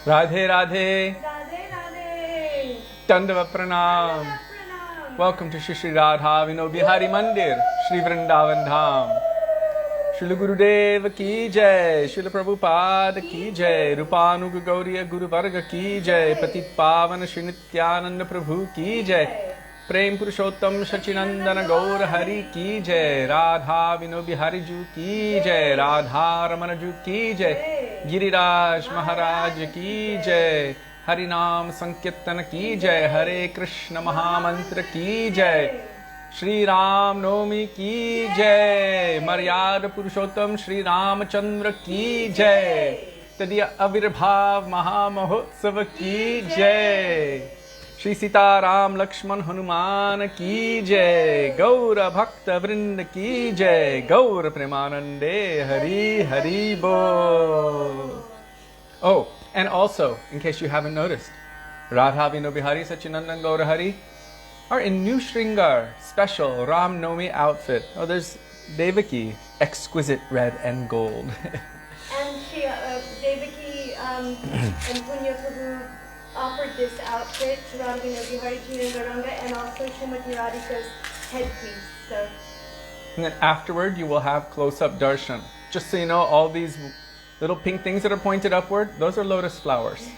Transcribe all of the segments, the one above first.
Radhe Radhe. Radhe Radhe. Dandavat Pranam. Welcome to Shri Radha Vibhavari Mandir, Shri Vrindavan Dham. Srila Gurudev ki jai, Srila Prabhupada ki jai, Rupanuga Gauriya Guru Varga ki jai, Patit Pavan Shri Nityananda Prabhu ki jai, Prem Purushottam Sachinandana Gaura Hari ki jai, Radha Vibhavari Ju ki jai, Radha Ramana Ju ki jai, Giriraj Maharaj ki jai, Harinam Sankirtan ki jai, Hare Krishna Mahamantra ki jai, Sri Ram Navami ki jai, Maryada Purushottam Sri Ramachandra ki jai, Diya Avirbhav Mahamahotsav ki jai, Sri Sita Ram Lakshman Hanuman ki jai, Gaura Bhakta Vrinda ki jai, Gaura Premanande Hari Hari Bo. Oh, and also, in case you haven't noticed, Radha Vibhavari Sachinandan Gaura Hari are in new Shringar, special Ram Navami outfit. Oh, there's Devaki, exquisite red and gold. And she, Devaki and Punya Prabhu offered this outfit to Radha Vibhavari Garanga and also Srimati Radhika's headpiece. So. And then afterward, you will have close-up darshan. Just so you know, all these little pink things that are pointed upward, those are lotus flowers.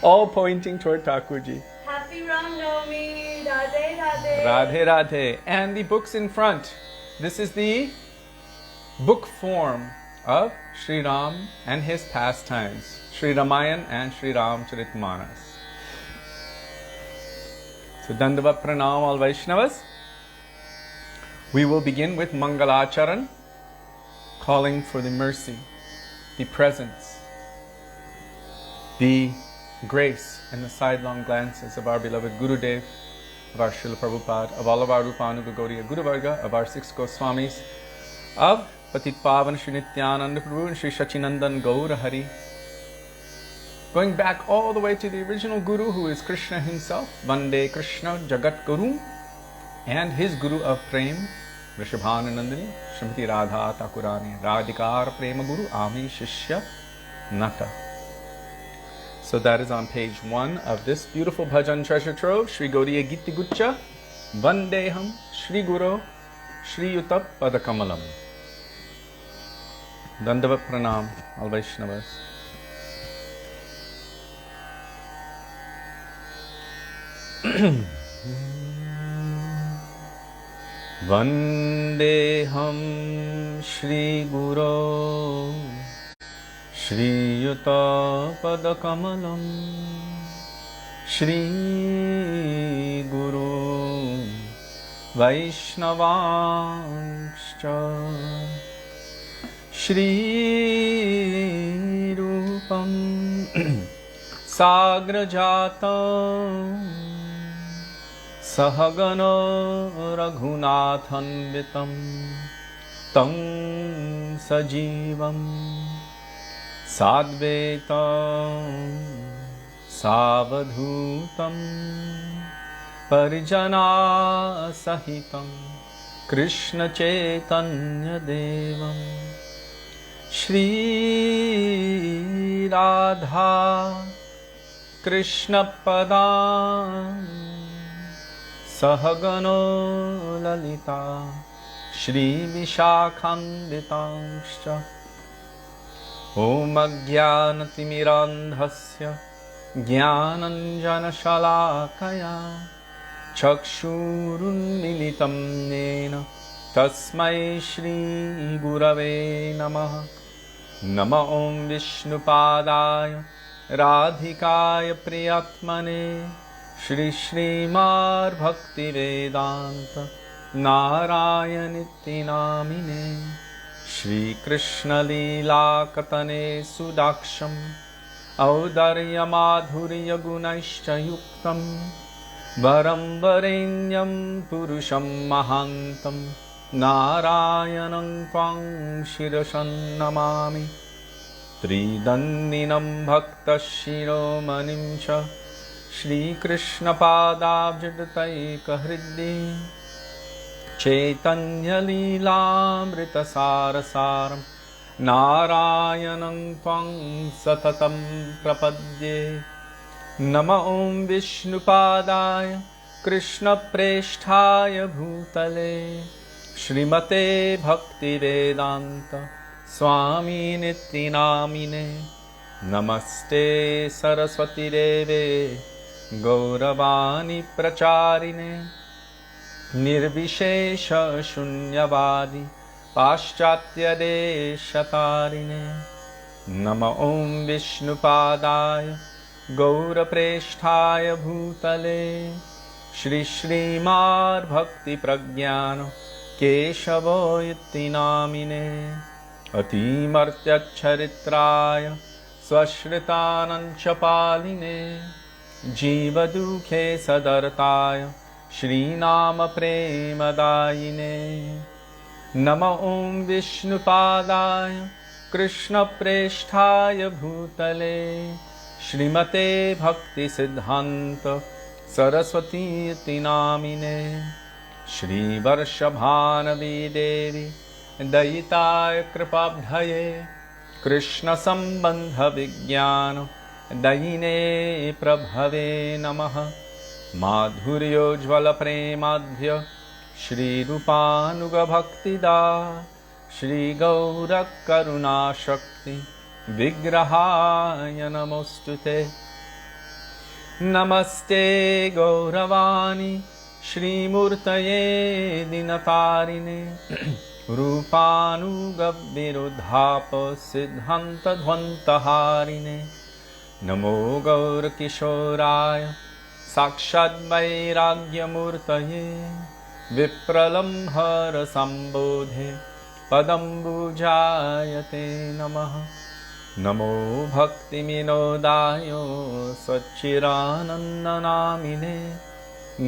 All pointing toward Thakurji. Happy Ram Navami, Radhe Radhe. Radhe Radhe. And the books in front. This is the book form of Sri Ram and his pastimes. Sri Ramayan and Sri Ramcharitmanas. So Dandavat Pranam all Vaishnavas. We will begin with Mangalacarana, calling for the mercy, the presence, the grace and the sidelong glances of our beloved Gurudev, of our Srila Prabhupada, of all of our Rupanuga Gauriya Guru Varga, of our six Goswamis, of Patit Pavan Shri Nityananda Prabhu and Shri Sachinandan Gaura Hari. Going back all the way to the original Guru, who is Krishna himself, Vande Krishna Jagat Guru, and his Guru of Prem, Rishabhananandani, Srimati Radha Thakurani, Radhikar Prema Guru, Ami Shishya Nata. So that is on page 1 of this beautiful bhajan treasure trove, Shri Gauriya Giti Gucha, Vandeham, Shri Guru, Shri Yuta Padakamalam. Dandavat Pranam, all Vaishnavas. Vandeham Shri Guru Shri Yuta Padakamalam Shri Guru Vaishnavanscha Shri Rupam Sagrajatam Sahagana Raghunathanvitam Tam Sajivam Sadvetam Savadhutam Parijana Sahitam Krishna Chaitanya Devam Shri Radha Krishna Padam Sahagano Lalita Shri Vishakhanditamscha Om Ajnanatimirandhasya Jnananjana Shalakaya Chakshurunmilitam Nena Tasmai Shri Gurave Namaha Nama Om Vishnupadaya Radhikaya Priyatmane Shri Srimad Bhakti Vedanta Narayanitti Namine Shri Krishna Leela Katane Sudaksham Audarya Madhurya Gunaishcha Yuktam Varam Varenyam Purusham Mahantam Narayanam Tvang Shirashan Namami Tridandinam Bhakta Shiromanim Cha Shri Krishna Padabjadataika Hriddi Chaitanya Leelamrita Sarasaram नारायणं त्वं सततं प्रपद्ये। नमो ॐ विष्णुपादाय कृष्णप्रेष्ठाय भूतले श्रीमते भक्तिवेदान्त स्वामिनिति नामिने। नमस्ते सरस्वतीदेवे गौरवाणी प्रचारिणे निर्विशेष शून्यवादी पाश्चात्यदेशतारिणे। नमो ॐ विष्णुपादाय गौरप्रेष्ठाय भूतले श्रीश्रीमद्भक्तिप्रज्ञान केशवोऽयति नामिने। अतिमर्त्यच्छरित्राय स्वश्रितानञ्च पालिने जीवदुःखे सदर्ताय श्रीनाम प्रेमदायिने। नमो ॐ विष्णुपादाय कृष्णप्रेष्ठाय भूतले श्रीमते भक्तिसिद्धान्त सरस्वतीति नामिने। श्रीवर्षभानवी देवी दयिताय कृपाब्धये कृष्णसम्बन्धविज्ञान दयिने प्रभवे नमः। माधुर्योज्ज्वलप्रेमाद्य श्रीरूपानुगभक्तिदा श्रीगौरकरुणाशक्ति विग्रहाय नमोऽस्तुते। नमस्ते गौरवाणी श्रीमूर्तये दिनतारिणे रूपानुगविरुद्धाप सिद्धान्तध्वन्तहारिणे। नमो गौरकिशोराय साक्षाद्वैराग्यमूर्तये विप्रलम्भरसम्बोधे पदम्बुजायते नमः। नमो भक्तिविनोदाय सच्चिदानन्दनामिने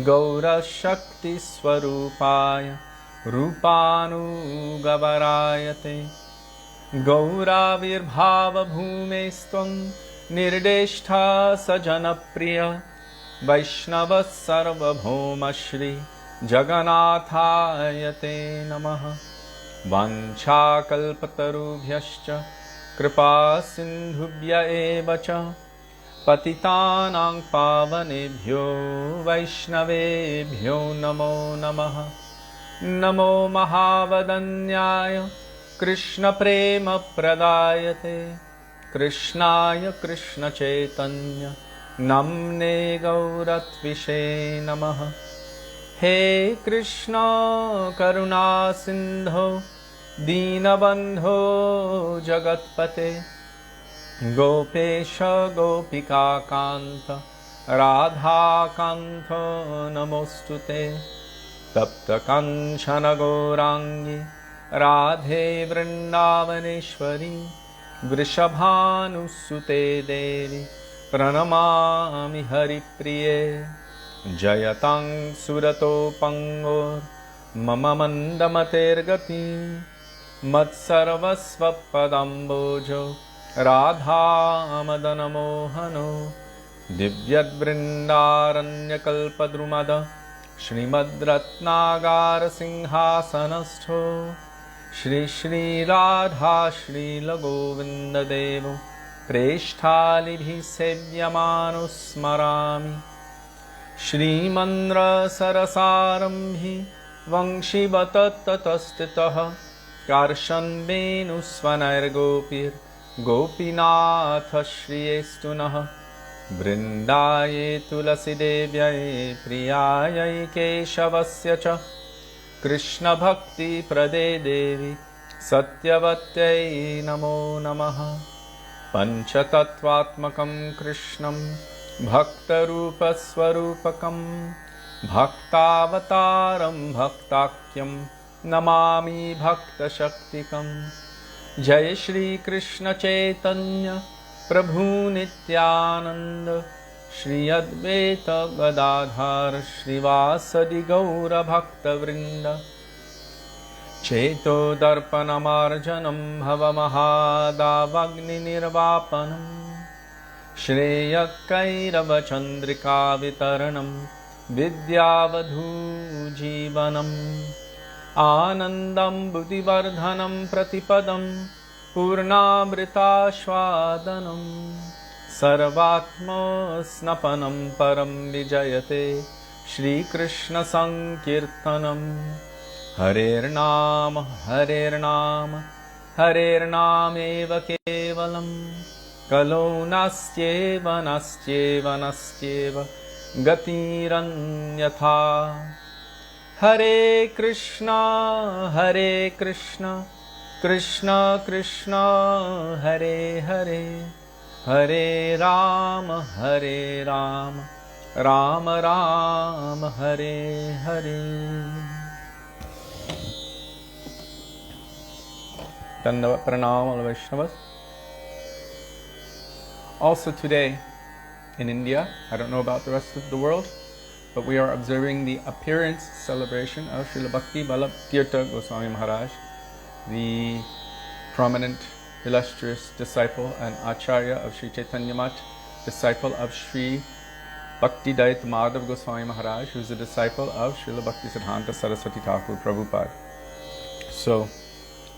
गौरशक्तिस्वरूपाय रूपानुगवरायते। गौराविर्भावभूमेस्त्वं निर्देष्टा सजनप्रिय वैष्णवः सर्वभौम श्री जगन्नाथाय ते नमः। वाञ्छाकल्पतरुभ्यश्च कृपा सिन्धुभ्य एव च पतितानां पावनेभ्यो वैष्णवेभ्यो नमो नमः। नमो महावदन्याय कृष्णप्रेमप्रदायते कृष्णाय कृष्णचैतन्य नम्ने गौरत्विषे नमः। हे कृष्ण करुणा सिन्धो दीनबन्धो जगत्पते गोपेश गोपिकान्त राधाकान्त नमोऽस्तुते। तप्तकाञ्चन गौराङ्गी राधे वृन्दावनेश्वरी वृषभानुसुते देवी प्रणमामि हरिप्रिये। जयतां सुरतोपङ्गोर्मम मन्दमतेर्गति मत्सर्वस्वपदम्बोजो राधामदनमोहनो दिव्यद्वृन्दारण्यकल्पद्रुमद श्रीमद्रत्नागारसिंहासनस्थो श्री श्रीराधा श्रीलगोविन्ददेवो प्रेष्ठालिभिः सेव्यमानो स्मरामि। श्रीमन्द्रसरसारम्भि वंशिवतततस्थितः कार्षन्वेणुस्वनैर्गोपीर्गोपीनाथ श्रियेस्तु नः। वृन्दाये तुलसीदेव्यै प्रियायै केशवस्य च कृष्णभक्तिप्रदे देवी सत्यवत्यै नमो नमः। पञ्चतत्त्वात्मकं कृष्णं भक्तरूपस्वरूपकं भक्तावतारं भक्ताख्यं नमामि भक्तशक्तिकं। जय श्री कृष्ण चैतन्य प्रभु नित्यानंद श्री अद्वैत गदाधर श्रीवासदि गौर भक्तवृंद। चेतो दर्पणमार्जनं भवमहादावाग्निर्वापनं श्रेयकैरवचन्द्रिका वितरणं विद्यावधूजीवनम्। आनन्दं बुद्धिवर्धनं प्रतिपदं Purnamritaswadanam Sarvatma Snapanam Param Vijayate Shri Krishna Sankirtanam Harer Nam Harer Nam Harer Nam Eva Kevalam Kalo Nastyeva Nastyeva Nastyeva Gatiranyatha Hare Krishna Krishna Krishna Hare Hare Hare Rama Rama Rama Hare Hare. Dandavat Pranam all Vaishnavas. Also today in India, I don't know about the rest of the world, but we are observing the appearance celebration of Srila Bhakti Vallabh Tirtha Goswami Maharaj, the prominent, illustrious disciple and Acharya of Sri Chaitanya Math, disciple of Sri Bhakti Dayite Madhava Goswami Maharaj, who is a disciple of Srila Bhakti Siddhanta Saraswati Thakur Prabhupada. So,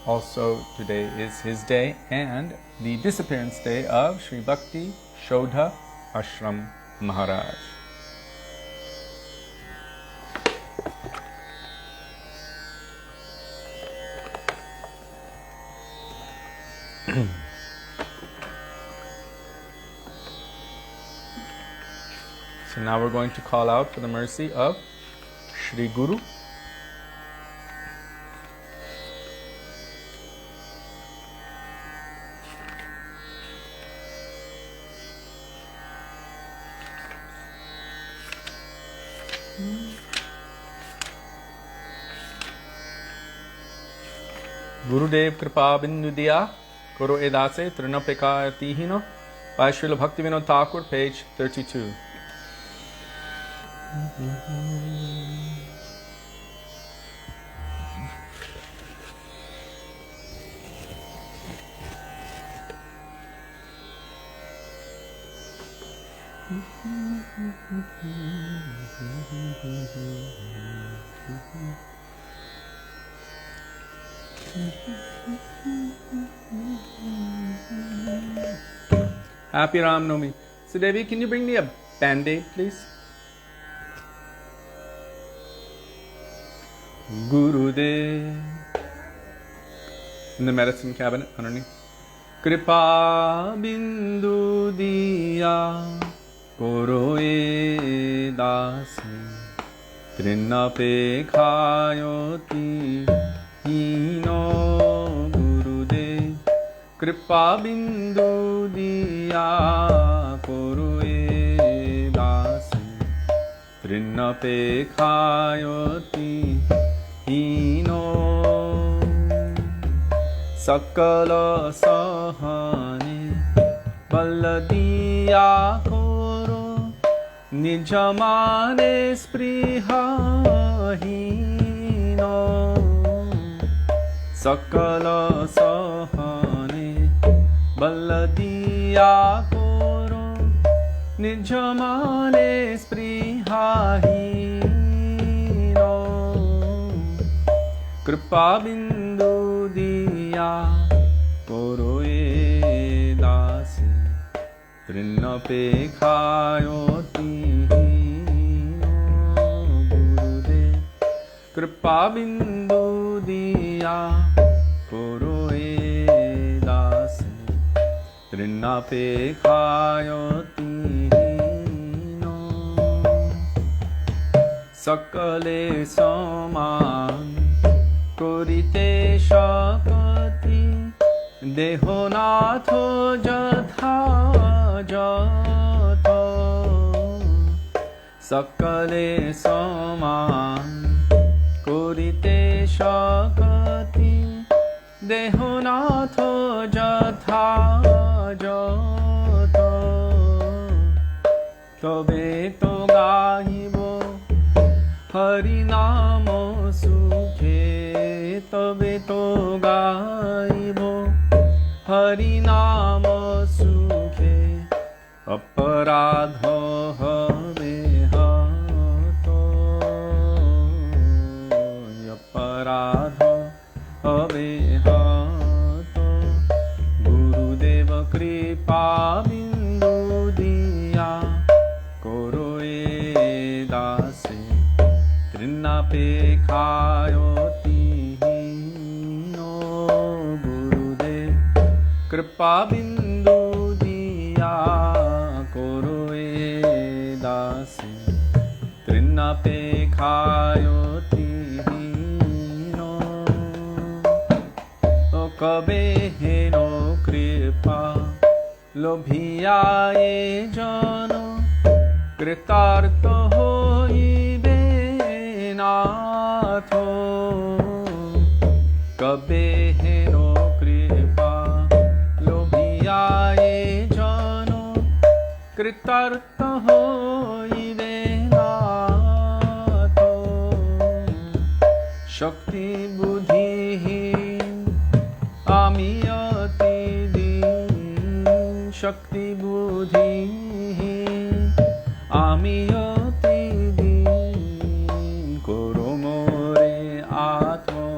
also today is his day and the disappearance day of Sri Bhakti Shodha Ashram Maharaj. So now we're going to call out for the mercy of Shri Guru. Gurudev Kripa Bindu Diya Koro Edase Trinapeka Tihino by Srila Bhaktivinoda Thakur, page 32. Happy Ram Navami. Sudevi, can you bring me a band-aid, please? Gurudev. In the medicine cabinet underneath. Kripa Bindu Diya Koro Edasi Trinape Khayoti Hino Gurudev Kripa Bindu Diya Koro Edasi Trinape Khayoti Hino Sakala Sahane Baladiya Koro Nijamane Sprihahino Sakala Sahane Baladiya Koro Nijamane Sprihahino Kripa Bindu Diya Koro Edasi Trinape Khayoti Gurudev Kripa Bindu Diya Koro Edasi Trinape Khayoti Sakale Saman Korite Shakati Dehonatho Jatha Jatha Sakale Saman Korite Shakati Dehonatho Jatha Jatha Tobe to gahibo Hari Namo Sukhe Tobe to gaibo Hari Namo Sukhe Aparadho habe hato Aparadho habe hato Kripa Bindu Diya Koro e dase Trinape Khayoti no Gurudev Kripa Bindu Diya Koro e dase Trinape Khayoti Kabe no kripa lobhiyaye jano kritarto hoibe natho Kabe no kripa lobhiyaye jano kritarto hoibe natho Shakti buddhi Amiyati din Shakti buddhi Amiyati din Koro more atmo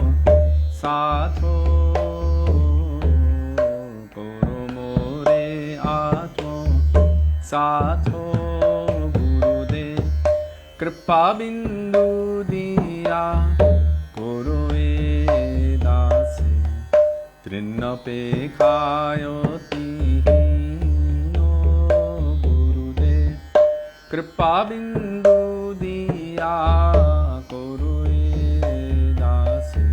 satho Koro more atmo satho Gurudev Kripa Bindu Diya Koro e dase Trinape Khayoti no Gurudev Kripa Bindu Diya Koro e dase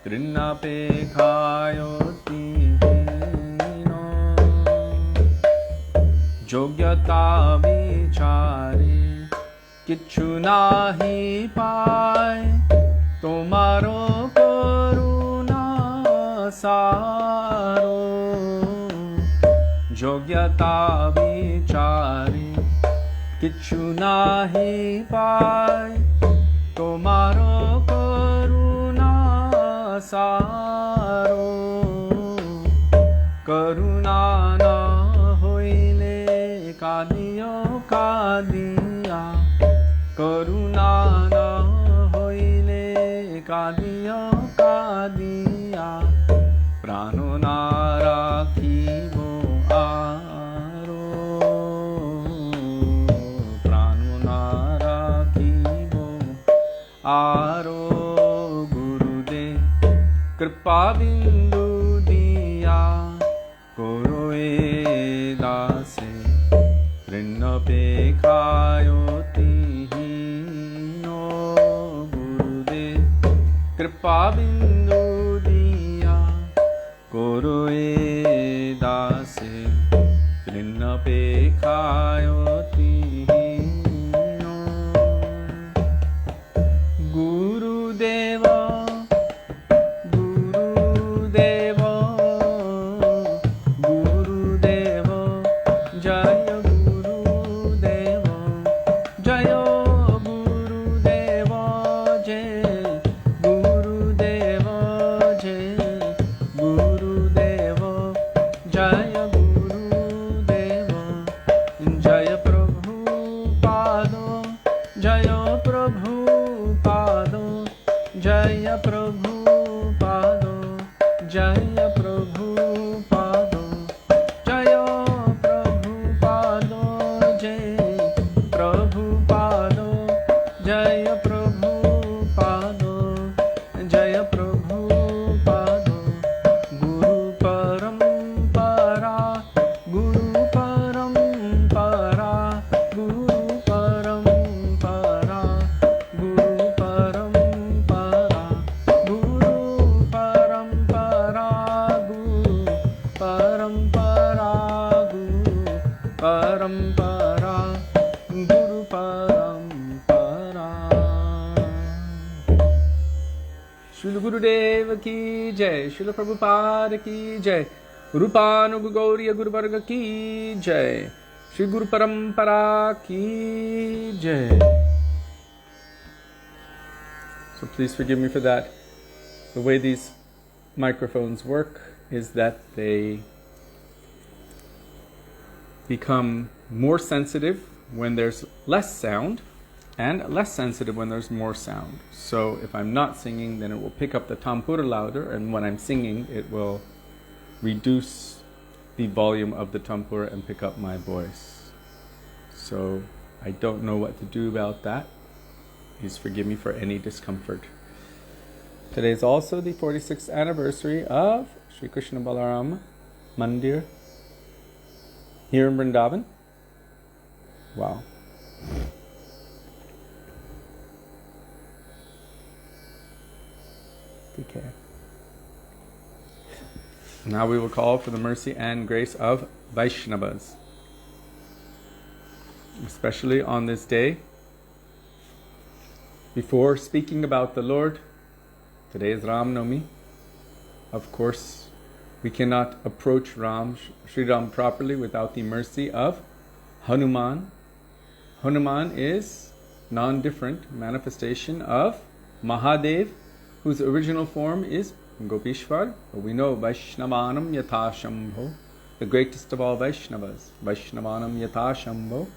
Trinape Khayoti no Jogyata vichare Kichu nahi pai Tomaro Saro Jogyata vichari Kichu nahi pai Tomaro karuna saro Karuna na hoile kadiyo kadiya Karuna na hoile kadiyo kadiya Prano na rakhibo aro Prano na rakhibo aro Gurudev Kripa Bindu Diya Koro e dase Trinape Khayoti no Gurudev Kripa Bindu Diya Koro e dase Trinape Khayoti no Gurudeva Gurudeva Gurudeva Jaya Gurudeva Jaya Gurudeva Jai Gurudeva Jai Gurudeva Jaya Gurudeva Jaya Prabhupada Jaya Prabhupada Jaya Prabhupada Jaya Prabhupada Jaya Prabhupada Jai Prabhupada Jaya Prabhupada Jaya Prabhupada Guru Parampara Guru Parampara Guru Parampara Guru Parampara Guru Parampara Guru Parampara Guru Parampara Guru Parampara Srila Gurudev ki jai, Srila Prabhupada ki jai, Rupanuga Gauriya Guru Varga ki jai, Shri Guru Parampara ki jai. So please forgive me for that. The way these microphones work is that they become more sensitive when there's less sound and less sensitive when there's more sound. So if I'm not singing, then it will pick up the tampura louder, and when I'm singing, it will reduce the volume of the tampura and pick up my voice. So I don't know what to do about that. Please forgive me for any discomfort. Today is also the 46th anniversary of Sri Krishna Balaram Mandir here in Vrindavan. Wow. Take care. Now we will call for the mercy and grace of Vaishnavas. Especially on this day, before speaking about the Lord, today is Ram Navami. Of course, we cannot approach Sri Ram properly without the mercy of Hanuman. Hanuman is non-different manifestation of Mahadev, whose original form is Gopishwar. But we know Vaishnavanam Yatha Shambho, the greatest of all Vaishnavas. Vaishnavanam Yatha Shambho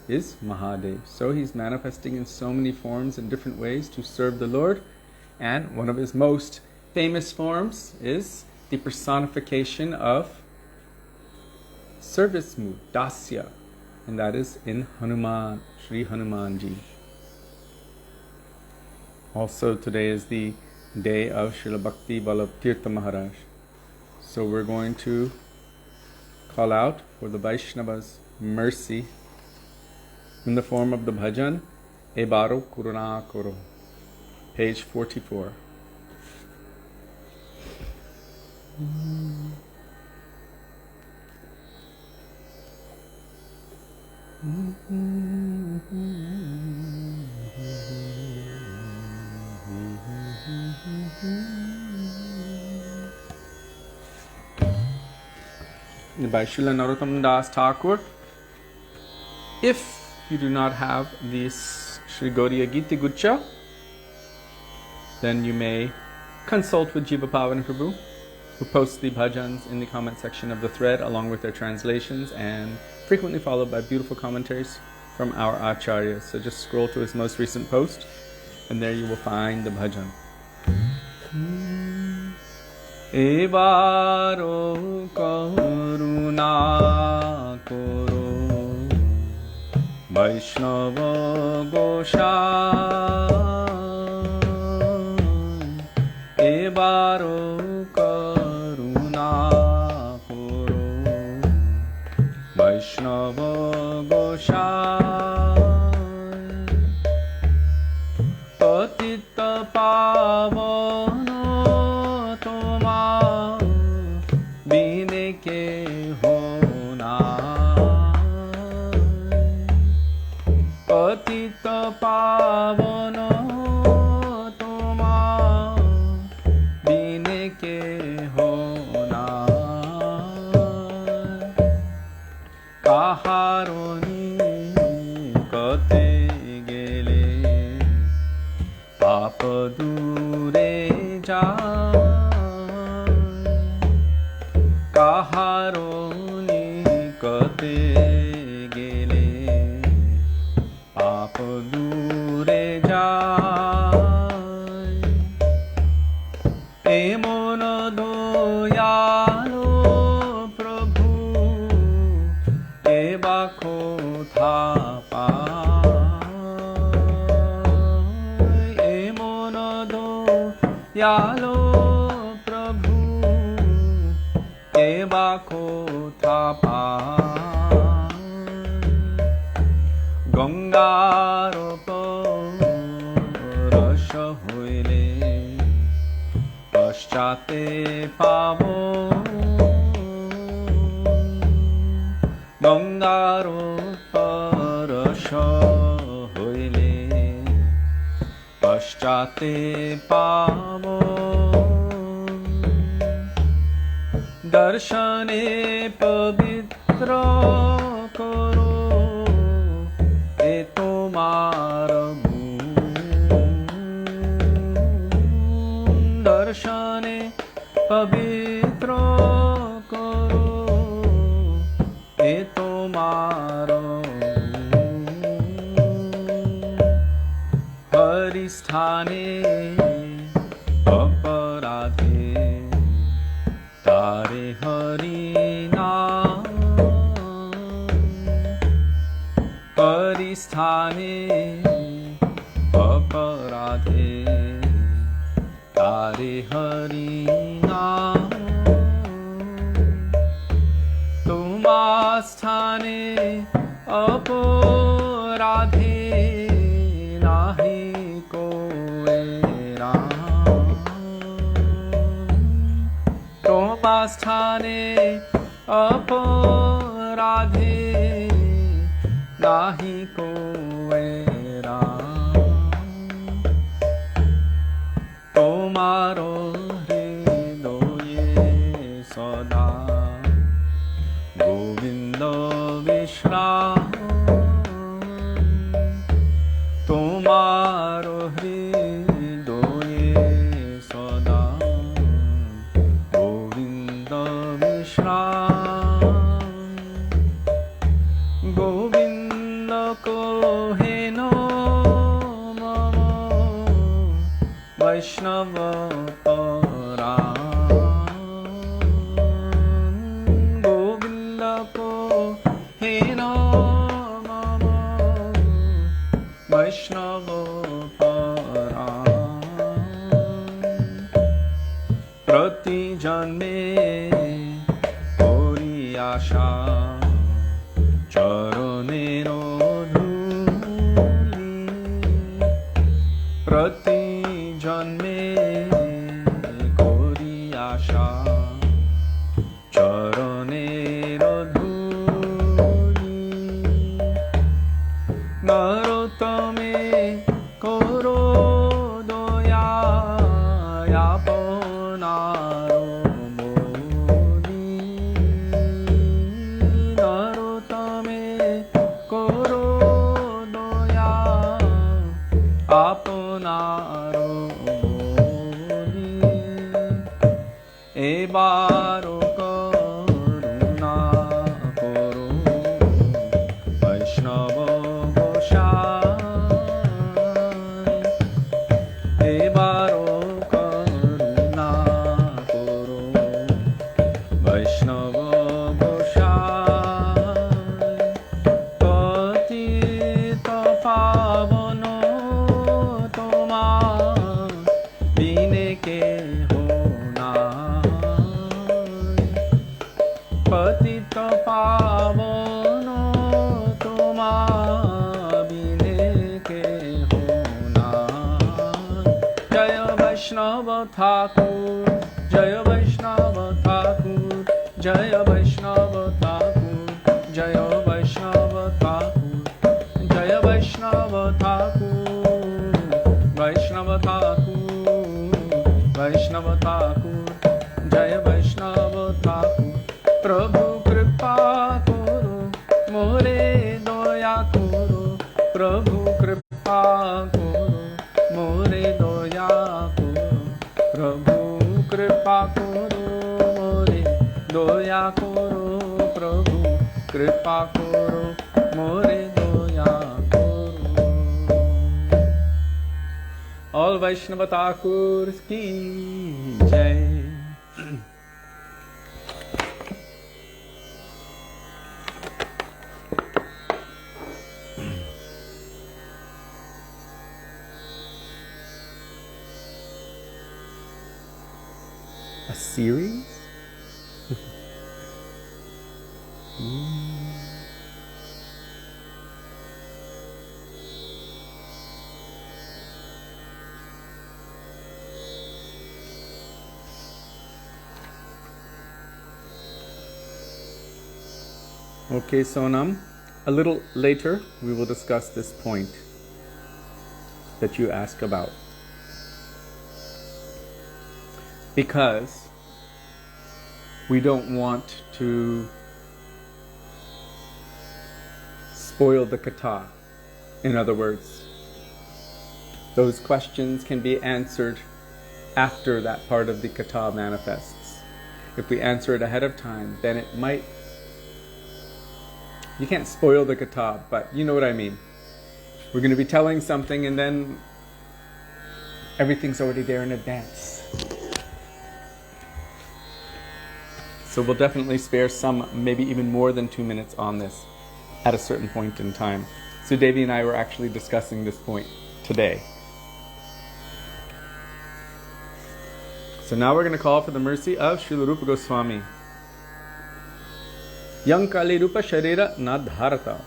is Mahadev. So he's manifesting in so many forms in different ways to serve the Lord. And one of his most famous forms is the personification of service mood, Dasya. And that is in Hanuman, Sri Hanumanji. Also today is the day of Srila Bhakti Vallabh Tirtha Maharaj. So we're going to call out for the Vaishnavas' mercy in the form of the bhajan, Baro Karuna Koro, page 44. By Srila Narottam Das Thakur. If you do not have this Sri Gaudiya Giti Gucha, then you may consult with Jiva Pavan Prabhu, who posts the bhajans in the comment section of the thread along with their translations and frequently followed by beautiful commentaries from our acharyas. So just scroll to his most recent post and there you will find the bhajan. Baro Karuna Koro Vaishnava Gosai Baro Karuna Koro Vaishnava Gosai Patita Pavana के होना पतित पावन तुमा बिने के होना काहारोनी कते गेले पाप दूरे जा काहारोनी कते गेले पाप दूरे जाय एमन दयालो प्रभु एबा कोथा पाय एमन दयालो गंगार परश होइले पश्चाते पावो गंगार परश होइले पश्चाते पावो दर्शने पवित्र करो ए तुम्हार दर्शने पवित्र करो ए तुम्हार हरि स्थाने अपराधे तारे हरि नाम sthane aparadhe tare hari naam Tuma sthane aparadhe nahi koe Ram Tuma sthane aparadhe nahi koe Ram Tomaro hridoye sada Govinda Vishram Tomaro hridoye sada Govinda Vishram Govinda koheno mama Vaishnava param Govinda koheno mama Vaishnava param Prati janme kori asha Charanero dhuli Prati janme kori asha Charanero dhuli Narotame koro doya yaponaro modi Narotame koro doya aponaro modi Baro Karuna Koro Vaishnava Goshai Baro Karuna Koro Vaishnava Goshai Patita Pavano Toma Bine ke Patita pavano tuma bine ke hona Jaya Vaishnava Thakur Jaya Vaishnava Thakur Jaya Vaishnava Thakur Jaya Vaishnava Thakur Jaya Vaishnava Thakur Vaishnava Thakur Vaishnava Thakur Jaya Vaishnava Thakur Prabhu Kripa Koro More Doya Koro Prabhu Kripa Koro More Doya Koro Prabhu Kripa Koro More Doya Koro Prabhu Kripa Koro More Doya Koro All Vaishnava Thakurs ki Jai A series? Okay, Sonam. A little later, we will discuss this point that you ask about. Because we don't want to spoil the katha. In other words, those questions can be answered after that part of the katha manifests. If we answer it ahead of time, then it might... You can't spoil the katha, but you know what I mean. We're going to be telling something and then everything's already there in advance. So we'll definitely spare some, maybe even more than 2 minutes on this at a certain point in time. Sudevi and I were actually discussing this point today. So now we're going to call for the mercy of Srila Rupa Goswami. Yang Kali Rupa Sharira Nadharata.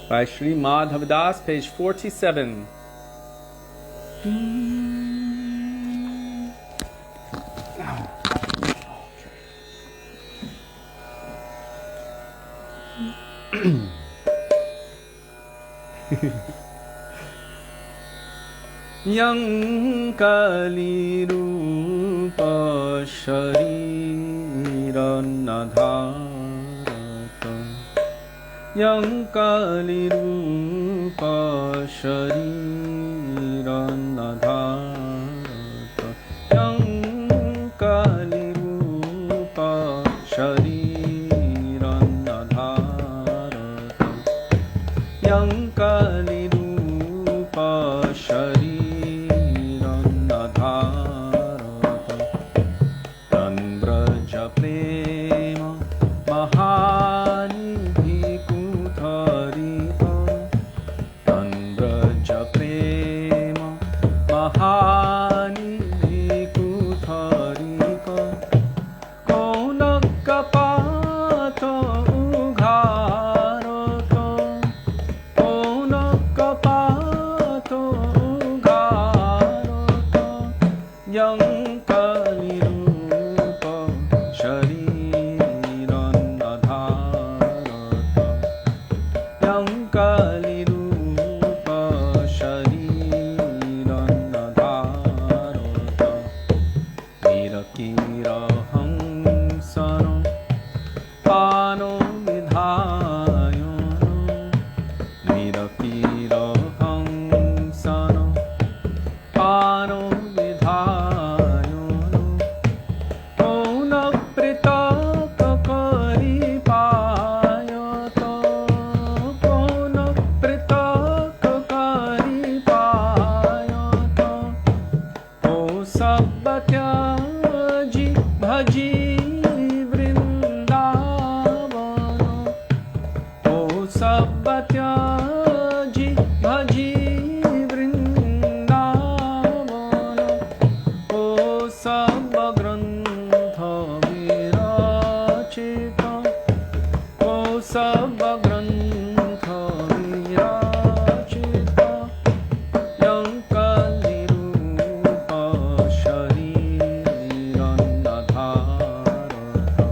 By Sri Madhava Das, page 47. Yang Kali Rupa Sharira Nadharata. Yang Kali Rupa Sharira Nadharata. Yang Kali Rupa Sharira Nadharata. Yang Kali Rupa Sharira Nadharata. Tanbraja Prema Mahanidhi Kutharita. Tanbraja Prema Mahanidhi Kutharita. Konakapata Ugharata. Konakapata Ugharata. Yang Kali Rupa Sharira Nadharata. Yang Kali Rupa Sharira Nadharata. Virakira Hamsano Pano Vidhayano. Virakira Hamsano Pano Vidhayano. Kona Pritaka Kari Payata. Kona Pritaka Kari Payata. O Sabbatyaji Bhaji Vrindavana. O Sabbatyaji Bhaji Vrindavana. O Sabbagrantha Virachita. O Sabbagrantha Virachita. Yang Kali Rupa Sharira Nadharata.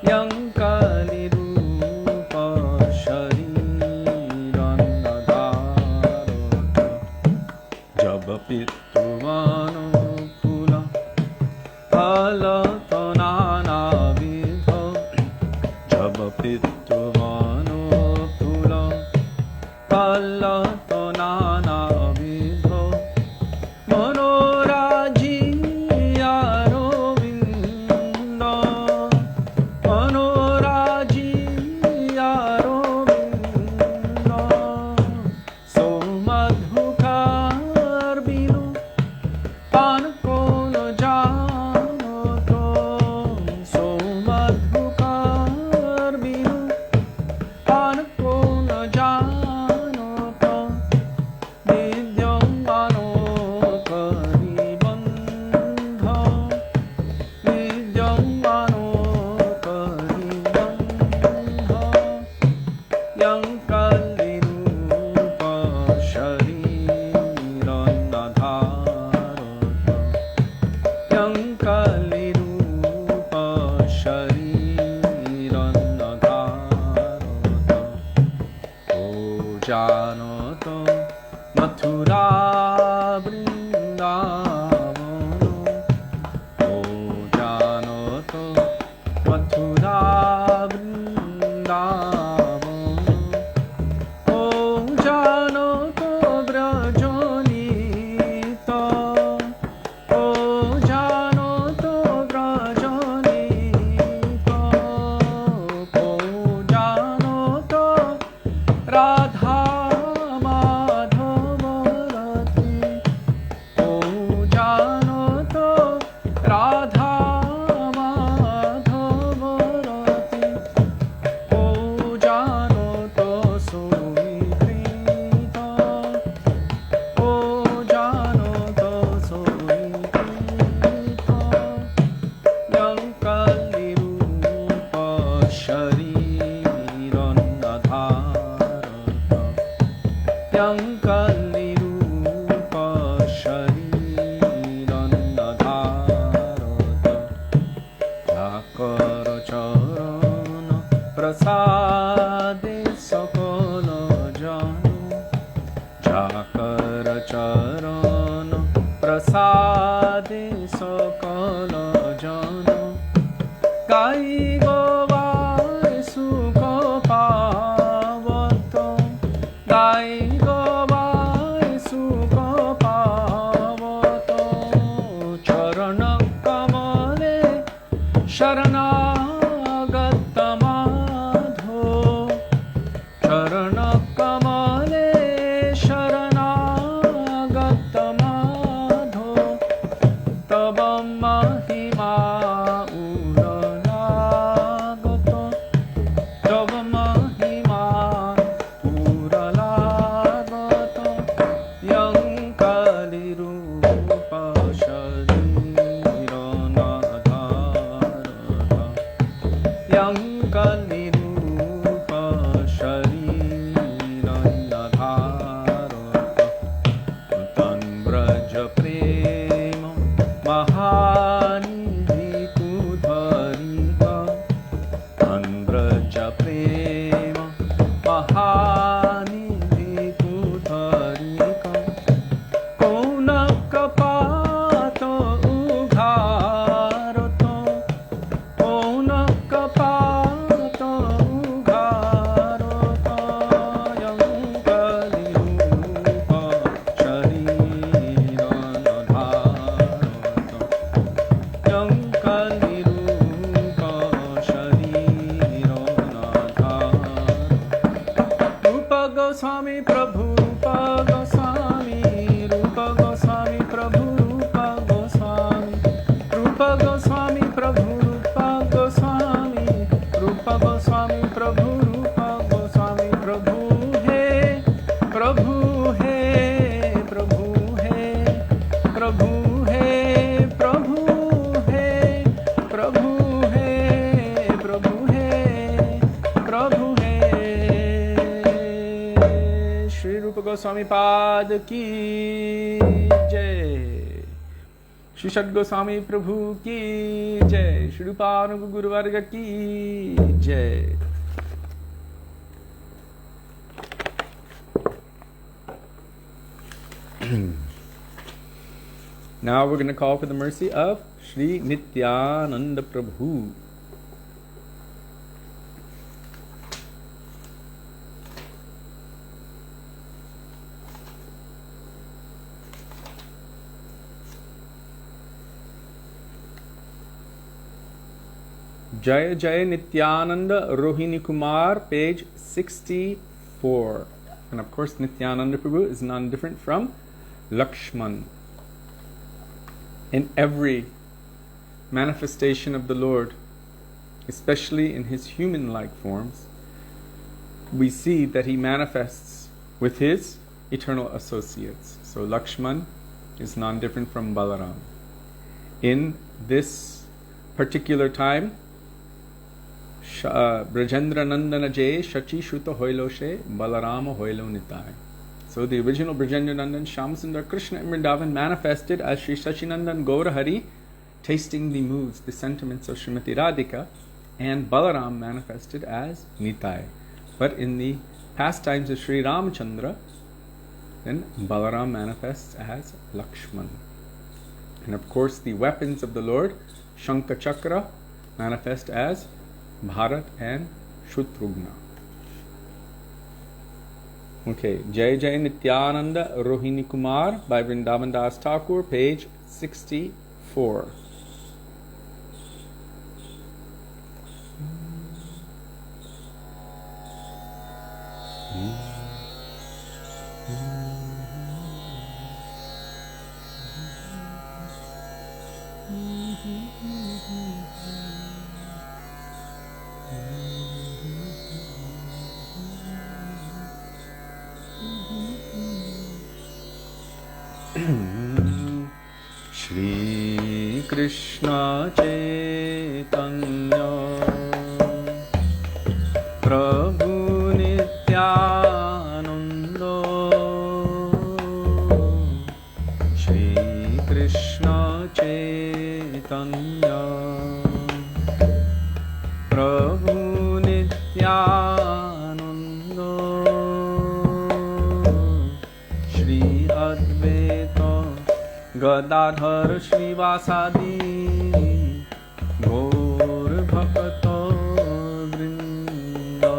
Yang Kali Rupa Sharira Nadharata. Jabapituvano Pula Palatanana Vidha. Jabapituvano Pula Palatanana Vidha. Manoraji Arovinda. Manoraji Arovinda. So Madhukar Bilu Pankono Jano To. Radhe সকল জন গাই গোবায় সুখ পাবত গাই গোবায় সুখ পাবত চরণ কমলে শরণাগত মাধো চরণ কমলে শরণাগত মাধো তব মহিমা উরলাগত তব মহিমা উরলাগত ইয়ং কালিরূপ শরীরনাধারত ইয়ং কালিরূপ শরীরনাধারত তন ব্রজ প্রেম মহানিধি কুধরিক তন ব্রজ প্রেম মহানিধি কুধরিক কৌনক পাত উঘারত কৌনক পাত উঘারত ইয়ং কলিরূপ শরীরনাধারত ইয়ং কলিরূপ শরীরনাধারত রূপ গোস্বামী প্রভু রূপ গোস্বামী রূপ গোস্বামী প্রভু রূপ গোস্বামী রূপ গোস্বামী প্রভু রূপ গোস্বামী রূপ গোস্বামী প্রভু রূপ গোস্বামী প্রভু হে প্রভু হে প্রভু হে প্রভু হে প্রভু হে প্রভু হে প্রভু হে प्रभु है श्री रूप गोस्वामी पाद की जय श्री षड गोस्वामी प्रभु की जय श्री रूपानुग गुरुवर्ग की जय Now we're going to call for the mercy of Sri Nityananda Prabhu. Jaya Jaya Nityananda Rohini Kumar, page 64. And of course, Nityananda Prabhu is none different from Lakshman. In every manifestation of the Lord, especially in his human-like forms, we see that he manifests with his eternal associates. So Lakshman is none different from Balaram. In this particular time, Brajendra Nandana Jay Shachi Shuta Hoiloshe Balarama Hoilo Nitai. So the original Brajendra Nandan Shyamsundar Krishna in Vrindavan manifested as Sri Sachinandan Gaurahari, tasting the moods, the sentiments of Srimati Radhika, and Balaram manifested as Nitai. But in the pastimes of Sri Ramachandra, then Balaram manifests as Lakshman. And of course the weapons of the Lord, Shankha Chakra, manifest as Bharat and Shutrugna. Okay, Jai Jai Nityananda Rohini Kumar by Vrindavan Das Thakur, page 64. Shri Krishna Chaitanya Prabhu Nityananda Shri Krishna Chaitanya Prabhu Nityananda Shri Advaita Gadadhar Srivasadi Gaur Bhakta Vrinda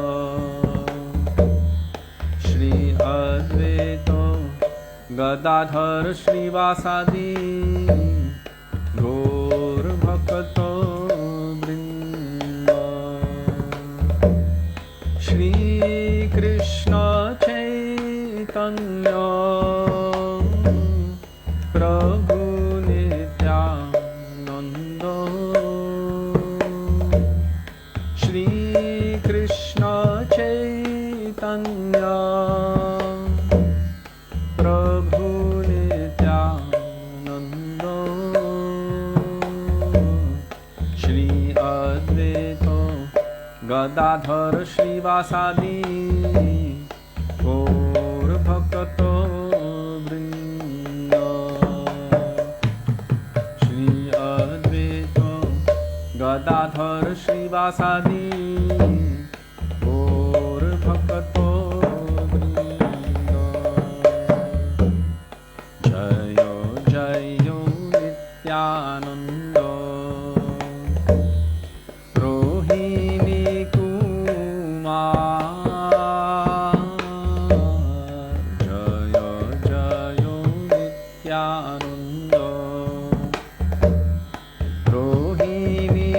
Shri Advaita Gadadhar Srivasadi Gaur Bhakta Vrinda Shri Krishna Chaitanya Prabhu Nityananda Shri Krishna Chaitanya Prabhu Nityananda Shri Advaita Gadadhar Srivasadi Gaur Bhakta Gadadhar Srivasadi Gaur Bhakta Vrinda Jaya Jaya Nityananda Rohini Kumar Jaya Jaya Nityananda Rohini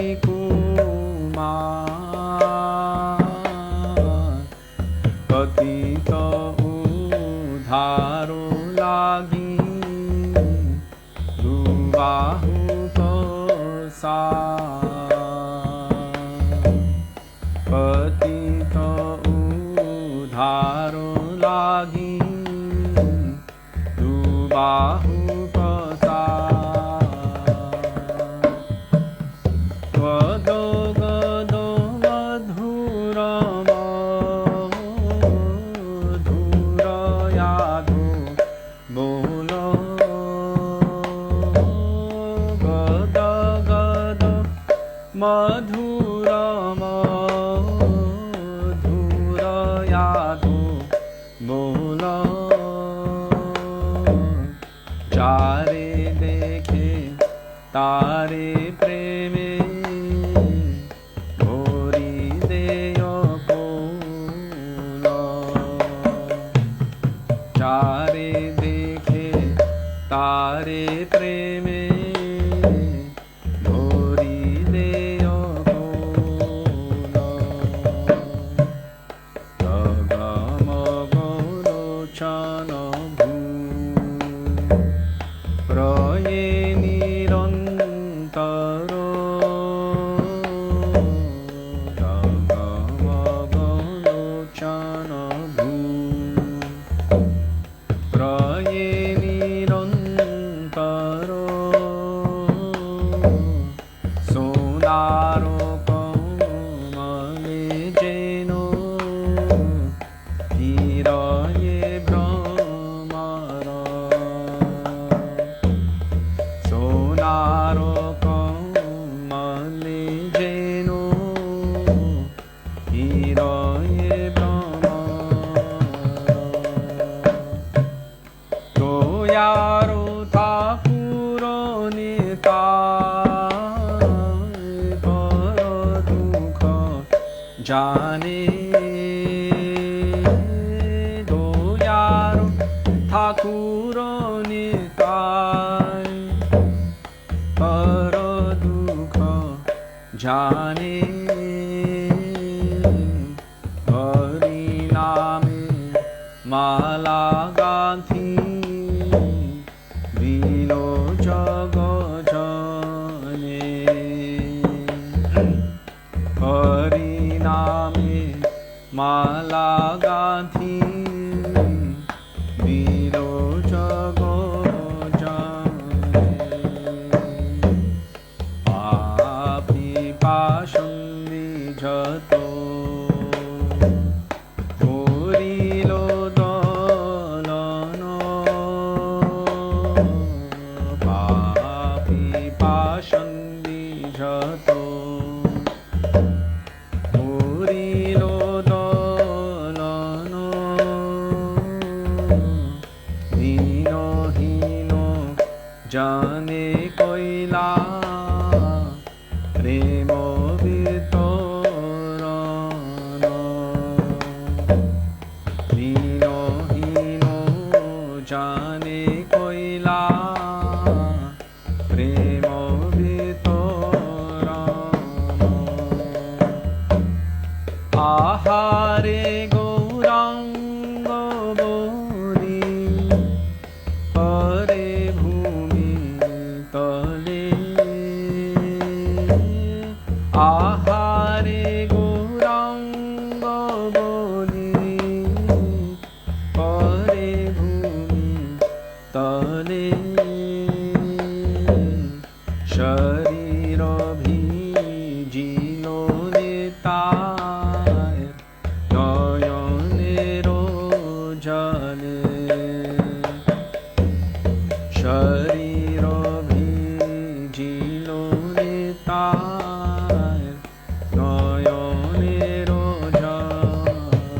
Patita udharo lagi Dubahu pasar Patita udharo lagi Dubahu pasar Gado gado madhurama Bolo Gada Gada Madhura Madhura Yadu Bola Chare dekhe Tare preme Gori deyo kola Chare Tare preme Dhori deyo kola Jagamagono chana bhu Praye nirantaro Jagamagono chana bhu Praye Sonaro Kamale Jeno Hiraye Brahmara Sonaro Kamale Jeno Hiraye Brahmara Goyaro Thakuro Nita Jane Doyaro Thakuro Nitai Paradukha Jane Hari Name Mala Ganthi Vilo Jaga Jane Hari Name Mala Ganthi Vilo Jago Jane Api Pashan কইলা প্রেম বিতরণ দীনহীন জানে কইলা প্রেম বিতরণ আহারে গৌরাঙ্গ বলি হরে ভূমি তলে আহারে গৌরাঙ্গ বলি হরে ভূমি তলে শরীর ভিজিল নেতায় নয়নের জলে শরীর ভিজিল নেতায় নয়নের জলে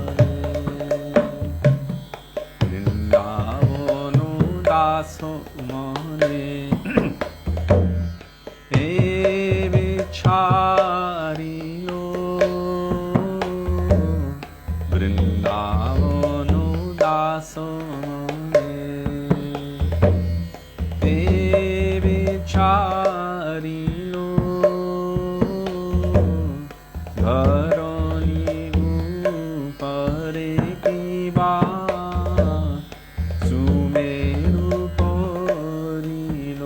বৃন্দাবন দাস মনে হে বিছারিল বৃন্দাবন দাস মনে হে বিছারিল ধরণী উপরে কিবা সুমেরু পরিল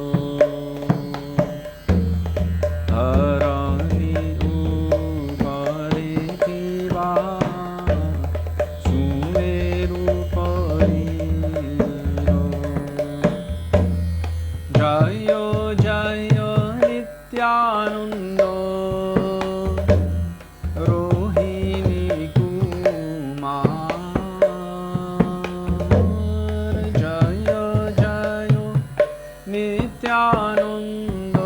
ধরণী উপরে কিবা সুমেরু পরিল জয় জয় নিত্যানন্দ রোহিণী কুমার জয় জয় নিত্যানন্দ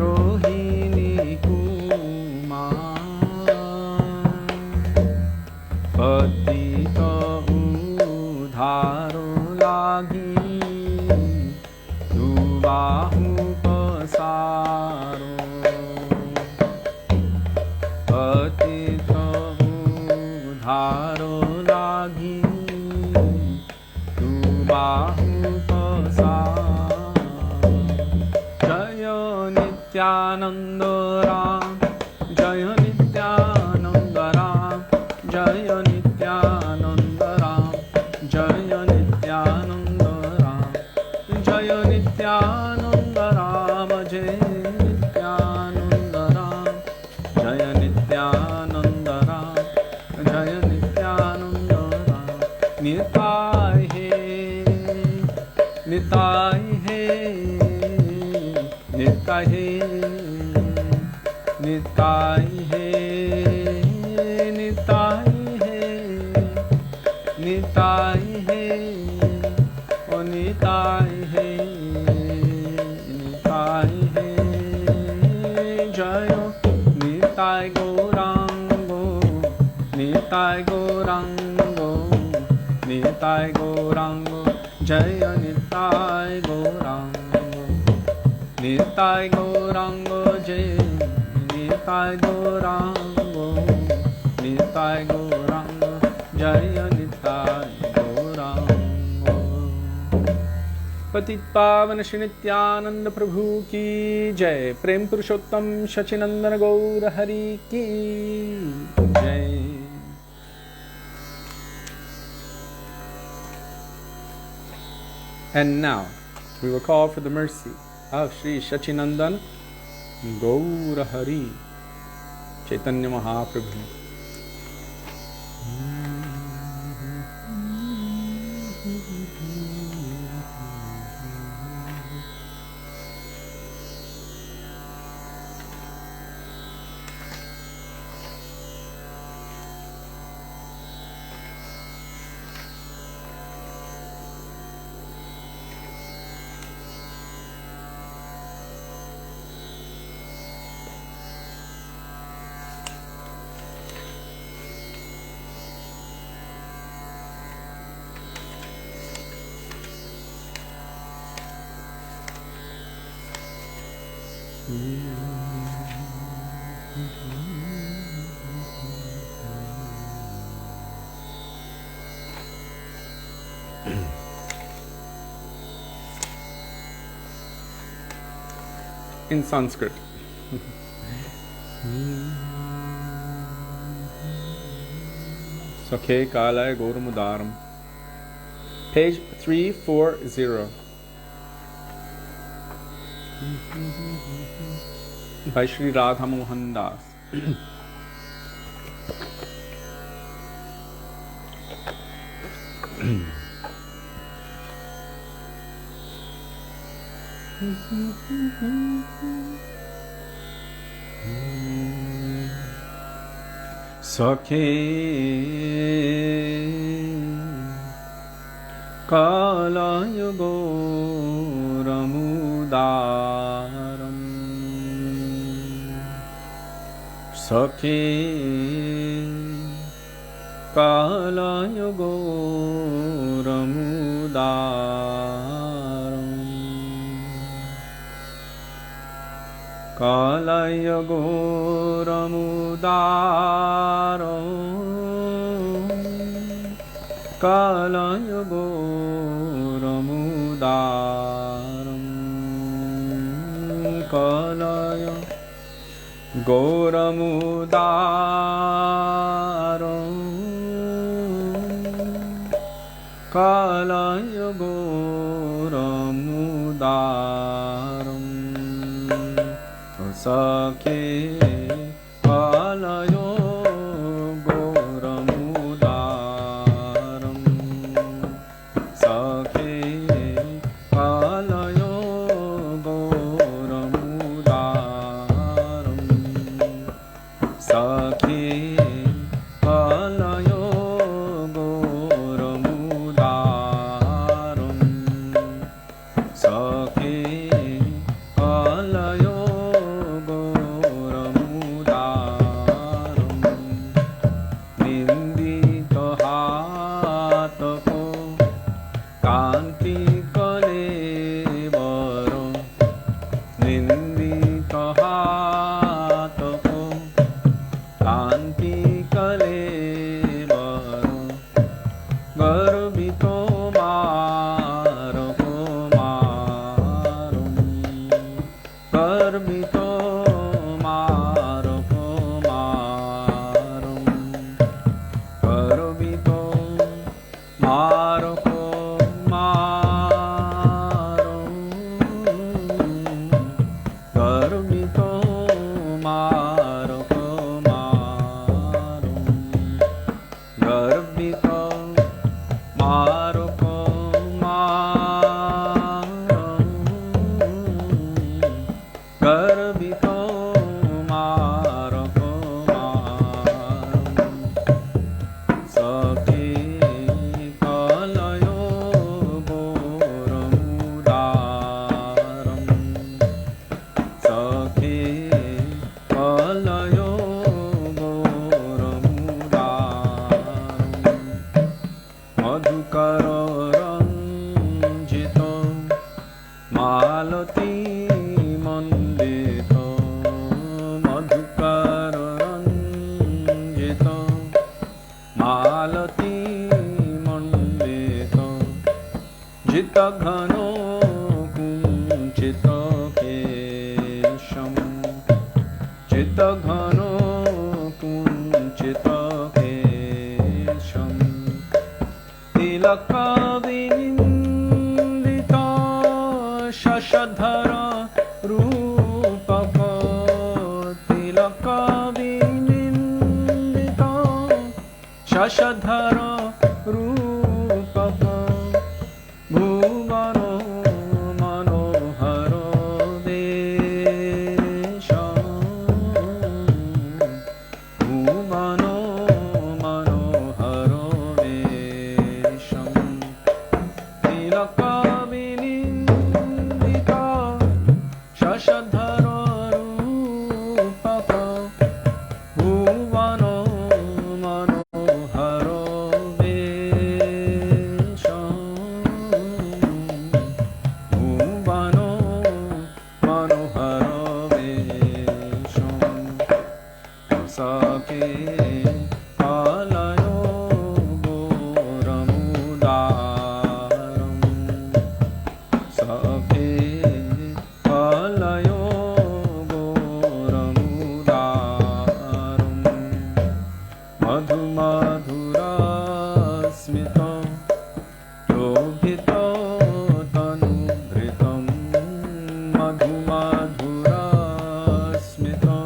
রোহিণী কুমার পতিত উদ্ধার লাগি দুবাহু পসারো পতিত উদ্ধার লাগি দুবাহু পসারো জয় নিত্যানন্দ রাম জয় নিত্যানন্দ রাম জয় নিত্যানন্দ রাম জয় নিত্যানন্দ রাম জয় নিত্যানন্দ রাম জয় নিত্যানন্দ রাম জয় নিত্যানন্দ রাম জয় নিত্যানন্দ রাম নিতাই হে নিতাই হে নিতাই হে নিতাই হে নিতাই হে নিতাই হে ও নিতাই হে নিতাই হে জয় নিতাই গৌরাঙ্গ নিতাই গৌরাঙ্গ নিতাই গৌরাঙ্গ জয় নিতাই গৌরাঙ্গ নিতাই গৌরাঙ্গ জয় নিতাই গৌরাঙ্গ নিতাই গৌরাঙ্গ জয় নিতাই গৌরাঙ্গ पतित पावन श्री नित्यानंद प्रभु की जय प्रेम पुरुषोत्तम शचिनंदन गौर हरि की जय And now we will call for the mercy of Sri Shachinandan Gaura Hari Chaitanya Mahaprabhu. In Sanskrit. Sakhe, Kalaya, Gauram, Udaram. Page 340. By Sri Radha Mohan Das. Sakhe Kalaya Gauram Udaram Sakhe Kalaya Gauram Udaram Kalaya Gauram Udaram Kalaya Gauram Udaram Kalaya Gauram Udaram Kalaya Gauram Udaram Sakhe Kalaya Gauram Udaram Sakhe Kalaya Gauram Udaram Sakhe Kalaya Gauram Udaram Sakhe Kalaya madhumadhura smita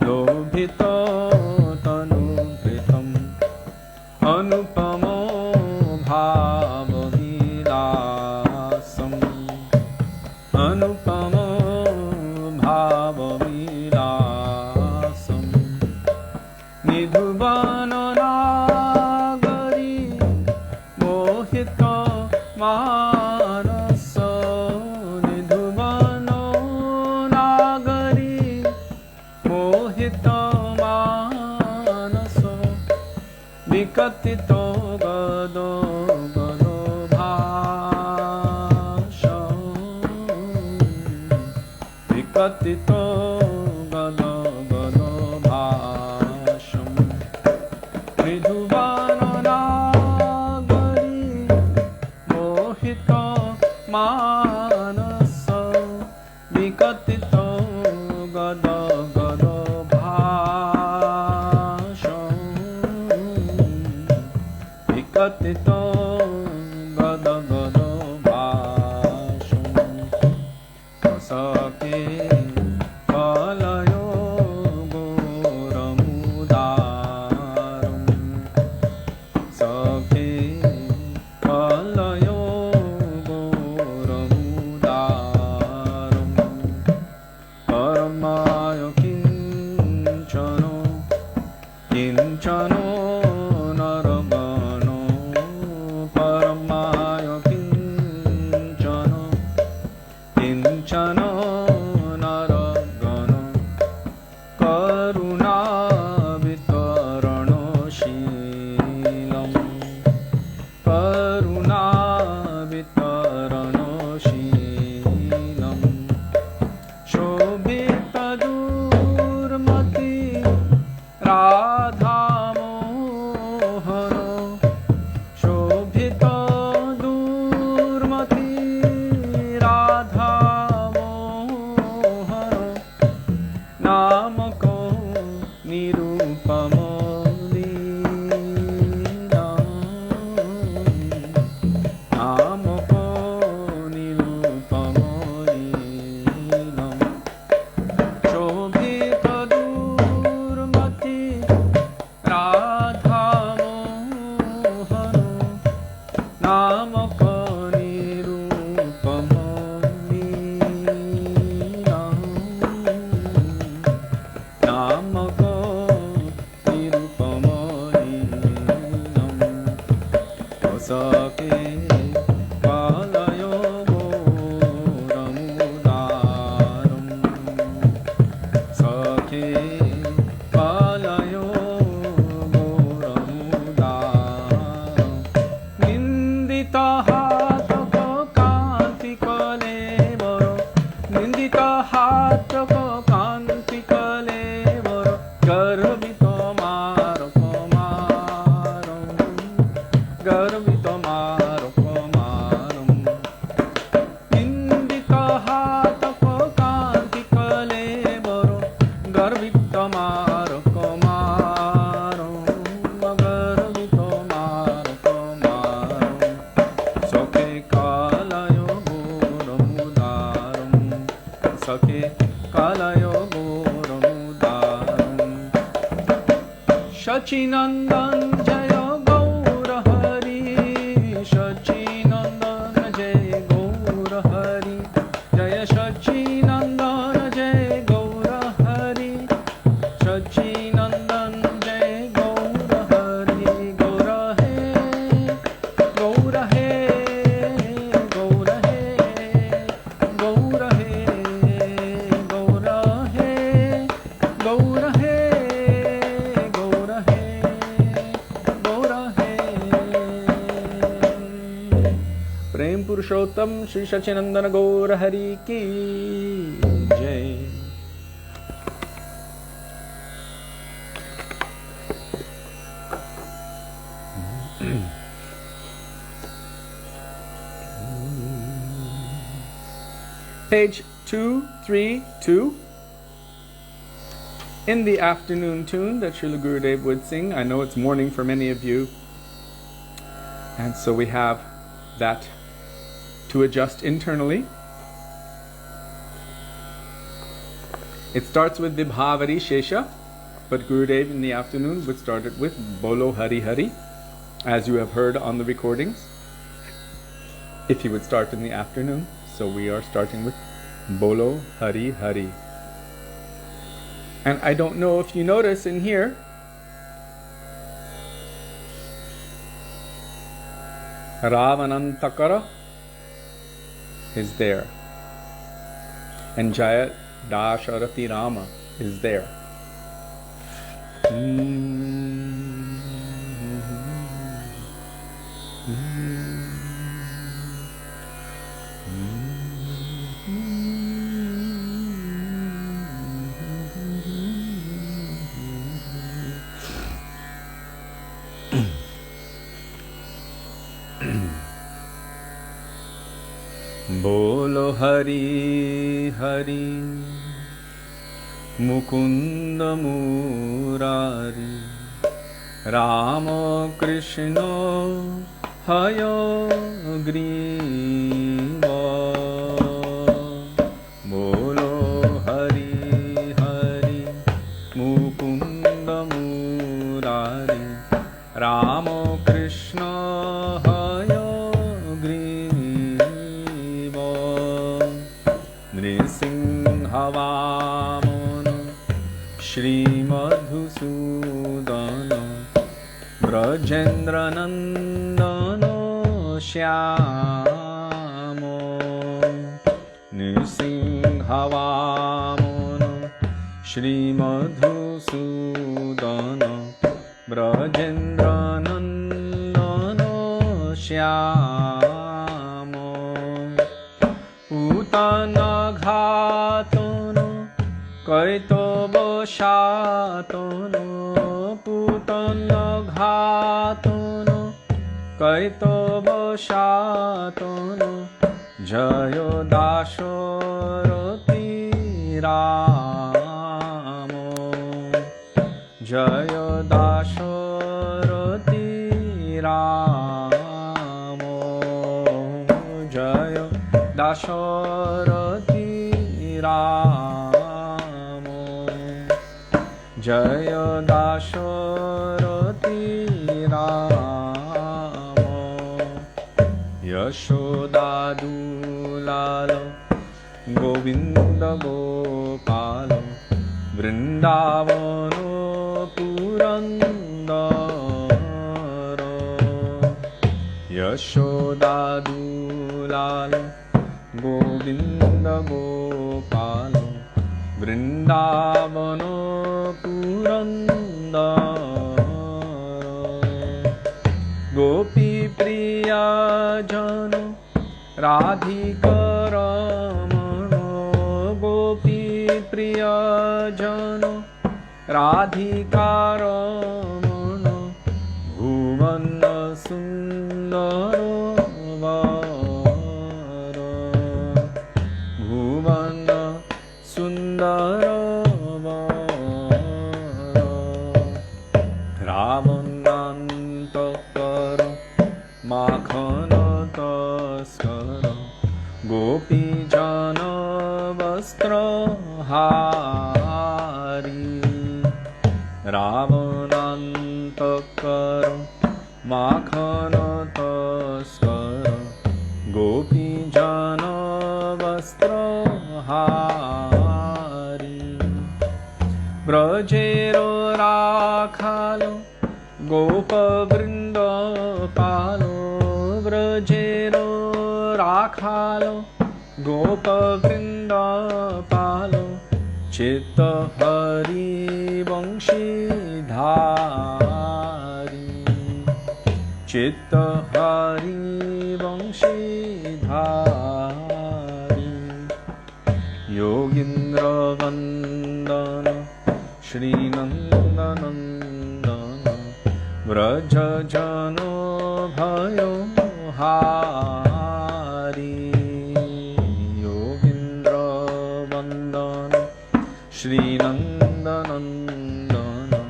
lobhita tanupritam anupamo bhavavilasam anupamo bhavavilasam nidhuvana nagari mohita manasa nidhuvana nagari mohita manasa vikatito gado gado bhasha vikatito gado gado bhasham nidhuvana nagari mohita manasa vikatito gado gado bhasham vikatito gado gado bhasham Sakhe Kalaya Gauram Udaram Sakhe Kalaya Gauram Udaram Paramaya Kinchano Kinchano Naragano Paramaya Kinchano Kinchano Naragano Karuna Vitarano Shilam Karuna Vitarano Shilam Shobhita Durmati Radha Mohano Shobhita Durmati Radha Mohano Namako Nirupamo Leelam Namako Nirupamo Leelam Shobhita Durmati Radha Mohano Namako Nirupamo Leelam Namako Nirupamo Leelam Sakhe Kalaya Gauram Udaram Sakhe Kalaya Gauram Udaram Nindita hatako kanti kale baro Nindita hatako kanti kale baro Garbito maro komaram Garbito maro komaram Nindita hatako kanti kale baro Garbito maro komaram Garbito maro komaram Sakhe Kalaya Gauram Udaram Sakhe Kalaya Gauram Udaram Shachinandan Jaya Gaura Hari Shachinandan Jaya Gaura Hari Jaya Shachinandan Jaya Gaura Hari Shachinandan Jaya Gaura Hari Gaura He Gaura He Gaura He Gaura He Gaura He Gaura He Gaura He Gaura He Prem Purushottam Shri Shachinandana Gaura Hari Ki Jai. Page 232. In the afternoon tune that Srila Gurudev would sing. I know it's morning for many of you, and so we have that to adjust internally. It starts with Vibhavari Sesa, but Gurudev in the afternoon would start it with Bolo Hari Hari, as you have heard on the recordings, if he would start in the afternoon. So we are starting with Bolo Hari Hari. And I don't know if you notice in here, Ravanantakara is there. And Jaya Dasharati Rama is there. Bolo Hari Hari Mukunda Murari Rama Krishna Hayo Griva. Bolo Hari Hari Mukunda Murari Rama Krishna Hayo Griva. Nrisinghavamana Shri Madhusudana Brajendra Nandana Shyamo. Nrisinghavamana Shri Madhusudana Brajendra Nandana Shyamo. Utana Ghatana Kaitava Shatana Putana Ghatana Kaitava Shatana Jaya Dasharati Rama. Jaya Dasharati Rama. Jaya Dasharati Rama. Jaya Dasharati Rama. Yashoda Dulala Govinda Gopala Vrindavano Purandara. Yashoda Dulala Govinda Gopala Vrindavano Purandara. Gopi Priya Jana Radhika Ramana. Gopi Priya Jana Radhika Ramana. Bhuvana Sundara Vara. Bhuvana Sundara Vara. Ravanantakara Makhana Taskara Gopi Jana Vastra Hari. Ravanantakara Makhana Taskara Gopi Jana Vastra Hari. Brajero Rakhalo Gopa Vrinda Palo. Brajero Rakhalo Gopa Vrinda Palo. Chitta Hari Vangshi Dhari. Chitta Hari Vangshi Dhari. Yogindra Vandana Shri Nandanandana Vraja Jano Bhayo Hari. Yogindra Vandana Shri Nandanandana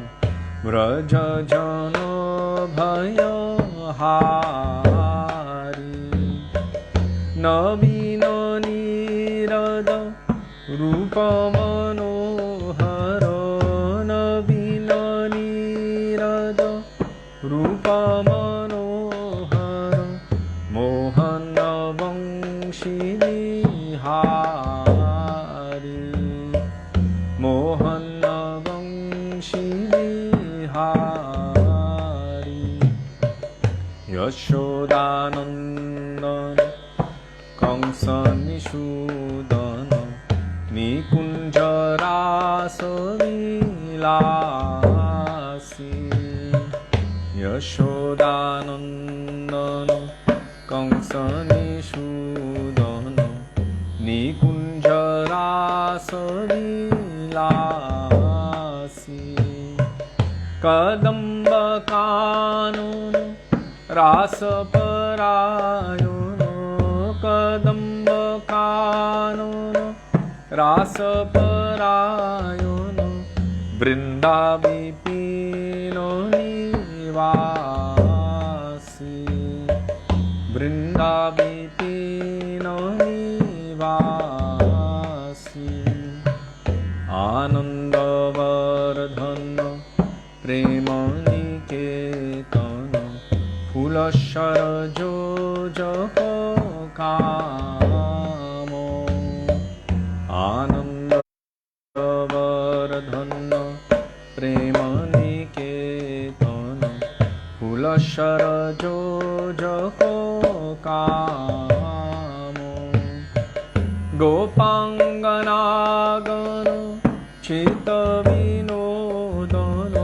Vraja Jano Bhayo Hari. Navina Nirada Rupa Mano मनोहर मोहन वंशी बिहारी मोहन वंशी बिहारी यशोदानंदन कंस निषूदन निकुंज रास विलासी यशोदानंदन कंस निषूदन निकुंज रास विलासी कदम्ब कानन रास परायण कदम्ब कानन रास परायण वृंदा विपिन निवासी वृंदा विपिन निवासी आनंदवर्धन प्रेम निकेतन फूलशर जो जप काम आनंदवर्धन प्रेम निकेतन फूलशर जो जप काम गोपांगनागन चित विनोदन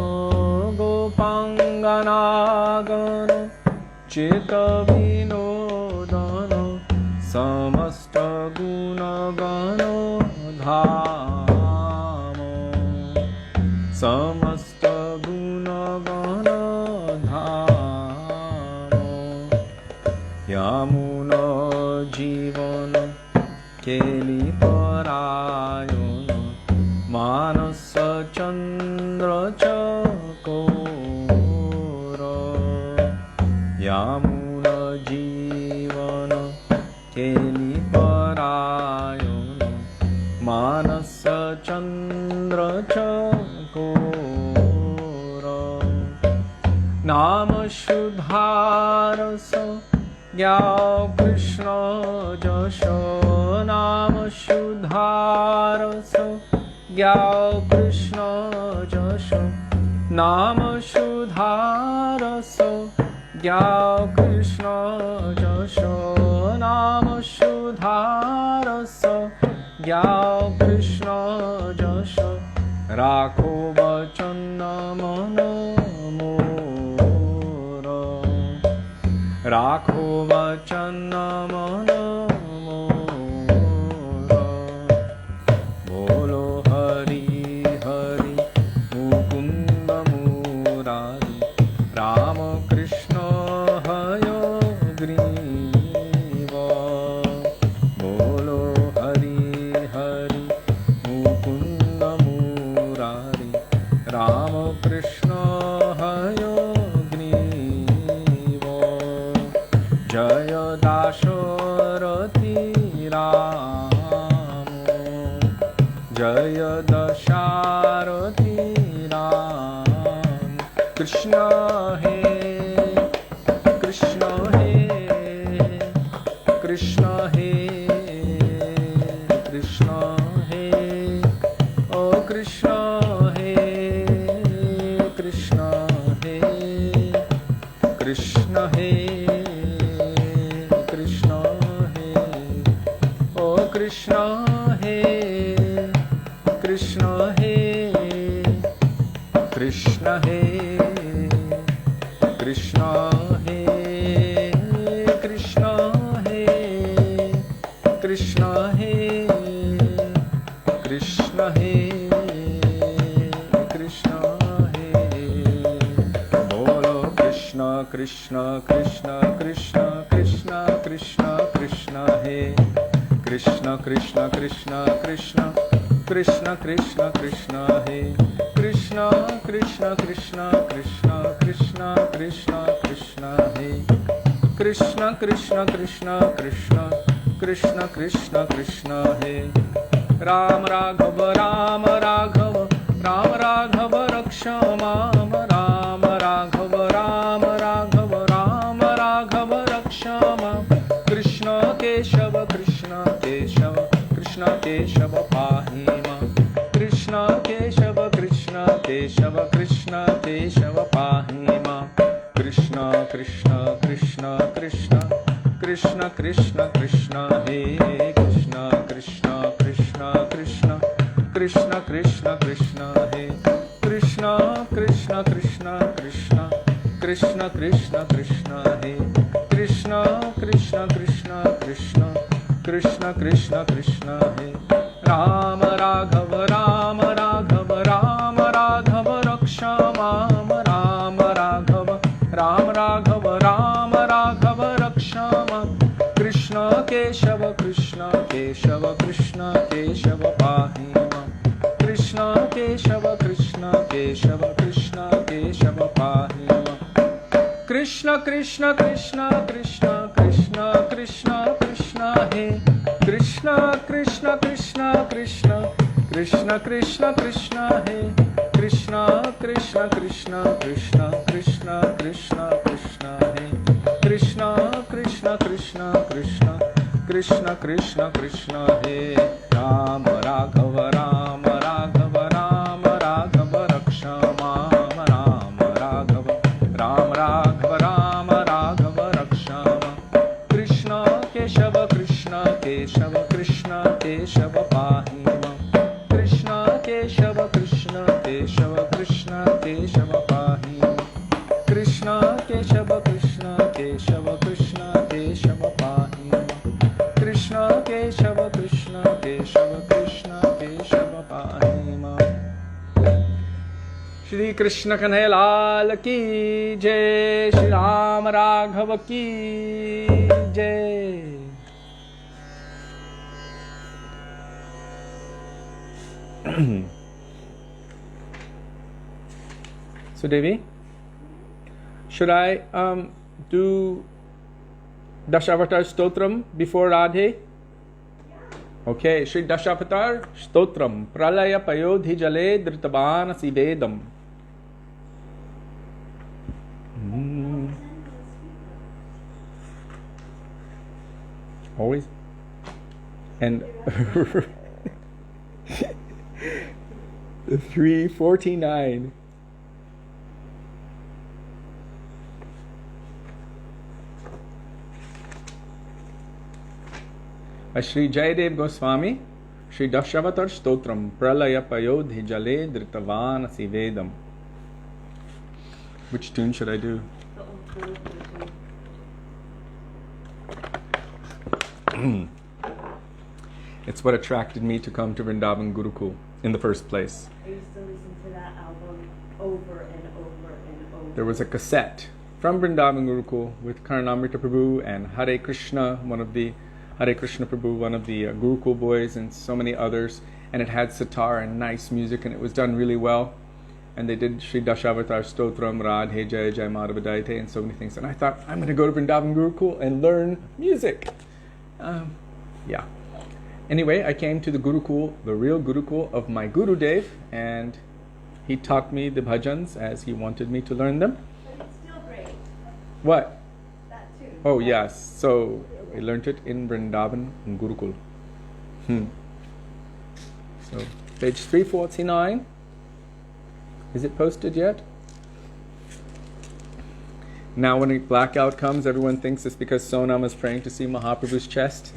गोपांगनागन चित विनोदन समस्त गुणगण धाम समस्त गुणगण धाम यमुना जीवन केली परायण मानस चंद्र चकोर यमुना जीवन केली परायण मानस चंद्र चकोर नाम शुद्धारस ज्ञा कृष्ण जश नाम शुद्धारस ज्ञा कृष्ण जश नाम शुद्धारस ज्ञा कृष्ण जश नाम शुद्धारस ज्ञा कृष्ण जश राखो वचन मन मोर राखो वचन मन मोर बोलो हरि हरि मुकुंद मुरारी राम कृष्ण हय ग्रीव बोलो हरि हरि मुकुंद मुरारी राम कृष्ण हय ग्रीव जय दाशरथी राम जय दशारथी राम कृष्ण हे कृष्ण हे कृष्ण हे कृष्ण हे ओ कृष्ण हे कृष्ण हे कृष्ण हे कृष्ण हे ओ कृष्ण हे कृष्ण हे कृष्ण हे कृष्ण हे कृष्ण हे कृष्ण हे कृष्ण हे कृष्ण हे बोलो कृष्ण कृष्ण कृष्ण कृष्ण कृष्ण कृष्ण कृष्ण हे कृष्ण कृष्ण कृष्ण कृष्ण कृष्ण कृष्ण कृष्ण हे कृष्ण कृष्ण कृष्ण कृष्ण कृष्ण कृष्ण कृष्ण हे कृष्ण कृष्ण कृष्ण कृष्ण कृष्ण कृष्ण कृष्ण हे राम राघव राम राघव राम राघव रक्ष माम Ram Raghav Ram Raghav pahi ma. Krishna Keshava Krishna Keshava Krishna Keshava pahi ma. Krishna Krishna Krishna Krishna Krishna Krishna Krishna He Krishna Krishna Krishna Krishna Krishna Krishna Krishna He Krishna Krishna Krishna Krishna Krishna Krishna Krishna He Krishna Krishna Krishna Krishna Krishna Krishna Krishna He Rama Raghava Rama Raghava Rama Raghava Raksha Mam Rama Raghava Rama Raghava Rama Raghava Raksha Mam Krishna Keshava Krishna Keshava Krishna Keshava pahi mam Krishna Keshava Krishna Keshava Krishna Keshava pahi mam Krishna Krishna Krishna Krishna Krishna Krishna Krishna He Krishna Krishna Krishna Krishna Krishna Krishna Krishna He Krishna Krishna Krishna Krishna Krishna Krishna Krishna He Krishna Krishna Krishna Krishna Krishna Krishna Krishna He Rama Raghava Rama Raghava Rama Raghava Raksha Mama Rama Raghava Rama Raghava Rama Raghava Raksha Mama Krishna Keshava Krishna Keshava Krishna Keshava pahi mam Krishna Keshava Krishna Keshava Krishna Keshava pahi mam Krishna Keshava Krishna Keshava Krishna Keshava pahi mam Krishna Keshava Krishna Keshava Krishna Keshava pahi mam Shri Krishna Kanhaiya Lal ki Jai Shri Ram Raghava ki Jai Sudevi, should I do Dasavatara Stotram before Radhe? Okay, Shri Dasavatara Stotram Pralaya Payodhi Jale Dhritabana Sivedam. Always. And 349. By Sri Jayadev Goswami, Sri Dasavatara Stotram Pralaya Payodhi Jale Dhritavana Sivedam. Which tune should I do? It's what attracted me to come to Vrindavan Gurukul in the first place. I used to listen to that album over and over and over. There was a cassette from Vrindavan Gurukul with Karunamrita Prabhu and Hare Krishna, one of the Gurukul boys, and so many others. And it had sitar and nice music, and it was done really well. And they did Sri Dasavatara Stotram, Radhe, Jaya, Jaya, Madhava, Dayite, and so many things. And I thought, I'm going to go to Vrindavan Gurukul and learn music. Yeah. Anyway, I came to the Gurukul, the real Gurukul of my Gurudev, and he taught me the bhajans as he wanted me to learn them. But it's still great. What? That too. Oh, yes. So we learned it in Vrindavan Gurukul. So, page 349. Is it posted yet? Now when a blackout comes, everyone thinks it's because Sonam is praying to see Mahaprabhu's chest.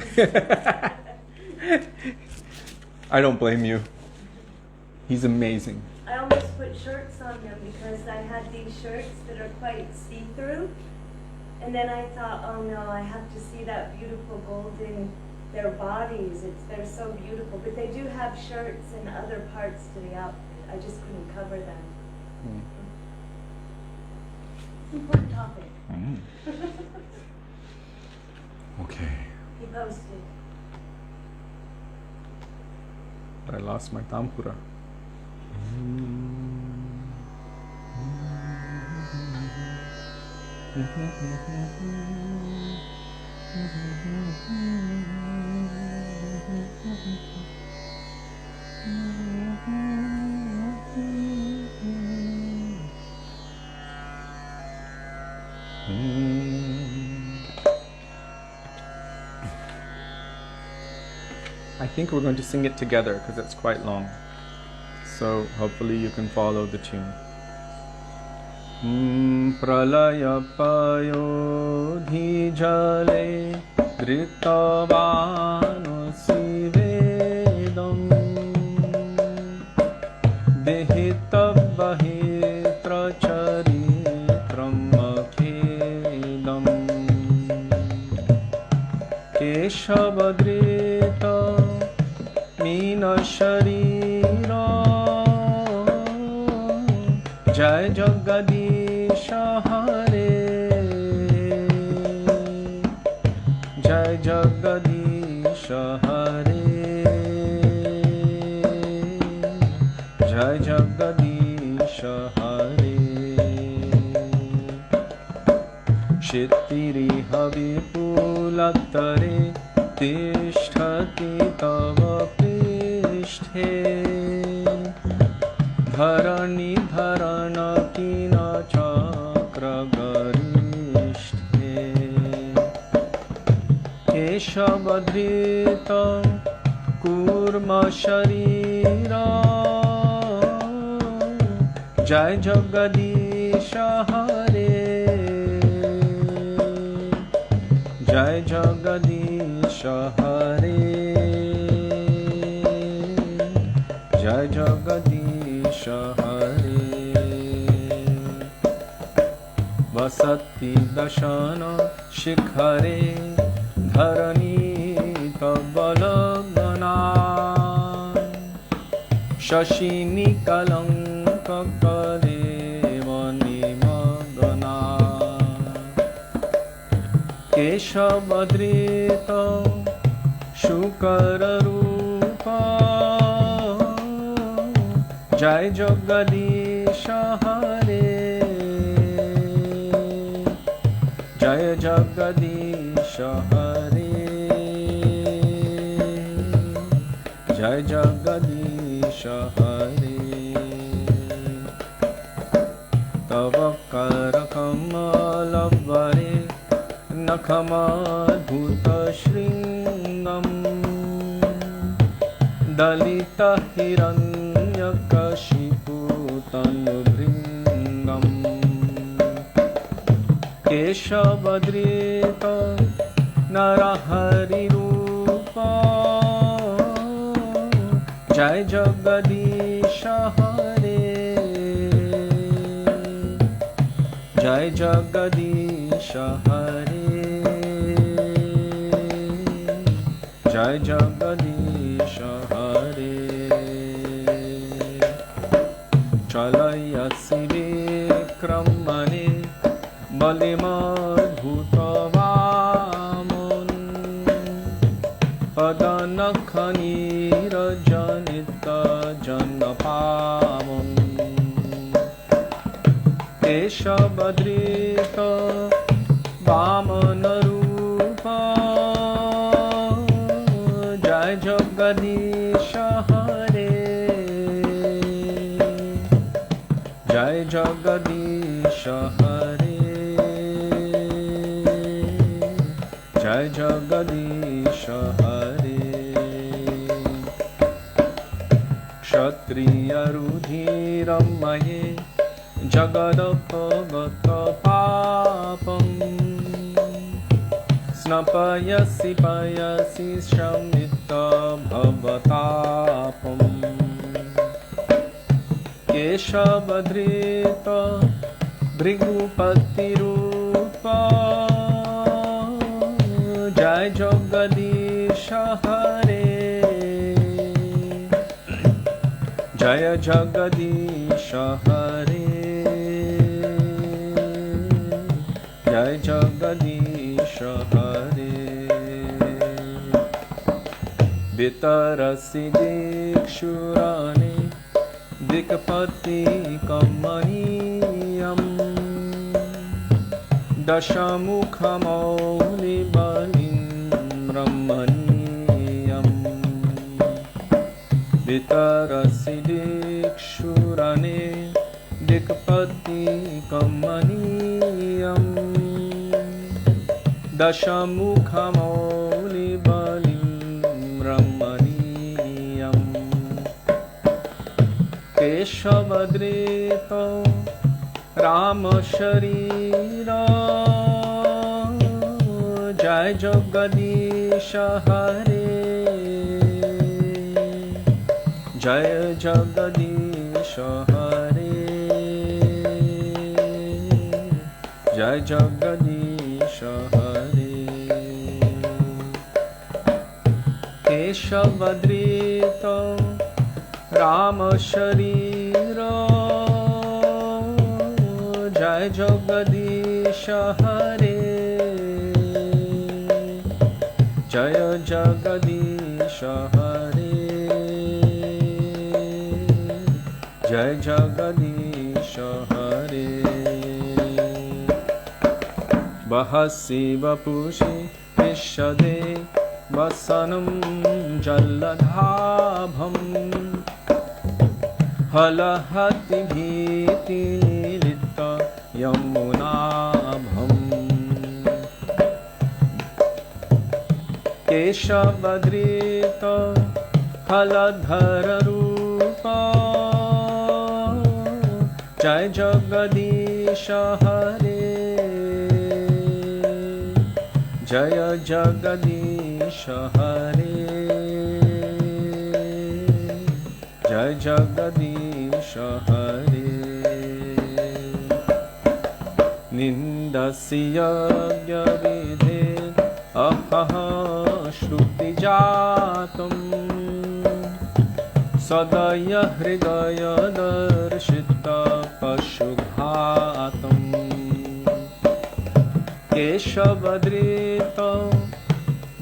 I don't blame you. He's amazing. I almost put shirts on them because I had these shirts that are quite see-through. And then I thought, oh no, I have to see that beautiful gold in their bodies. They're so beautiful. But they do have shirts and other parts to the outfit. I just couldn't cover them. It's an important topic. Okay. He posted. I lost my tampura. I think we're going to sing it together because it's quite long. So hopefully you can follow the tune. Pralaya payodhi jale dritavano sivedam dehitavahitra charitram akhedam keshavadrita mina sharira Jai Jagadisha Hare Jai Jagadisha Hare Jai Jagadisha Hare Shitiri Havipulatare Tishtati Tava Pishthe Dharani dharana kina chakra garishthe Keshavadrita kurma sharira Jai Jagadisha Hare Jai Jagadisha Hare Jai Jagadisha Hare Vasati Dashana Shikhare Dharani Tabalagana Shashini Kalanka Kalevani Magana Keshavadrita Shukara Rupa Jai Jagadisha Hare Jai Jagadisha Hare Jai Jagadisha Hare Tava Karakamalabhare Nakhamadhuta Shringam Dalita Hiranya Kashipu Tanubhringam Keshavadrita Narahari Rupa Jai Jagadisha Hare Jai Jagadisha Hare Jai Jagadisha Hare Chalaya Sivikramane Balimadhutavamon Padanakhanira Janita Janapamon Keshavadrita Vamanarupa Jai Jagadisha Hare Jai Jagadisha Hare Jai Jagadisha Hare Kshatriya Rudhiram Maye Jagadapagata Papam Snapayasi Payasi Shamita Bhavatapam Keshavadrita Bhrigupati Rupa Jai Jagadisha Hare Jaya Jagadisha Hare Jai Jagadisha Hare Vitarasi Dikshurani Dikpati Kamaniyam Dashamukhamoli Balim Brahmaniyam Vitarasi Dikshurani Dikpati Kamaniyam Dashamukhamoli Balim Brahmaniyam केशवधृत Ram शरीर जय जगदीश हरे जय जगदीश हरे जय जगदीश हरे केशवधृत राम शरीर जय जगदीश हरे जय जगदीश हरे जय जगदीश हरे बहसि वपुषि विशदे वसनं जलधाभम् हलहति भीतिलिप्त यमुनाभम् केशवधृत हलधर रूप जय जगदीश हरे जय जगदीश हरे जय जगदीश हरे निन्दस्य यज्ञविधे अहः श्रुतिजातम् सदय हृदय दर्शित पशुघातम् केशवधृत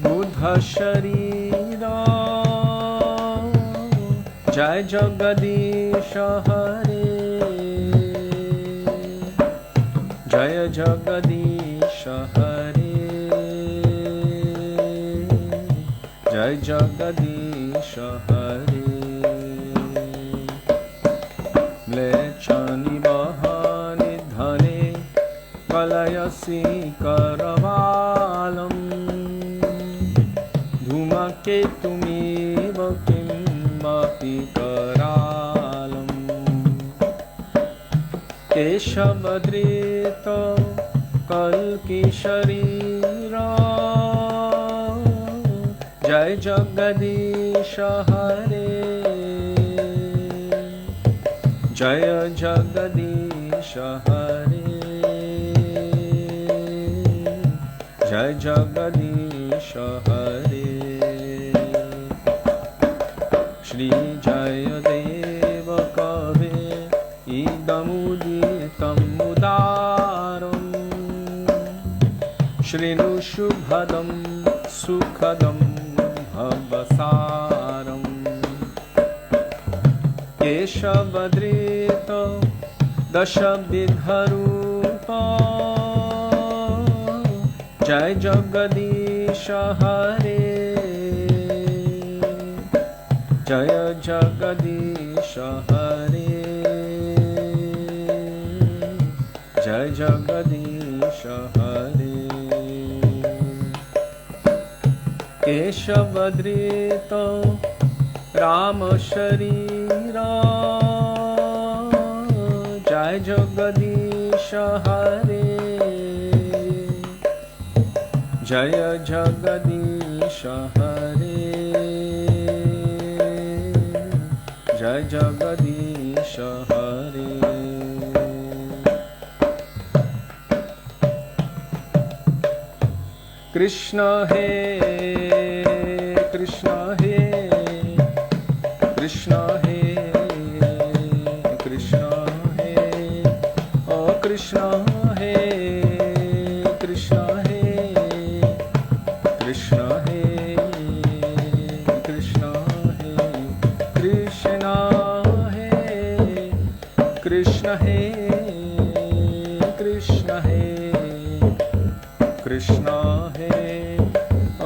बुध शरीर जय जगदीश हरे जय जगदीश हरे जय जगदीश हरे म्लेच्छनि वहनि धने कलयसि करवालम् धूमकेतुमिव किमपि करालम् केशवधृत कल्की शरीर जय जगदीश हरे जय जगदीश हरे जय जगदीश हरे श्री जयदेव कवे इदमुदितम् उदारम् शृणु शुभदं सुखदं भवसारम् केशवधृत दशविधरूप जय जगदीश हरे जय जगदीश हरे जय जगदीश हरे केशवधृत राम शरीर जय जगदीश हरे जय जगदीश हरे जय जगदीश हरे कृष्ण हे कृष्ण हे कृष्ण हे कृष्ण हे ओ कृष्ण हे कृष्ण हे कृष्ण हे कृष्ण हे कृष्ण हे कृष्ण हे कृष्ण हे कृष्ण हे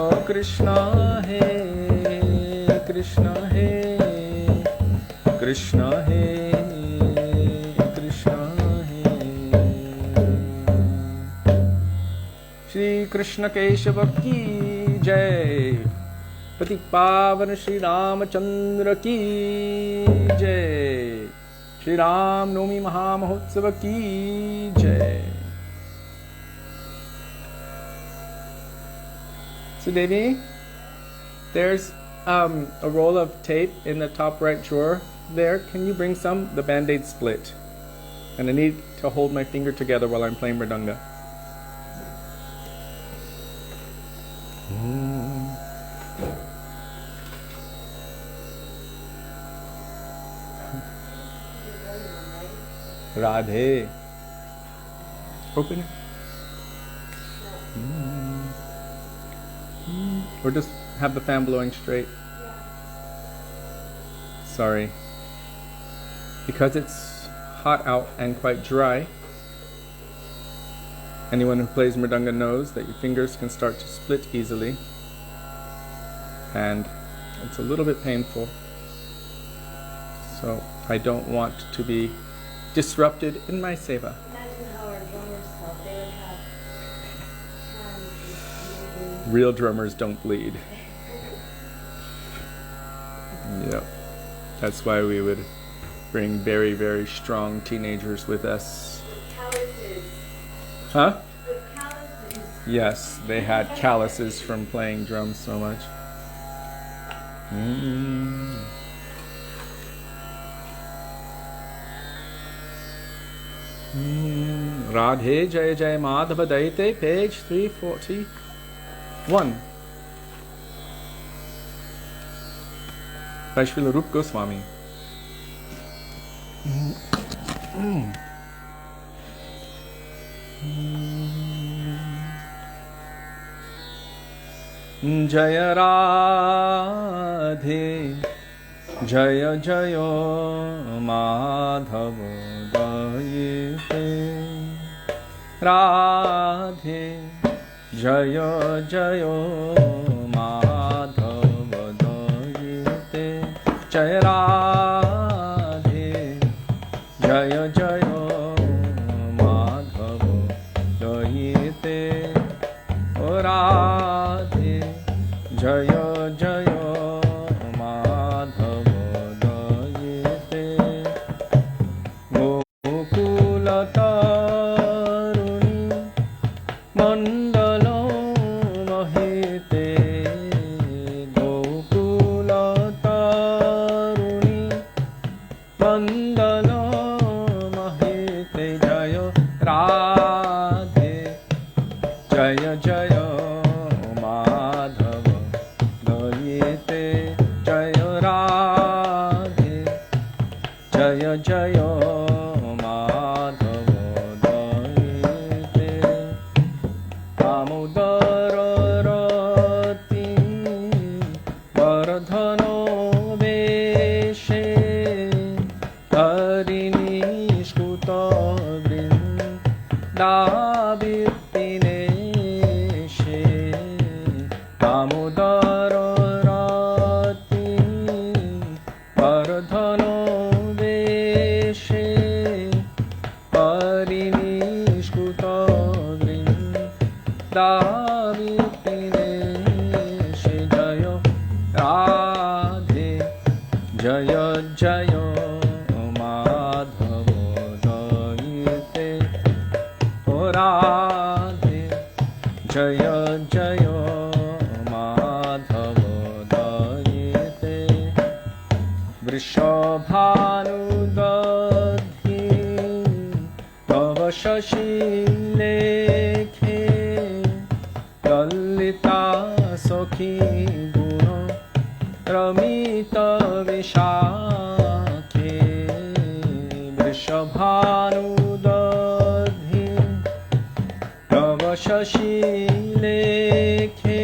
ओ कृष्ण हे कृष्ण हे कृष्ण हे कृष्ण हे श्री कृष्ण केशव की जय। पति पावन श्री रामचंद्र की जय। Sri Ram Navami Mahamahotsava ki Jai. Sudevi, there's a roll of tape in the top right drawer there. Can you bring some? The band-aid split. And I need to hold my finger together while I'm playing mridanga. Radhe. Open it. Or just have the fan blowing straight. Sorry. Because it's hot out and quite dry, anyone who plays mridanga knows that your fingers can start to split easily. And it's a little bit painful. So I don't want to be disrupted in my seva. Imagine how our drummers felt. They would have hands. Real drummers don't bleed. Yep. That's why we would bring very, very strong teenagers with us. Calluses. Huh? With calluses. Yes, they had calluses from playing drums so much. Radhe Jaya Jaya Madhava Dayite, page 341. By Srila Rupa Goswami. Jaya Radhe Jaya Jaya Madhava Dayite Radhe Jaya Jaya Madhava Dayite Jaya Radhe Jaya Jaya Madhava Dayite Radhe Jaya Jaya Madhava Dayite Gokula Taruni Mandala Mahite Gokula Taruni Mandala Mahite Jaya Radhe Jaya Jaya Madhava Dayite Jaya Radhe Jaya Jaya Madhava Dayite Damodara Rati Vardhano Veshe Harini Skuta Vrindavirtine Damodara Rati Vardhano Veshe Harini Skuta Vrindavirtine Jaya Radhe Jaya Jaya Madhava Dayite Radhe Jaya Jaya Madhava Dayite Vrishabhanudadhi Tava Shashi Lekhe Lalita Sakhe Guna Ramita Vishakhe Vrishabhanudadhi Tava Shashi Lekhe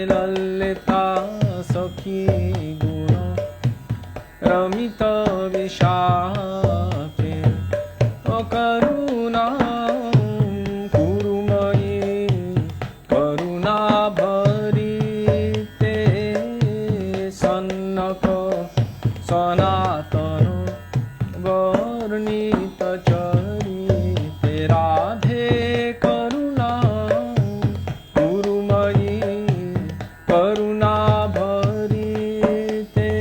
Lalita Sakhe Guna Ramita Vishakhe Karuna Kurumayi Karuna Bharite Sannaka Sanatana Varnita Charite Radhe Karuna Kurumayi Karuna Bharite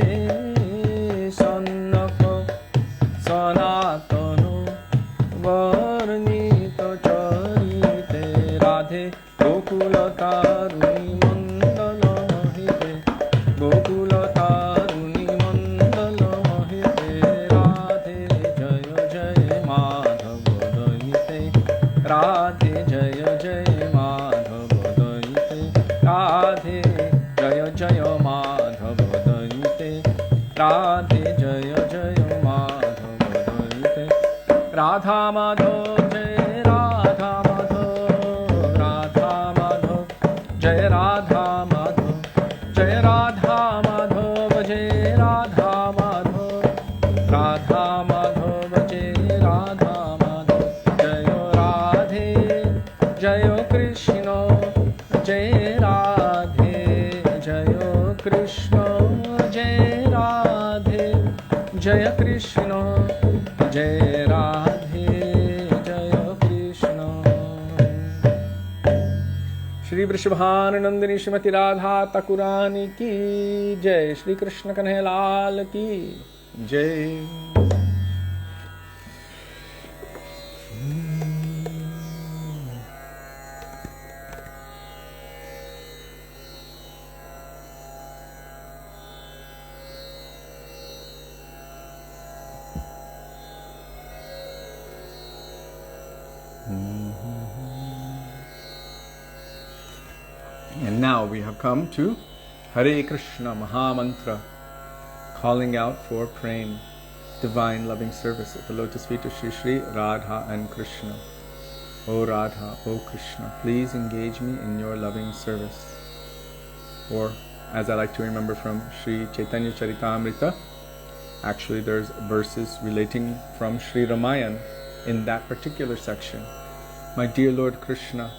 Sannaka Radhe Jaya Jaya Madhava Dayite Radha Madhava Jaya Radha Madhava Radha Madhava Jaya Radha Madhava Jaya Radha Madhava Jaya Radha Madhava Radha Madhava Jaya Radha Madhava Jaya Radhe Jaya Krishna Jaya Radhe Jaya Krishna Jaya Radhe Jaya Krishna Jaya Radhe Jaya Krishna. Shri Vrishabhanandani Srimati Radha Thakurani ki Jai. Shri Krishna Kanhaiya Lal ki Jai. And now we have come to Hare Krishna Mahamantra, calling out for praying, divine loving service at the lotus feet of Shri Shri Radha and Krishna. O Radha, O Krishna, please engage me in your loving service. Or, as I like to remember from Sri Chaitanya Charitamrita, actually there's verses relating from Sri Ramayana in that particular section. My dear Lord Krishna,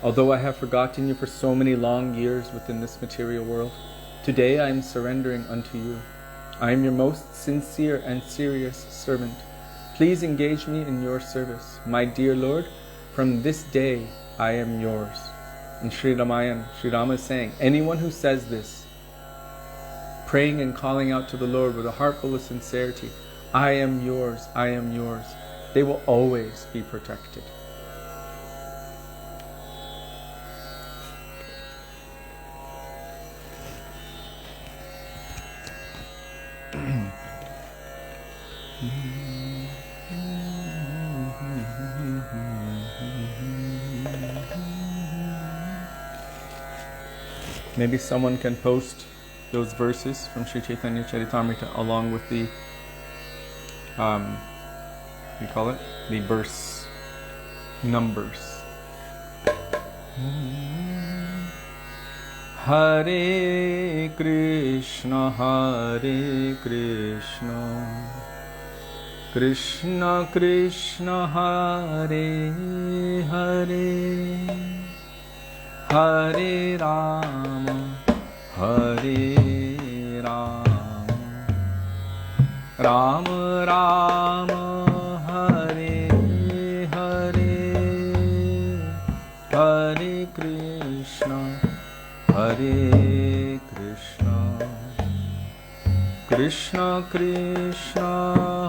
although I have forgotten you for so many long years within this material world, today I am surrendering unto you. I am your most sincere and serious servant. Please engage me in your service. My dear Lord, from this day I am yours. In Sri Ramayana, Sri Rama is saying, anyone who says this, praying and calling out to the Lord with a heart full of sincerity, I am yours, they will always be protected. Maybe someone can post those verses from Sri Chaitanya Charitamrita along with the, we call it, the verse numbers. Hare Krishna, Hare Krishna, Krishna Krishna, Hare Hare, Hare Rama, Hare Rama, Rama Rama, Hare Hare, Hare Krishna, Hare Krishna, Krishna Krishna,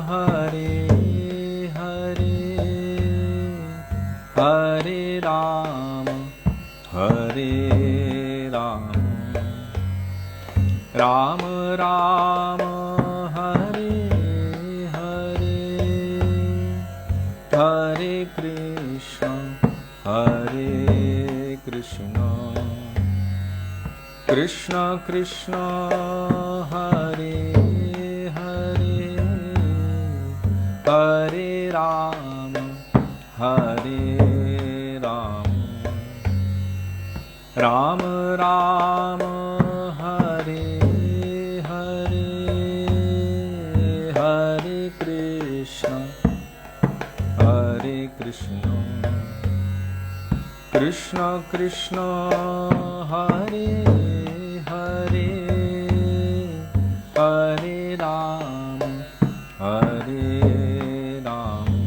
Hare Hare, Hare Rama, Hare Rama, Rama Rama, Hare Hare, Hare Krishna, Hare Krishna, Krishna Krishna, Hare Hare, Hare Rama, Hare Rama, Rama Rama, Hare Hare, Hare Krishna, Hare Krishna, Krishna Krishna, Hare Hare, Hare Rama, Hare Rama,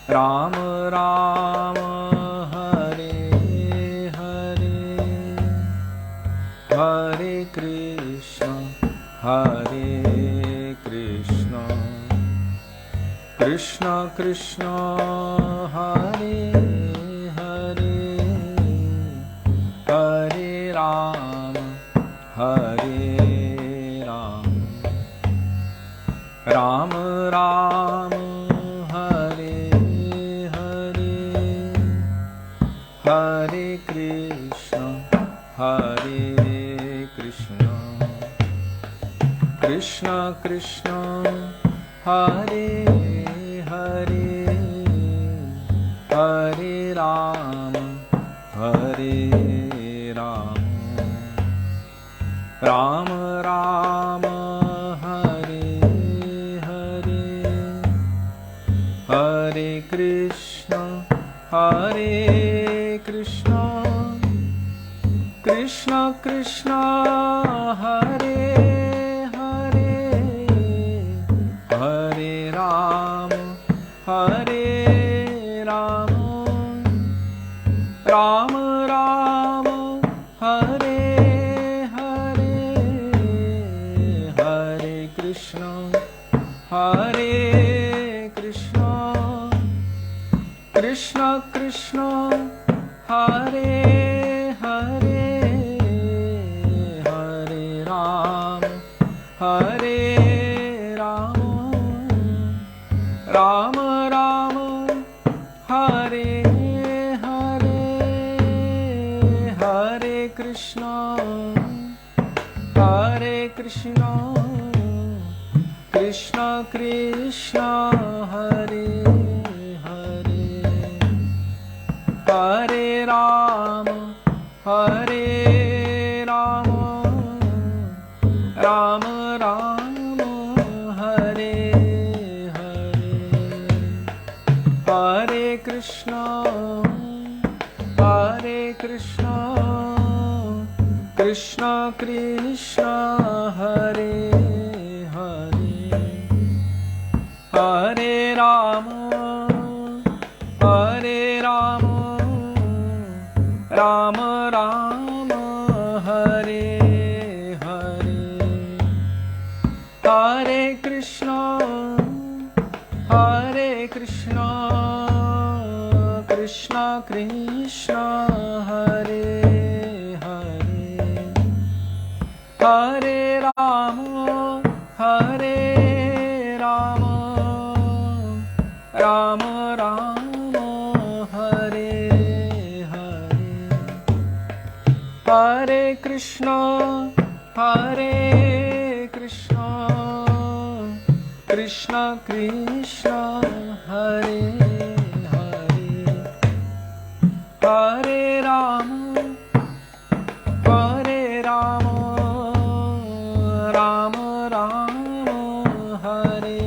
Rama Rama, Hare Hare, Hare Krishna, Hare Krishna, Krishna Krishna, Hare Hare, Hare Rama, Hare Rama, Rama Rama, Hare Hare, Hare Krishna, Hare Krishna, Krishna Krishna Hare Hare Hare Rama Hare Rama Rama Rama Hare Hare Hare Krishna Hare Krishna Krishna Krishna Hare Hare Hare Rama Hare Rama Rama Rama Hare Hare Hare Krishna Hare Krishna Krishna Krishna Hare Hare Hare Rama Hare Rama Rama Rama Hare Hare Hare Krishna Hare Krishna Krishna Krishna Hare Hare Hare Rama Hare Rama Rama Rama Hare Hare Hare Krishna Hare Krishna Krishna Krishna Hare Hare Hare Rama Hare Rama Rama Rama Hare Hare Hare Krishna Hare Krishna Krishna Krishna Hare Hare Hare Rama Hare Rama Rama Rama Hare Hare Hare Krishna Hare Krishna Krishna Krishna Hare Hare Hare Rama Hare Rama Rama Rama Hare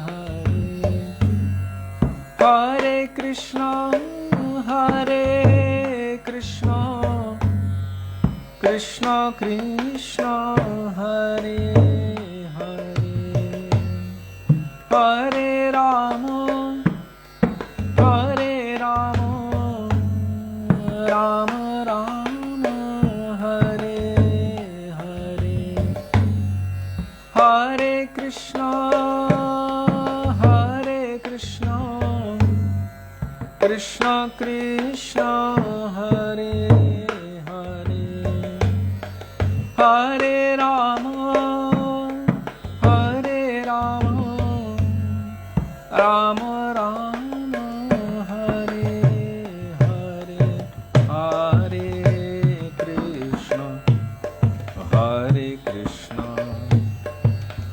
Hare Hare Krishna Hare Krishna Krishna Krishna Hare Hare Hare Rama Hare Rama Rama Rama Hare Hare Hare Krishna Hare Krishna Krishna Krishna Hare Hare Hare Rama Hare Rama Rama Rama Hare Hare Hare Krishna Hare Krishna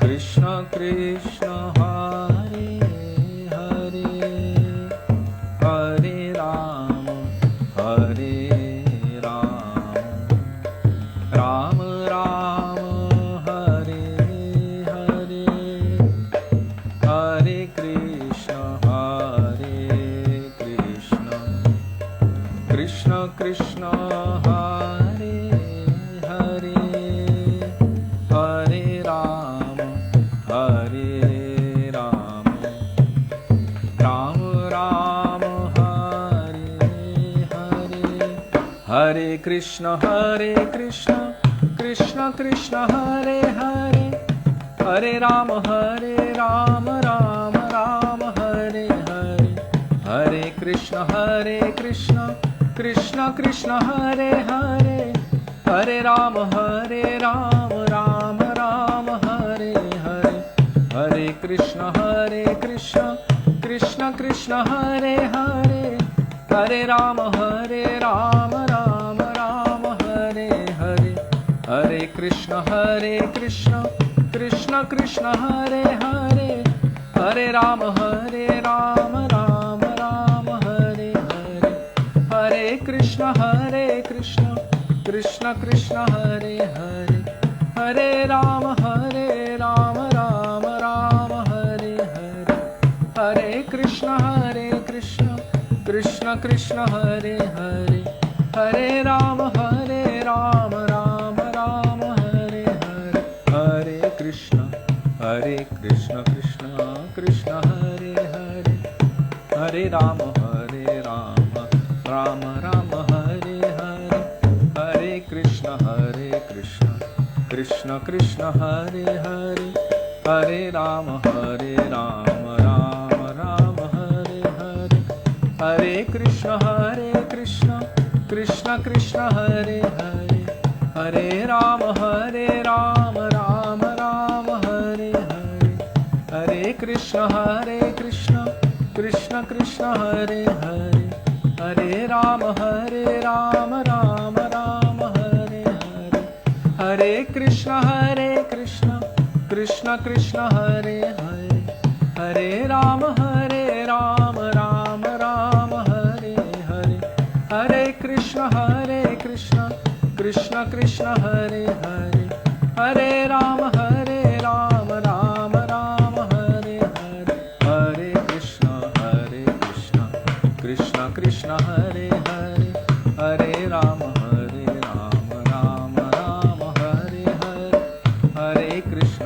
Krishna Krishna Hare Hare Hare Rama Hare Rama Rama Rama Hare Hare Hare Krishna Krishna Krishna Hare Hare Hare Rama Hare Rama Rama Rama Hare Hare Hare Krishna Krishna Krishna Hare Hare Hare Rama Rama Rama Hare Hare Hare Krishna Krishna Krishna Hare Hare Hare Rama Rama Rama Hare Hare Hare Krishna Krishna Krishna Hare Hare Hare Rama Rama Rama Hare Hare Hare Krishna Krishna Hare Krishna Krishna Krishna Hare Hare Hare Rama Hare Rama Rama Rama Hare Hare Hare Krishna Krishna Krishna Hare Hare Hare Rama Rama Rama Hare Hare Hare Krishna Krishna Krishna Hare Hare Hare Rama Rama Rama Hare Hare Hare Krishna Krishna Krishna Hare Hare Hare Rama Rama Rama Hare Hare Hare Krishna Krishna Krishna Hare Hare Hare Rama Rama Rama Hare Hare Hare Krishna Krishna Krishna Hare Hare Hare Rama Rama Rama Hare Hare Hare Krishna Krishna Krishna Hare Hare Hare Rama Rama Rama Hare Hare Hare Krishna Krishna Krishna Hare Hare Hare Rama Rama Rama Hare Hare Hare Krishna Krishna Krishna Hare Hare Hare Rama Rama Rama Hare Hare Hare Krishna Krishna Krishna Hare Hare Hare Rama Rama Rama Hare Hare Hare Krishna Krishna Krishna Hare Hare Hare Rama Rama Rama Hare Krishna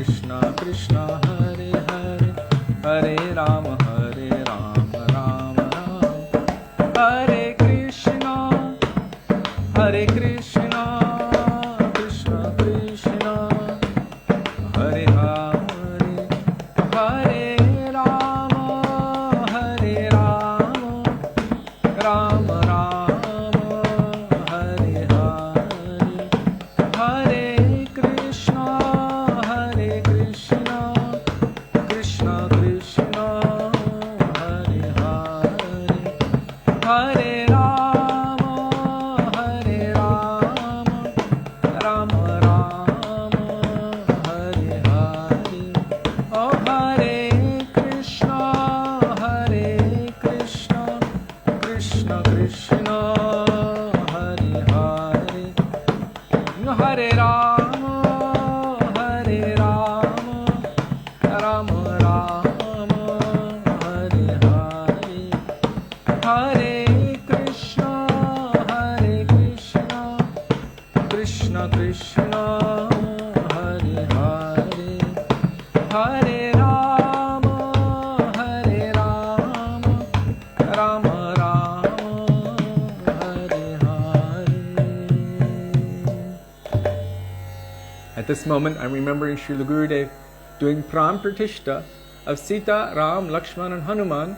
Krishna Krishna Hare Hare Hare Rama Rama Rama Hare Hare Hare Krishna Krishna Krishna Hare Hare Hare Rama Rama Rama Hare Hare Oh Hare Krishna Krishna Krishna Hare Hare Hare Rama Rama Rama Hare Hare Hare Krishna Krishna Krishna Hare Hare Hare Rama Rama Rama Hare Hare. At this moment, I'm remembering Srila Gurudev doing Pran Pratishta of Sita, Ram, Lakshman and Hanuman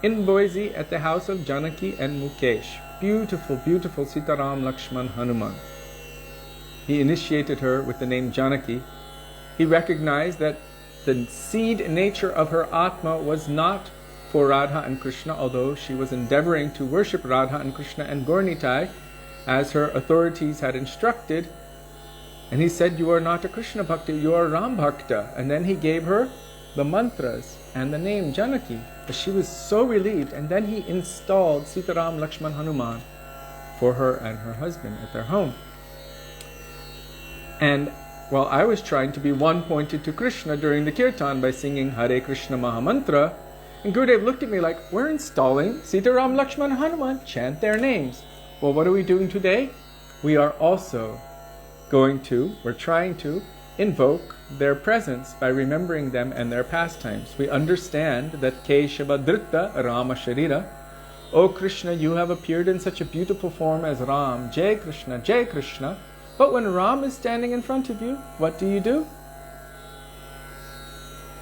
in Boise at the house of Janaki and Mukesh. Beautiful, beautiful Sita, Ram, Lakshman, Hanuman. He initiated her with the name Janaki. He recognized that the seed nature of her Atma was not for Radha and Krishna, although she was endeavoring to worship Radha and Krishna and Gaurnitai as her authorities had instructed. And he said, you are not a Krishna Bhakta, you are Ram Bhakta. And then he gave her the mantras and the name Janaki. She was so relieved. And then he installed Sita, Ram, Lakshman, Hanuman for her and her husband at their home. And while I was trying to be one-pointed to Krishna during the kirtan by singing Hare Krishna Mahamantra, and Gurudev looked at me like, we're installing Sita, Ram, Lakshman, Hanuman, chant their names. Well, what are we doing today? We are also we're trying to invoke their presence by remembering them and their pastimes. We understand that Keshava Dhritta Rama Sarira. O Krishna, you have appeared in such a beautiful form as Ram. Jai Krishna, Jai Krishna. But when Ram is standing in front of you, what do?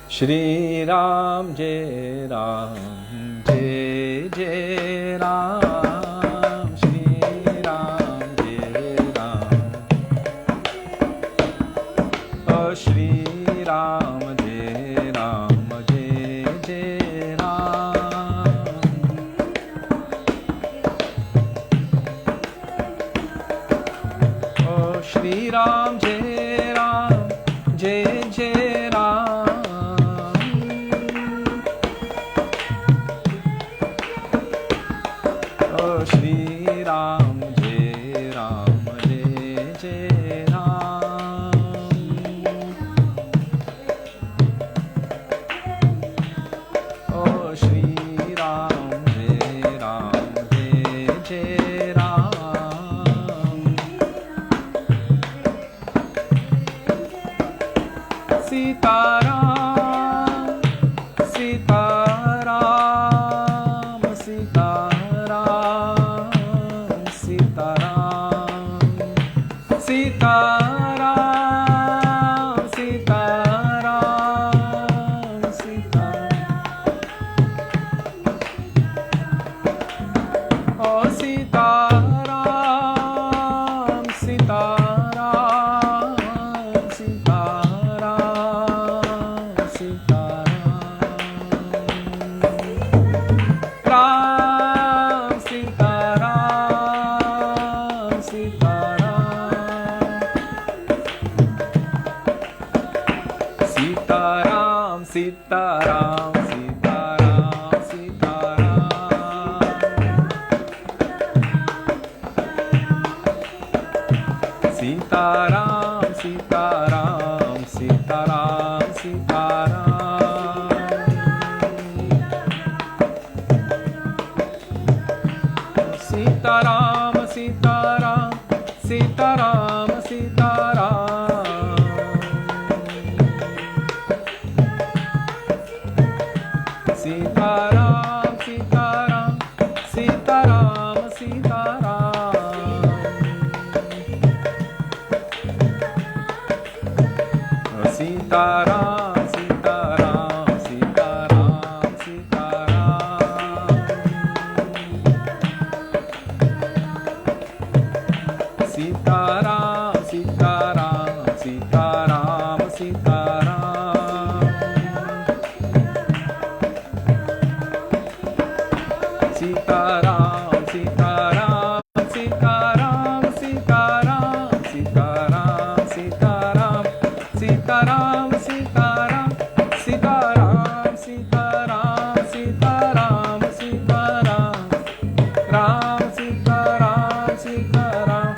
Shri Ram, Jai Ram, Jai Jai Ram, Shri Ram, Jai Ram. Oh Shri Ram, Jai Ram, Jai Jai Ram. Oh Shri Sitaram, Sitaram, Sitaram, Sitaram, Sitaram, Sitaram, Sitaram. Oh, Sitaram, Sitaram, Sitaram, Sitaram. Ram, Sitaram, Sitaram. Sitaram, Sitaram, Sitaram, Sitaram. Sitaram, Sitaram, Sitaram, Sitaram. Sitaram, Sitaram, Sitaram, Sitaram. Sitaram, Sitaram, Sitaram, Sitaram. Sitaram, Sitaram, Sitaram, Sitaram. Sitaram, Sitaram, Sitaram, Sitaram. Sitaram, Sitaram, Sitaram, Sitaram, Sitaram, Sitaram. Sitaram, Sitaram, Sitaram, Sitaram, Sitaram, Sitaram. Ram, Sitaram, Sitaram.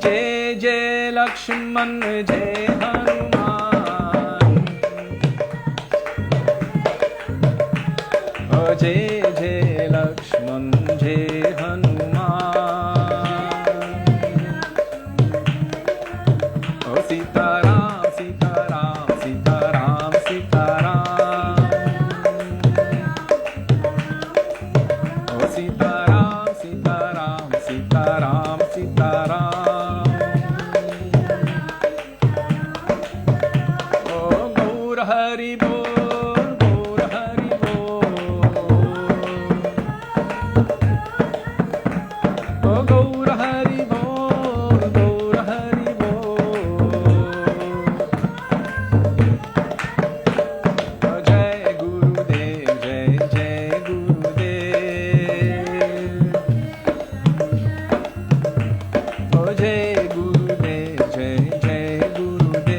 Jai Jai Lakshman, Jai Hanuman. Oh, Jai Jai Lakshman, Jai Hanuman. Oh, Sitaram, Sitaram, Sitaram, Sitaram. Oh, Sitaram, Sitaram, Sitaram, Sitaram. Oh, Gaur Hari Bol, Gaur Hari Bol. Oh, Gaur Hari Bol, Gaur Hari Bol. Oh, Jai Gurudev, Jai Jai Gurudev. Oh, Jai Gurudev, Jai Jai Gurudev.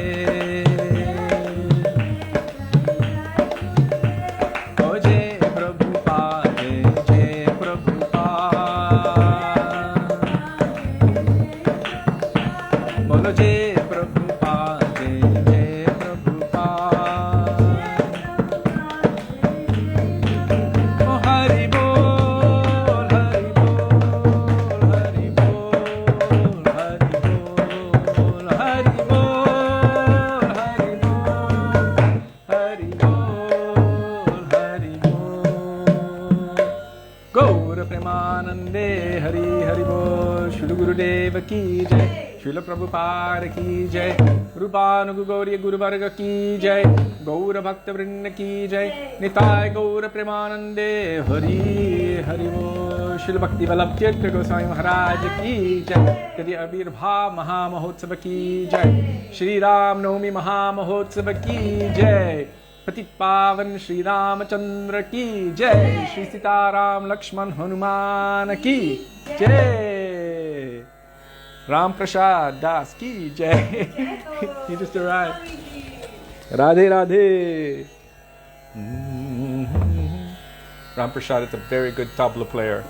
Oh, Jai Prabhupada, Jai Jai Prabhupada. Bolo Jai Prabhupada, Jai Jai Prabhupada. Oh, Hari Bol, Hari Bol, Hari Bol, Hari Bol, Hari Bol, Hari Bol, Hari Bol, Hari Bol. Gaura Premanande, Hari Hari Bol. Shri Gurudev ki jai, Srila Prabhupada ki jai, Rupanuga Gauriya Guru Varga ki jai, Gaura Bhakta Vrinda ki jai, Nitai Gaura Premanande, Hari Hari Bol. Srila Bhakti Vallabh Tirtha Goswami Maharaj ki jai, Kadi Avirbhav Mahamahotsav ki jai, Sri Ram Navami Mahamahotsav ki jai, Patit Pavan Sri Ramachandra ki jai, Sri Sitaram Lakshman Hanuman ki jai. Ram Prasad Das ki jai. He just arrived. Radhe Radhe. Ram Prasad is a very good tabla player.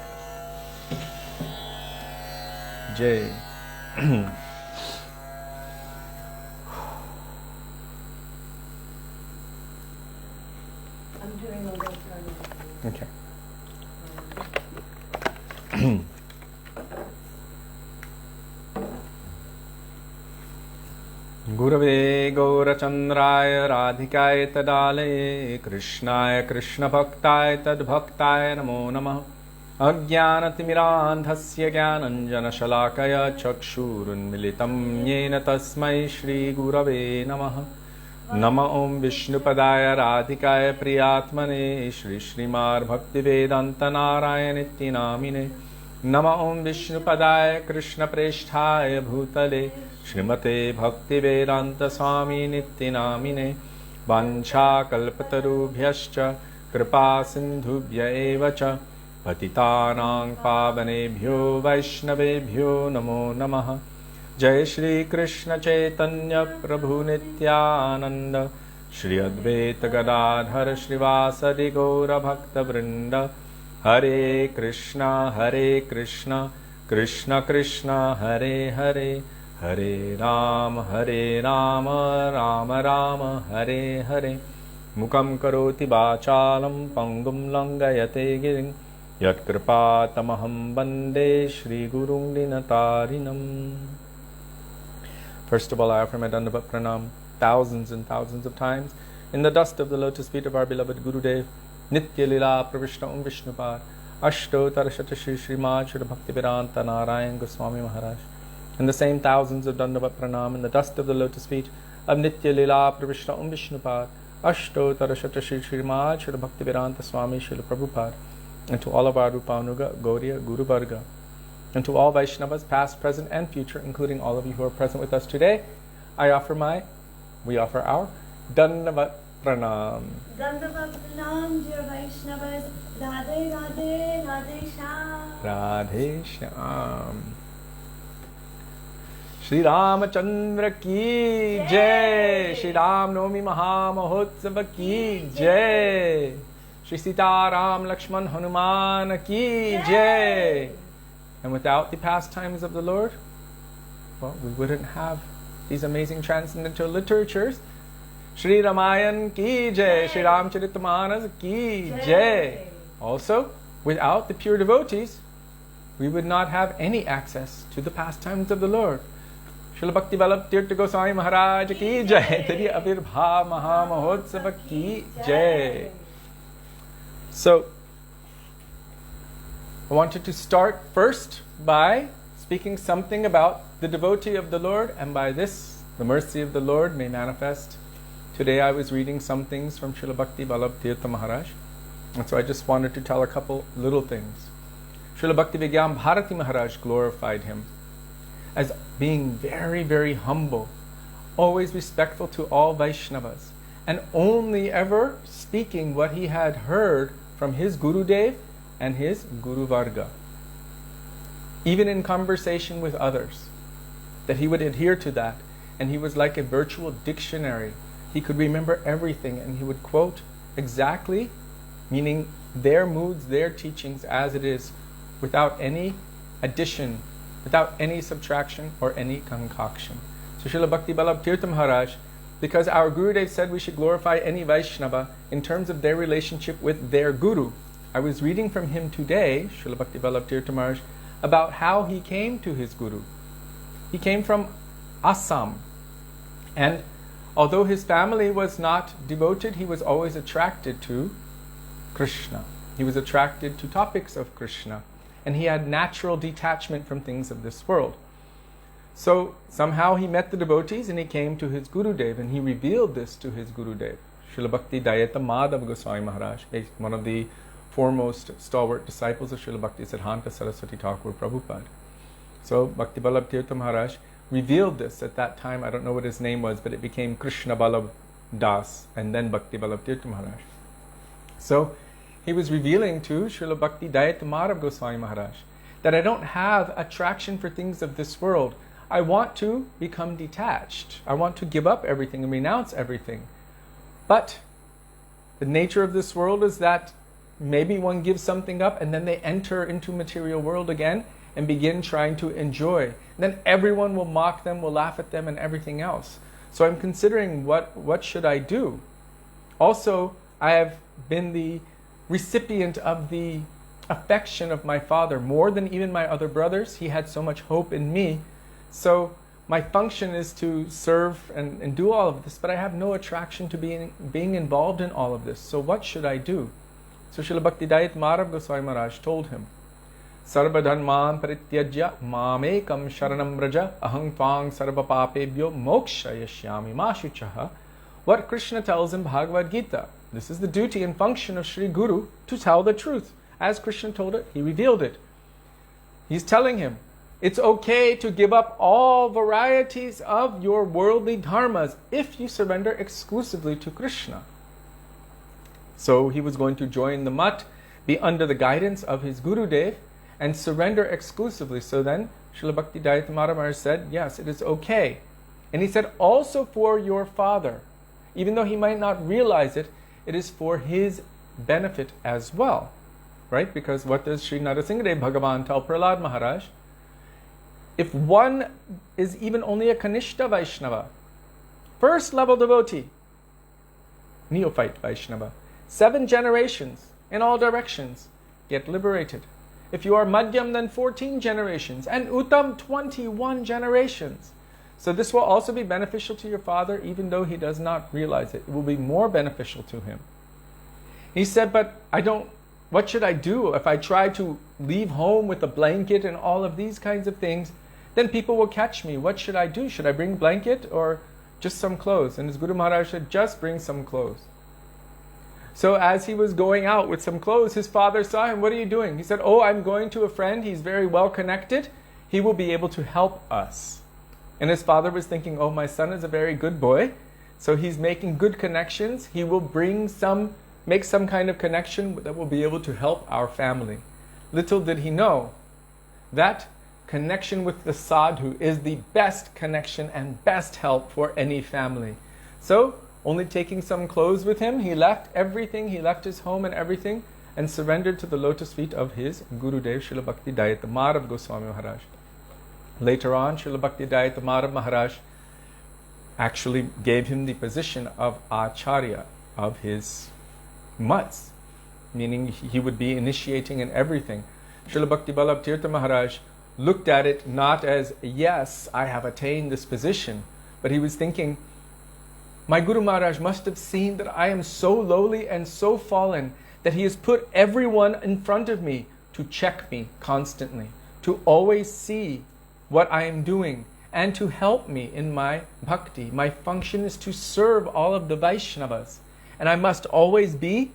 Jai. I'm doing a little starting. Okay. Gurave Gaurachandraya Radhikaya Tadale Krishnaya Krishna Bhaktaya Tadbhaktaya Namo Namah Ajnanatimirandhasya Jnananjana Shalakaya Chakshurun Militam Yena Tasmai Shri Gurave Namah Nama Om Vishnupadaya Radhikaya Priyatmane Shri Srimar Bhaktivedanta Narayaniti Namine Nama Om Vishnupadaya Krishna Presthaya Bhutale Srimate Bhaktivedanta Swami Niti Namine Vancha Kalpatarubhyascha Kripa Sindhubhya Evacha Patitanang Pavanebhyo Vaishnavebhyo Namo Namaha Jai Shri Krishna Chaitanya Prabhu Nityananda Shri Advaita Gadadhara Srivasadi Gaura Bhakta Vrinda Hare Krishna Krishna Krishna Hare Hare Hare Rama Rama Rama Hare Hare Mukam Karoti Vachalam Pangum Langayate Giring Yat Kripatamaham Bande Shri Gurung Dinatarinam. First of all, I offer my Dandavat Pranam thousands and thousands of times in the dust of the lotus feet of our beloved Gurudev, Nitya Lila Pravishna Vishnupad, Ashto Tarashata Shri Srimad Shri Bhakti Vedanta Narayan Goswami Maharaj. And the same thousands of Dandavat Pranam in the dust of the lotus feet of Nitya Lila Pravishna Vishnupad, Ashto Tarashata Shri Srimad Shri Bhakti Vedanta Swami Shri Prabhupada. And to all of our Rupanuga, Gauriya, Guru Varga. And to all Vaishnavas, past, present, and future, including all of you who are present with us today, we offer our Dandavat Pranam. Dandavat Pranam, dear Vaishnavas. Radhe, Radhe, Radhe Shyam. Radhe Shyam. Sri Ramachandra ki Jai. Sri Ram Navami Mahamahotsava ki Jai. Shri Sita Ram Lakshman Hanuman ki Jai. And without the pastimes of the Lord, well, we wouldn't have these amazing transcendental literatures. Shri Ramayan ki Jai. Shri Ramcharitamanas ki Jai. Also, without the pure devotees, we would not have any access to the pastimes of the Lord. Srila Bhakti Vallabh Tirtha Goswami Maharaj ki Jai. Tadi Avirbha Mahamahotsava ki Jai. So, I wanted to start first by speaking something about the devotee of the Lord, and by this, the mercy of the Lord may manifest. Today I was reading some things from Srila Bhakti Vallabh Tirtha Maharaj, and so I just wanted to tell a couple little things. Srila Bhakti Vigyam Bharati Maharaj glorified him as being very, very humble, always respectful to all Vaishnavas, and only ever speaking what he had heard from his Gurudev and his Guru Varga. Even in conversation with others, that he would adhere to that, and he was like a virtual dictionary. He could remember everything, and he would quote exactly, meaning their moods, their teachings as it is, without any addition, without any subtraction or any concoction. So Srila Bhakti Vallabh Tirtha Maharaj, because our Gurudev said we should glorify any Vaishnava in terms of their relationship with their Guru. I was reading from him today, Srila Bhakti Vallabh Tirtha Maharaj, about how he came to his Guru. He came from Assam, and although his family was not devoted, he was always attracted to Krishna. He was attracted to topics of Krishna, and he had natural detachment from things of this world. So somehow he met the devotees and he came to his Gurudev, and he revealed this to his Gurudev. Srila Bhakti Dayite Madhava Goswami Maharaj, one of the foremost stalwart disciples of Srila Bhakti Siddhanta Saraswati Thakur Prabhupada. So Bhakti Vallabh Tirtha Maharaj revealed this at that time. I don't know what his name was, but it became Krishna Vallabh Das, and then Bhakti Vallabh Tirtha Maharaj. So he was revealing to Srila Bhakti Dayite Madhava Goswami Maharaj that I don't have attraction for things of this world. I want to become detached. I want to give up everything and renounce everything. But the nature of this world is that maybe one gives something up and then they enter into material world again and begin trying to enjoy. And then everyone will mock them, will laugh at them and everything else. So I'm considering what should I do? Also, I have been the recipient of the affection of my father more than even my other brothers. He had so much hope in me. So my function is to serve and do all of this, but I have no attraction to being involved in all of this. So what should I do? So Srila Bhakti-Dayite Maharaj Goswami Maharaj told him, Sarva dharman parityajya mamekam sharanam vraja ahang tvang sarva papebhyo moksha yashyami ma shuchaha. What Krishna tells in Bhagavad Gita. This is the duty and function of Sri Guru, to tell the truth. As Krishna told it, he revealed it. He's telling him, it's okay to give up all varieties of your worldly dharmas if you surrender exclusively to Krishna. So he was going to join the mutt, be under the guidance of his Gurudev, and surrender exclusively. So then Srila Bhakti-Dayite Maharaj said, yes, it is okay. And he said, also for your father. Even though he might not realize it, it is for his benefit as well. Right? Because what does Sri Narasimhadev Bhagavan tell Prahlad Maharaj? If one is even only a Kanishta Vaishnava, first level devotee, neophyte Vaishnava, 7 generations in all directions, get liberated. If you are Madhyam, then 14 generations, and Uttam, 21 generations. So this will also be beneficial to your father, even though he does not realize it. It will be more beneficial to him. He said, but what should I do if I try to leave home with a blanket and all of these kinds of things? Then people will catch me. What should I do? Should I bring a blanket or just some clothes? And his Guru Maharaj said, just bring some clothes. So as he was going out with some clothes, his father saw him. What are you doing? He said, oh, I'm going to a friend. He's very well connected. He will be able to help us. And his father was thinking, oh, my son is a very good boy. So he's making good connections. He will make some kind of connection that will be able to help our family. Little did he know that connection with the sadhu is the best connection and best help for any family. So, only taking some clothes with him, he left everything, he left his home and everything, and surrendered to the lotus feet of his Gurudev, Srila Bhakti-Dayite Maharaj Goswami Maharaj. Later on, Srila Bhakti-Dayite Maharaj Maharaj actually gave him the position of Acharya of his mutts, meaning he would be initiating in everything. Srila Bhakti Vallabh Tirtha Maharaj looked at it not as, yes, I have attained this position, but he was thinking, my Guru Maharaj must have seen that I am so lowly and so fallen that he has put everyone in front of me to check me constantly, to always see what I am doing and to help me in my bhakti. My function is to serve all of the Vaishnavas, and I must always be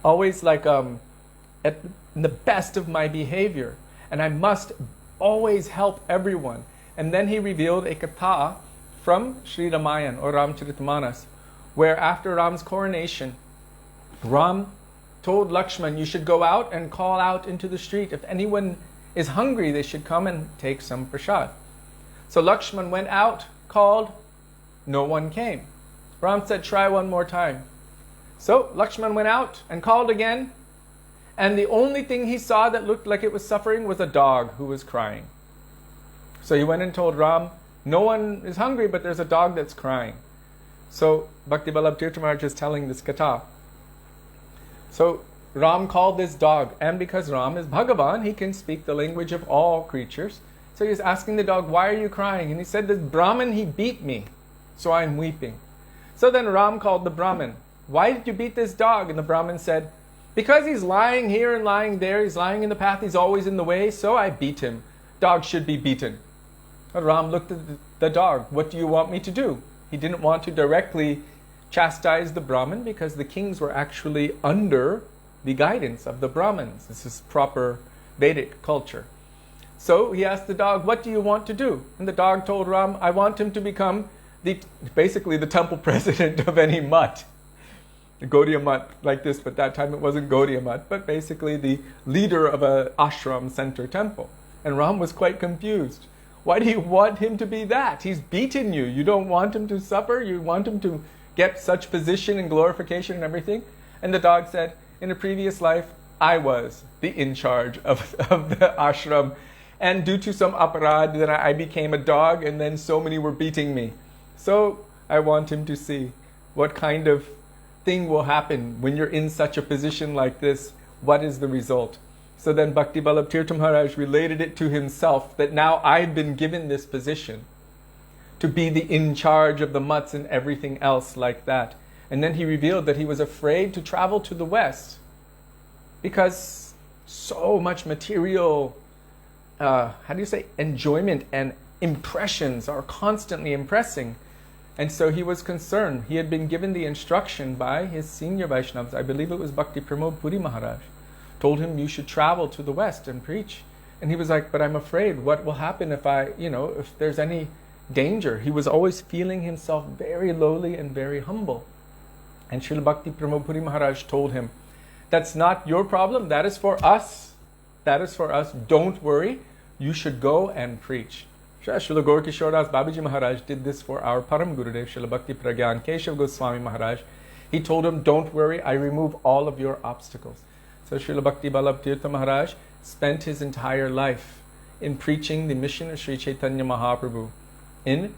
like at the best of my behavior, and I must always help everyone. And then he revealed a katha from Sri Ramayana or Ramcharitmanas, where after Ram's coronation, Ram told Lakshman, you should go out and call out into the street. If anyone is hungry, they should come and take some prasad. So Lakshman went out, called, no one came. Ram said, try one more time. So Lakshman went out and called again, and the only thing he saw that looked like it was suffering was a dog who was crying. So he went and told Ram, no one is hungry, but there's a dog that's crying. So Bhakti Vallabh Tirtha Maharaj is telling this katha. So Ram called this dog, and because Ram is Bhagavan, he can speak the language of all creatures. So he was asking the dog, why are you crying? And he said, this Brahmin, he beat me, so I'm weeping. So then Ram called the Brahmin, why did you beat this dog? And the Brahmin said, because he's lying here and lying there, he's lying in the path, he's always in the way, so I beat him. Dog should be beaten. But Ram looked at the dog, what do you want me to do? He didn't want to directly chastise the Brahmin because the kings were actually under the guidance of the Brahmins. This is proper Vedic culture. So he asked the dog, what do you want to do? And the dog told Ram, I want him to become basically the temple president of any mutt. The Gaudiya mutt like this, but that time it wasn't Gaudiya mutt, but basically the leader of an ashram center temple. And Ram was quite confused. Why do you want him to be that? He's beaten you. You don't want him to suffer? You want him to get such position and glorification and everything? And the dog said, in a previous life, I was the in charge of the ashram. And due to some aparad, then I became a dog, and then so many were beating me. So I want him to see what kind of thing will happen when you're in such a position like this. What is the result? So then Bhakti Vallabh Tirtha Maharaj related it to himself, that now I've been given this position to be the in charge of the mutts and everything else like that. And then he revealed that he was afraid to travel to the West because so much material, enjoyment and impressions are constantly impressing. And so he was concerned. He had been given the instruction by his senior Vaishnavas, I believe it was Bhakti Pramod Puri Maharaj, told him you should travel to the West and preach. And he was like, but I'm afraid, what will happen if if there's any danger? He was always feeling himself very lowly and very humble. And Srila Bhakti Pramod Puri Maharaj told him, that's not your problem, that is for us. That is for us. Don't worry, you should go and preach. Srila Gaur Kishore Das Babaji Maharaj did this for our Param Gurudev, Srila Bhakti Pragyan Keshav Goswami Maharaj. He told him, don't worry, I remove all of your obstacles. So Srila Bhakti Vallabh Tirtha Maharaj spent his entire life in preaching the mission of Sri Chaitanya Mahaprabhu, in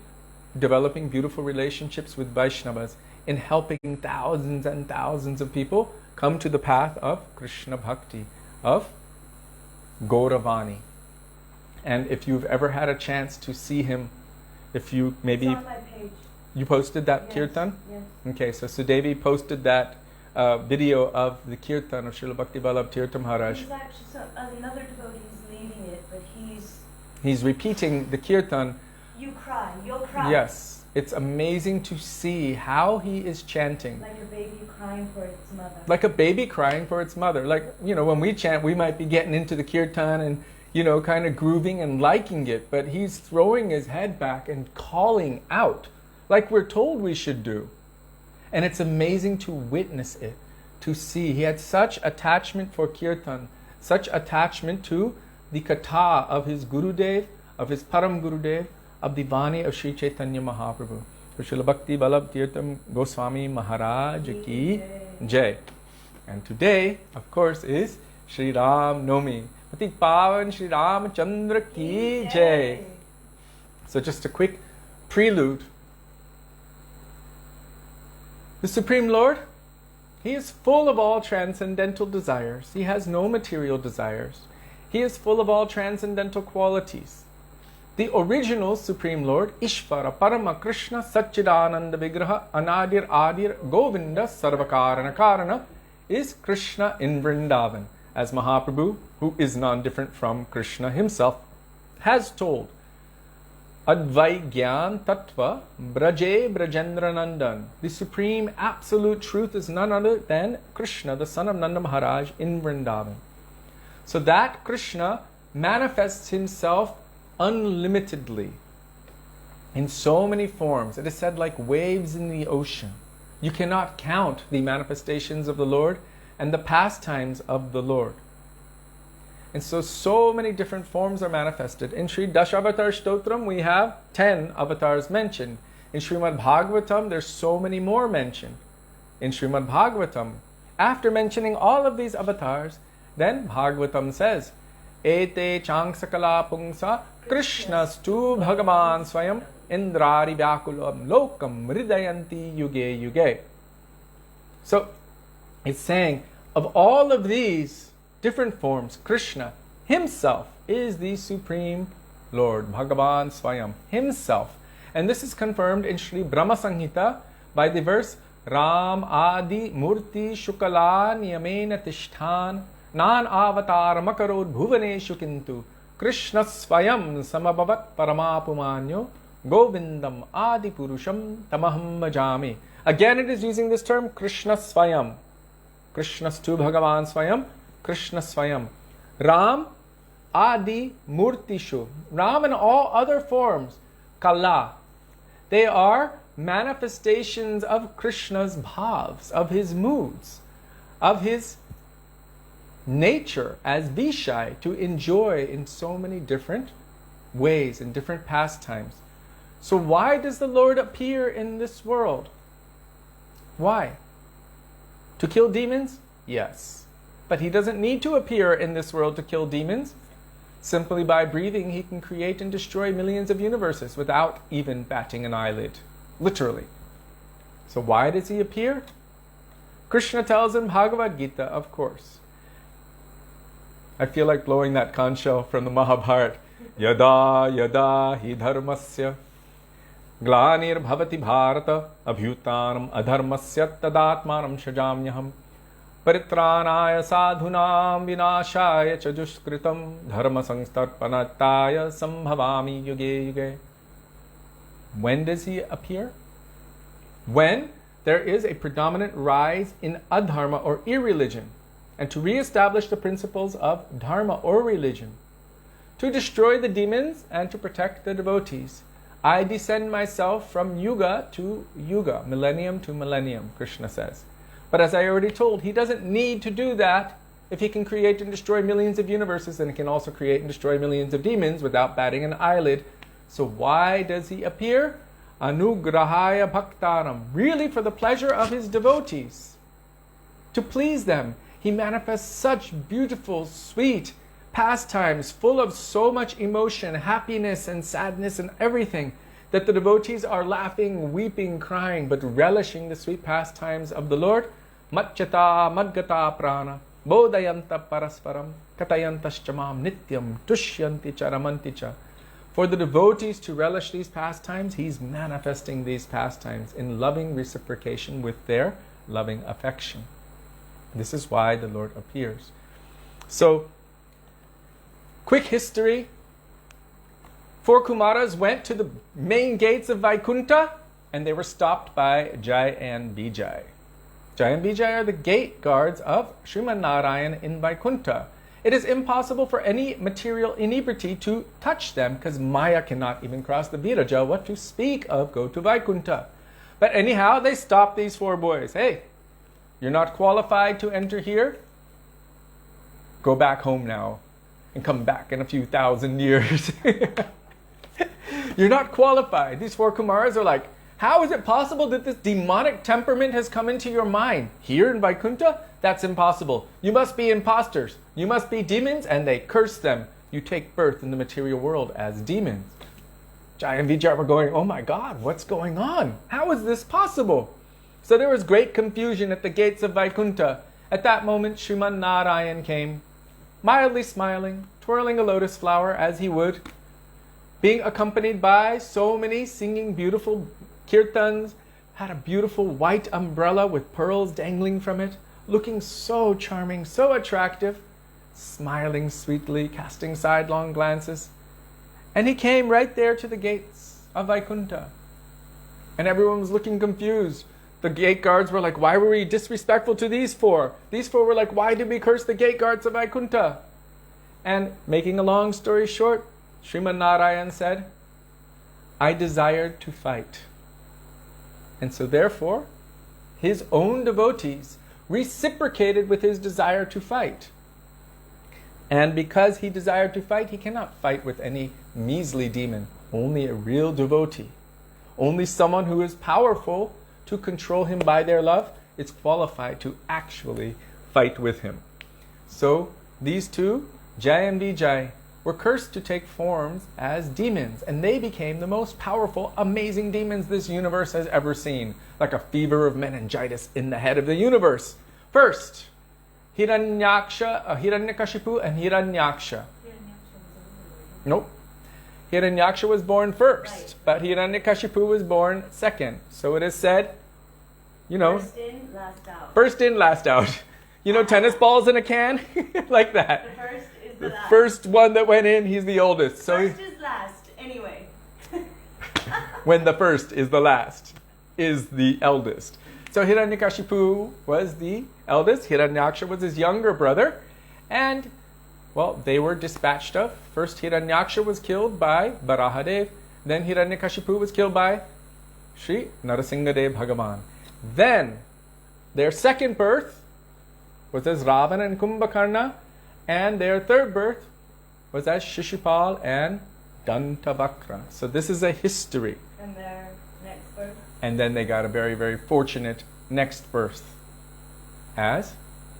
developing beautiful relationships with Vaishnavas, in helping thousands and thousands of people come to the path of Krishna Bhakti, of Gauravani. And if you've ever had a chance to see him, if you maybe... It's on my page. You posted that Yes, kirtan? yes. Okay, so Sudevi posted that video of the kirtan of Srila Bhakti Vallabh Tirtha Maharaj. He's actually, another devotee is leading it, but He's repeating the kirtan. you'll cry. Yes, it's amazing to see how he is chanting. Like a baby crying for its mother. Like a baby crying for its mother. Like, when we chant, we might be getting into the kirtan and, kind of grooving and liking it, but he's throwing his head back and calling out, like we're told we should do. And it's amazing to witness it, to see. He had such attachment for kirtan, such attachment to the katha of his Gurudev, of his Param Gurudev, of the Vani of Sri Chaitanya Mahaprabhu. So Srila Bhakti Vallabh Tirtha Goswami Maharaj ki Jai. And today, of course, is Sri Ram Navami. Patik Pavan Sri Ramachandra ki Jai. So just a quick prelude. The Supreme Lord, He is full of all transcendental desires. He has no material desires. He is full of all transcendental qualities. The original Supreme Lord, Ishvara Parama Krishna Satchidananda Vigraha Anadir Adir Govinda Sarvakarana Karana, is Krishna in Vrindavan, as Mahaprabhu, who is none different from Krishna himself, has told. Advaigyan Tattva Braje Brajendra Nandan. The supreme absolute truth is none other than Krishna, the son of Nanda Maharaj in Vrindavan. So that Krishna manifests himself unlimitedly in so many forms. It is said like waves in the ocean. You cannot count the manifestations of the Lord and the pastimes of the Lord. And so many different forms are manifested. In Sri Dasavatara Stotram, we have 10 avatars mentioned. In Srimad Bhagavatam, there's so many more mentioned. In Srimad Bhagavatam, after mentioning all of these avatars, then Bhagavatam says, Ete changsakala pungsa krishnastu bhagavan swayam indrari vyakulam lokam mridayanti yuge yuge. So, it's saying, of all of these different forms, Krishna himself is the Supreme Lord, Bhagavan Swayam, himself. And this is confirmed in Sri Brahma Samhita by the verse, Ram Adi Murti Shukala Niyamena Tishthan Nan Avatar Makarod Bhuvaneshu Kintu Krishna Swayam Samabhavat Paramapumanyo Govindam Adi Purusham Tamaham Bhajami. Again it is using this term, Krishna Swayam. Krishnastu Bhagavan Swayam, Krishna Swayam. Ram Adi Murtishu. Ram and all other forms, Kala. They are manifestations of Krishna's bhavs, of his moods, of his nature as Vishai, to enjoy in so many different ways, in different pastimes. So why does the Lord appear in this world? Why? To kill demons? Yes. But he doesn't need to appear in this world to kill demons. Simply by breathing, he can create and destroy millions of universes without even batting an eyelid. Literally. So why does he appear? Krishna tells in Bhagavad Gita, of course. I feel like blowing that conch shell from the Mahabharata. Yada yada hi dharmasya glanir bhavati bharata abhyutanam adharmasya tadatmanam shajamyaham paritranaya sadhunam vinashaya cha dushkritam dharma sangstarpanataya sambhavami yuge yuge. When does he appear? When there is a predominant rise in adharma or irreligion, and to re-establish the principles of dharma or religion, to destroy the demons and to protect the devotees. I descend myself from yuga to yuga, millennium to millennium, Krishna says. But as I already told, he doesn't need to do that. If he can create and destroy millions of universes, then he can also create and destroy millions of demons without batting an eyelid. So why does he appear? Anugrahaya bhaktaram, really for the pleasure of his devotees, to please them. He manifests such beautiful, sweet pastimes full of so much emotion, happiness and sadness and everything, that the devotees are laughing, weeping, crying, but relishing the sweet pastimes of the Lord. Matchata madgata prana bodhayanta parasparam katayantaschamam nityam tushyanti charamanti cha. For the devotees to relish these pastimes, he's manifesting these pastimes in loving reciprocation with their loving affection. This is why the Lord appears. So, quick history. 4 Kumaras went to the main gates of Vaikuntha, and they were stopped by Jaya and Vijay. Jaya and Vijay are the gate guards of Sriman Narayan in Vaikuntha. It is impossible for any material inebriety to touch them, because Maya cannot even cross the Viraja, what to speak of go to Vaikuntha. But anyhow, they stopped these 4 boys. Hey, you're not qualified to enter here? Go back home now and come back in a few thousand years. You're not qualified. These 4 Kumaras are like, how is it possible that this demonic temperament has come into your mind? Here in Vaikuntha? That's impossible. You must be imposters. You must be demons, and they curse them. You take birth in the material world as demons. Jaya and Vijay were going, oh my God, what's going on? How is this possible? So there was great confusion at the gates of Vaikuntha. At that moment, Sriman Narayan came, mildly smiling, twirling a lotus flower as he would, being accompanied by so many singing beautiful kirtans, had a beautiful white umbrella with pearls dangling from it, looking so charming, so attractive, smiling sweetly, casting sidelong glances. And he came right there to the gates of Vaikuntha. And everyone was looking confused. The gate guards were like, why were we disrespectful to these 4? These 4 were like, why did we curse the gate guards of Vaikuntha? And making a long story short, Sriman Narayan said, I desired to fight. And so therefore, his own devotees reciprocated with his desire to fight. And because he desired to fight, he cannot fight with any measly demon. Only a real devotee. Only someone who is powerful to control him by their love is qualified to actually fight with him. So these 2, Jaya and Vijay, were cursed to take forms as demons, and they became the most powerful, amazing demons this universe has ever seen, like a fever of meningitis in the head of the universe. First, Hiranyakashipu and Hiranyaksha. Nope. Hiranyaksha was born first, but Hiranyakashipu was born second. So it is said, First in, last out. First in, last out. Tennis balls in a can? Like that. The first is The last. first one that went in, he's the oldest. So First is last, anyway. when the first is the last, is the eldest. So Hiranyakashipu was the eldest. Hiranyaksha was his younger brother. And, they were dispatched of. First Hiranyaksha was killed by Varahadev. Then Hiranyakashipu was killed by Sri Narasimhadev Bhagavan. Then, their second birth was as Ravana and Kumbhakarna. And their third birth was as Shishupal and Dantavakra. So this is a history. And their next birth? And then they got a very, very fortunate next birth as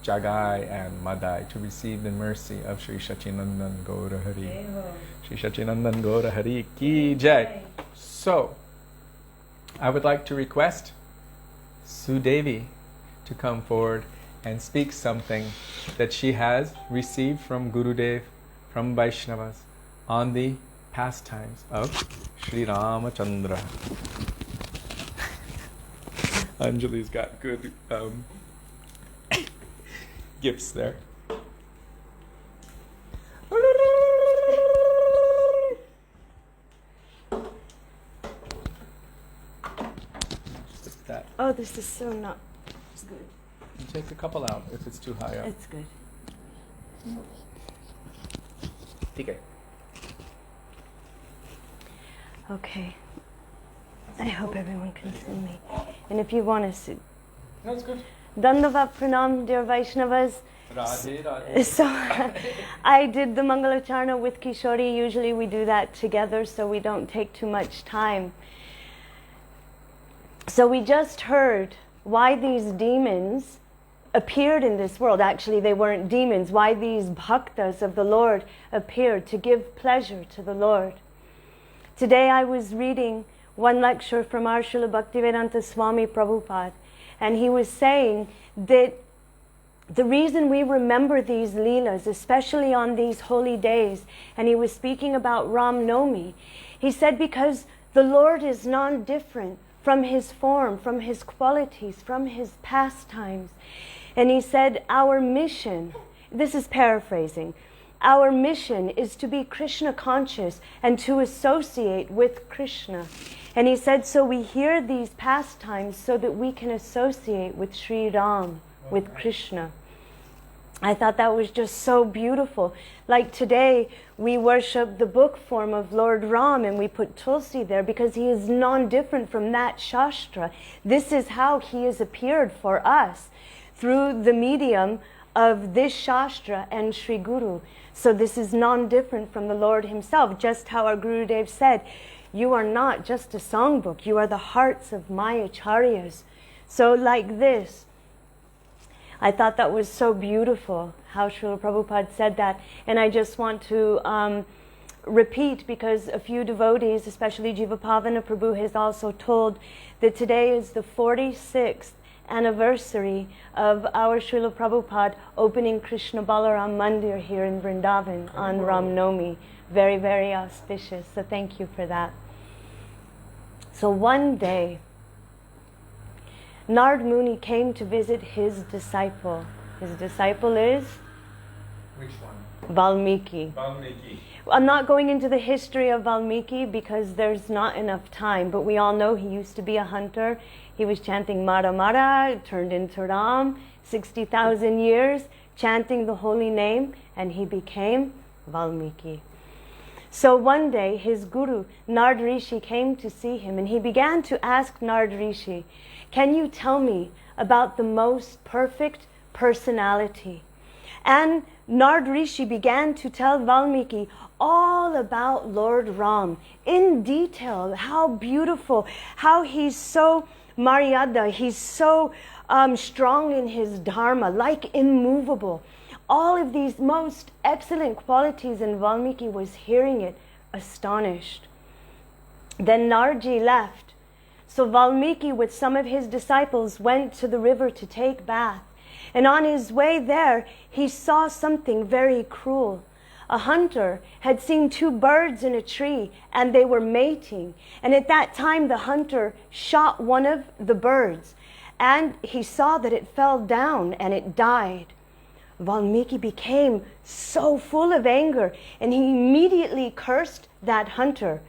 Jagai and Madai to receive the mercy of Sri Sachinandan Gaura Hari. Sri Sachinandan Gaura Hari Ki Jai. So, I would like to request Sudevi to come forward and speak something that she has received from Gurudev, from Vaishnavas, on the pastimes of Sri Ramachandra. Anjali's got good gifts there. Just that. Oh, this is so not good. You take a couple out if it's too high up. It's good. Okay. Okay. I hope everyone can see me. And if you want to see. No, it's good. Dandavat Pranam, dear Vaishnavas. Radhe, Radhe. So I did the Mangalacarana with Kishori. Usually we do that together so we don't take too much time. So we just heard why these demons appeared in this world. Actually, they weren't demons. Why these bhaktas of the Lord appeared to give pleasure to the Lord. Today I was reading one lecture from our Srila Bhaktivedanta Swami Prabhupada, and he was saying that the reason we remember these leelas, especially on these holy days, and he was speaking about Ram Navami, he said because the Lord is non-different from his form, from his qualities, from his pastimes. And he said our mission, this is paraphrasing, our mission is to be Krishna conscious and to associate with Krishna. And he said, so we hear these pastimes so that we can associate with Sri Ram, with Krishna. I thought that was just so beautiful. Like today, we worship the book form of Lord Ram and we put Tulsi there because he is non-different from that Shastra. This is how he has appeared for us through the medium of this Shastra and Sri Guru. So this is non-different from the Lord himself, just how our Gurudev said, you are not just a songbook, you are the hearts of my acharyas. So like this, I thought that was so beautiful, how Srila Prabhupada said that. And I just want to repeat, because a few devotees, especially Jivapavana Prabhu, has also told that today is the 46th anniversary of our Srila Prabhupada opening Krishna Balaram Mandir here in Vrindavan on Ram Navami. Very, very auspicious. So thank you for that. So one day, Nard Muni came to visit his disciple. His disciple is? Which one? Valmiki. Valmiki. I'm not going into the history of Valmiki because there's not enough time, but we all know he used to be a hunter. He was chanting Mara Mara, turned into Ram, 60,000 years, chanting the holy name, and he became Valmiki. So one day his guru, Nard Rishi, came to see him, and he began to ask Nard Rishi, can you tell me about the most perfect personality? And Nard Rishi began to tell Valmiki all about Lord Ram in detail, how beautiful, how he's so Maryada, he's so strong in his dharma, like immovable. All of these most excellent qualities, and Valmiki was hearing it, astonished. Then Narji left. So Valmiki with some of his disciples went to the river to take bath. And on his way there, he saw something very cruel. A hunter had seen two birds in a tree and they were mating. And at that time, the hunter shot one of the birds and he saw that it fell down and it died. Valmiki became so full of anger and he immediately cursed that hunter.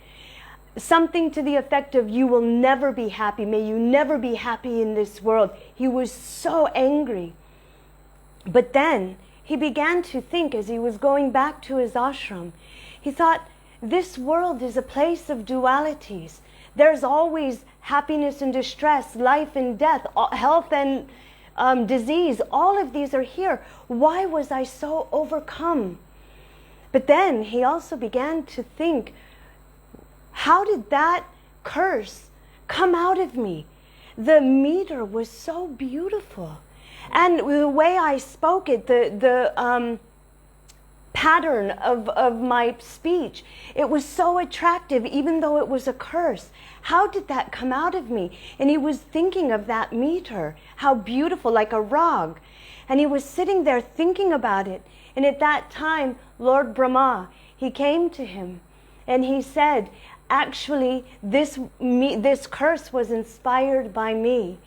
Something to the effect of, you will never be happy. May you never be happy in this world. He was so angry. But then he began to think as he was going back to his ashram. He thought, this world is a place of dualities. There's always happiness and distress, life and death, health and disease. All of these are here. Why was I so overcome? But then he also began to think, how did that curse come out of me? The meter was so beautiful. And the way I spoke it, the pattern of my speech. It was so attractive, even though it was a curse. How did that come out of me? And he was thinking of that meter, how beautiful, like a rag. And he was sitting there thinking about it. And at that time, Lord Brahma, he came to him and he said, actually, this curse was inspired by me.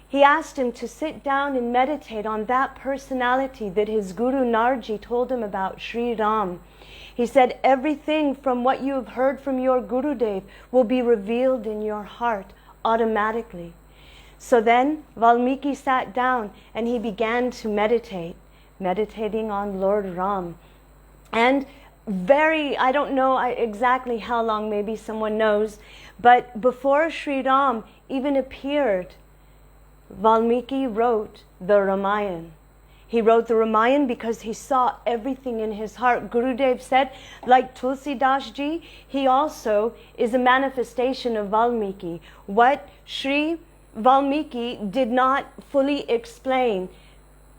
He asked him to sit down and meditate on that personality that his Guru Narji told him about, Sri Ram. He said, everything from what you have heard from your Gurudev will be revealed in your heart automatically. So then Valmiki sat down and he began to meditate, meditating on Lord Ram. And I don't know exactly how long, maybe someone knows, but before Sri Ram even appeared, Valmiki wrote the Ramayana. He wrote the Ramayana because he saw everything in his heart. Gurudev said, like Tulsidas ji, he also is a manifestation of Valmiki. What Sri Valmiki did not fully explain,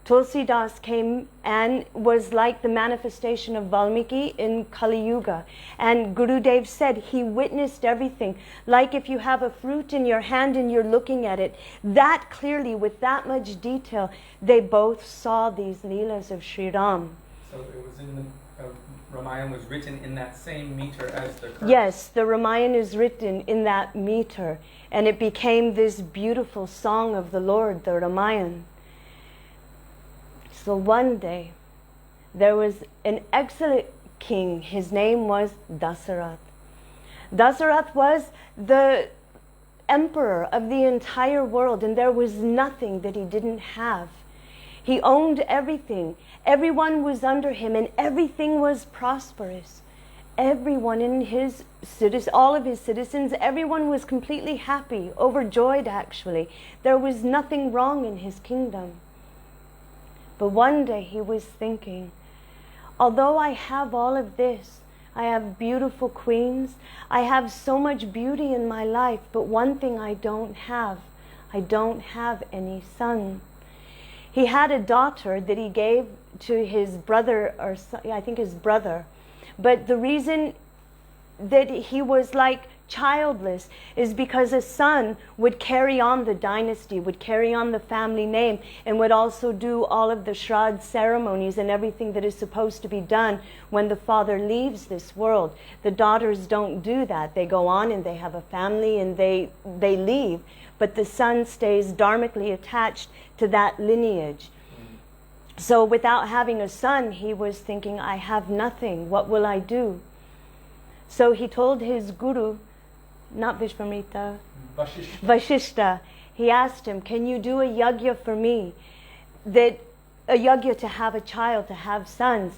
Tulsidas came and was like the manifestation of Valmiki in Kali Yuga. And Gurudev said he witnessed everything. Like if you have a fruit in your hand and you're looking at it, that clearly, with that much detail, they both saw these Leelas of Sri Ram. So it was in the Ramayana was written in that same meter as the curse? Yes, the Ramayana is written in that meter. And it became this beautiful song of the Lord, the Ramayana. So one day, there was an excellent king. His name was Dasavatara. Dasavatara was the emperor of the entire world, and there was nothing that he didn't have. He owned everything. Everyone was under him, and everything was prosperous. Everyone in his all of his citizens, everyone was completely happy, overjoyed actually. There was nothing wrong in his kingdom. But one day he was thinking, although I have all of this, I have beautiful queens, I have so much beauty in my life, but one thing I don't have any son. He had a daughter that he gave to his brother, or I think his brother. But the reason that he was like childless is because a son would carry on the dynasty, would carry on the family name, and would also do all of the Shraddh ceremonies and everything that is supposed to be done when the father leaves this world. The daughters don't do that. They go on and they have a family and they leave, but the son stays dharmically attached to that lineage. So without having a son, he was thinking, I have nothing. What will I do? So he told his guru, not Vishvamrita, Vashishta, he asked him, can you do a yajna for me? A yajna to have a child, to have sons.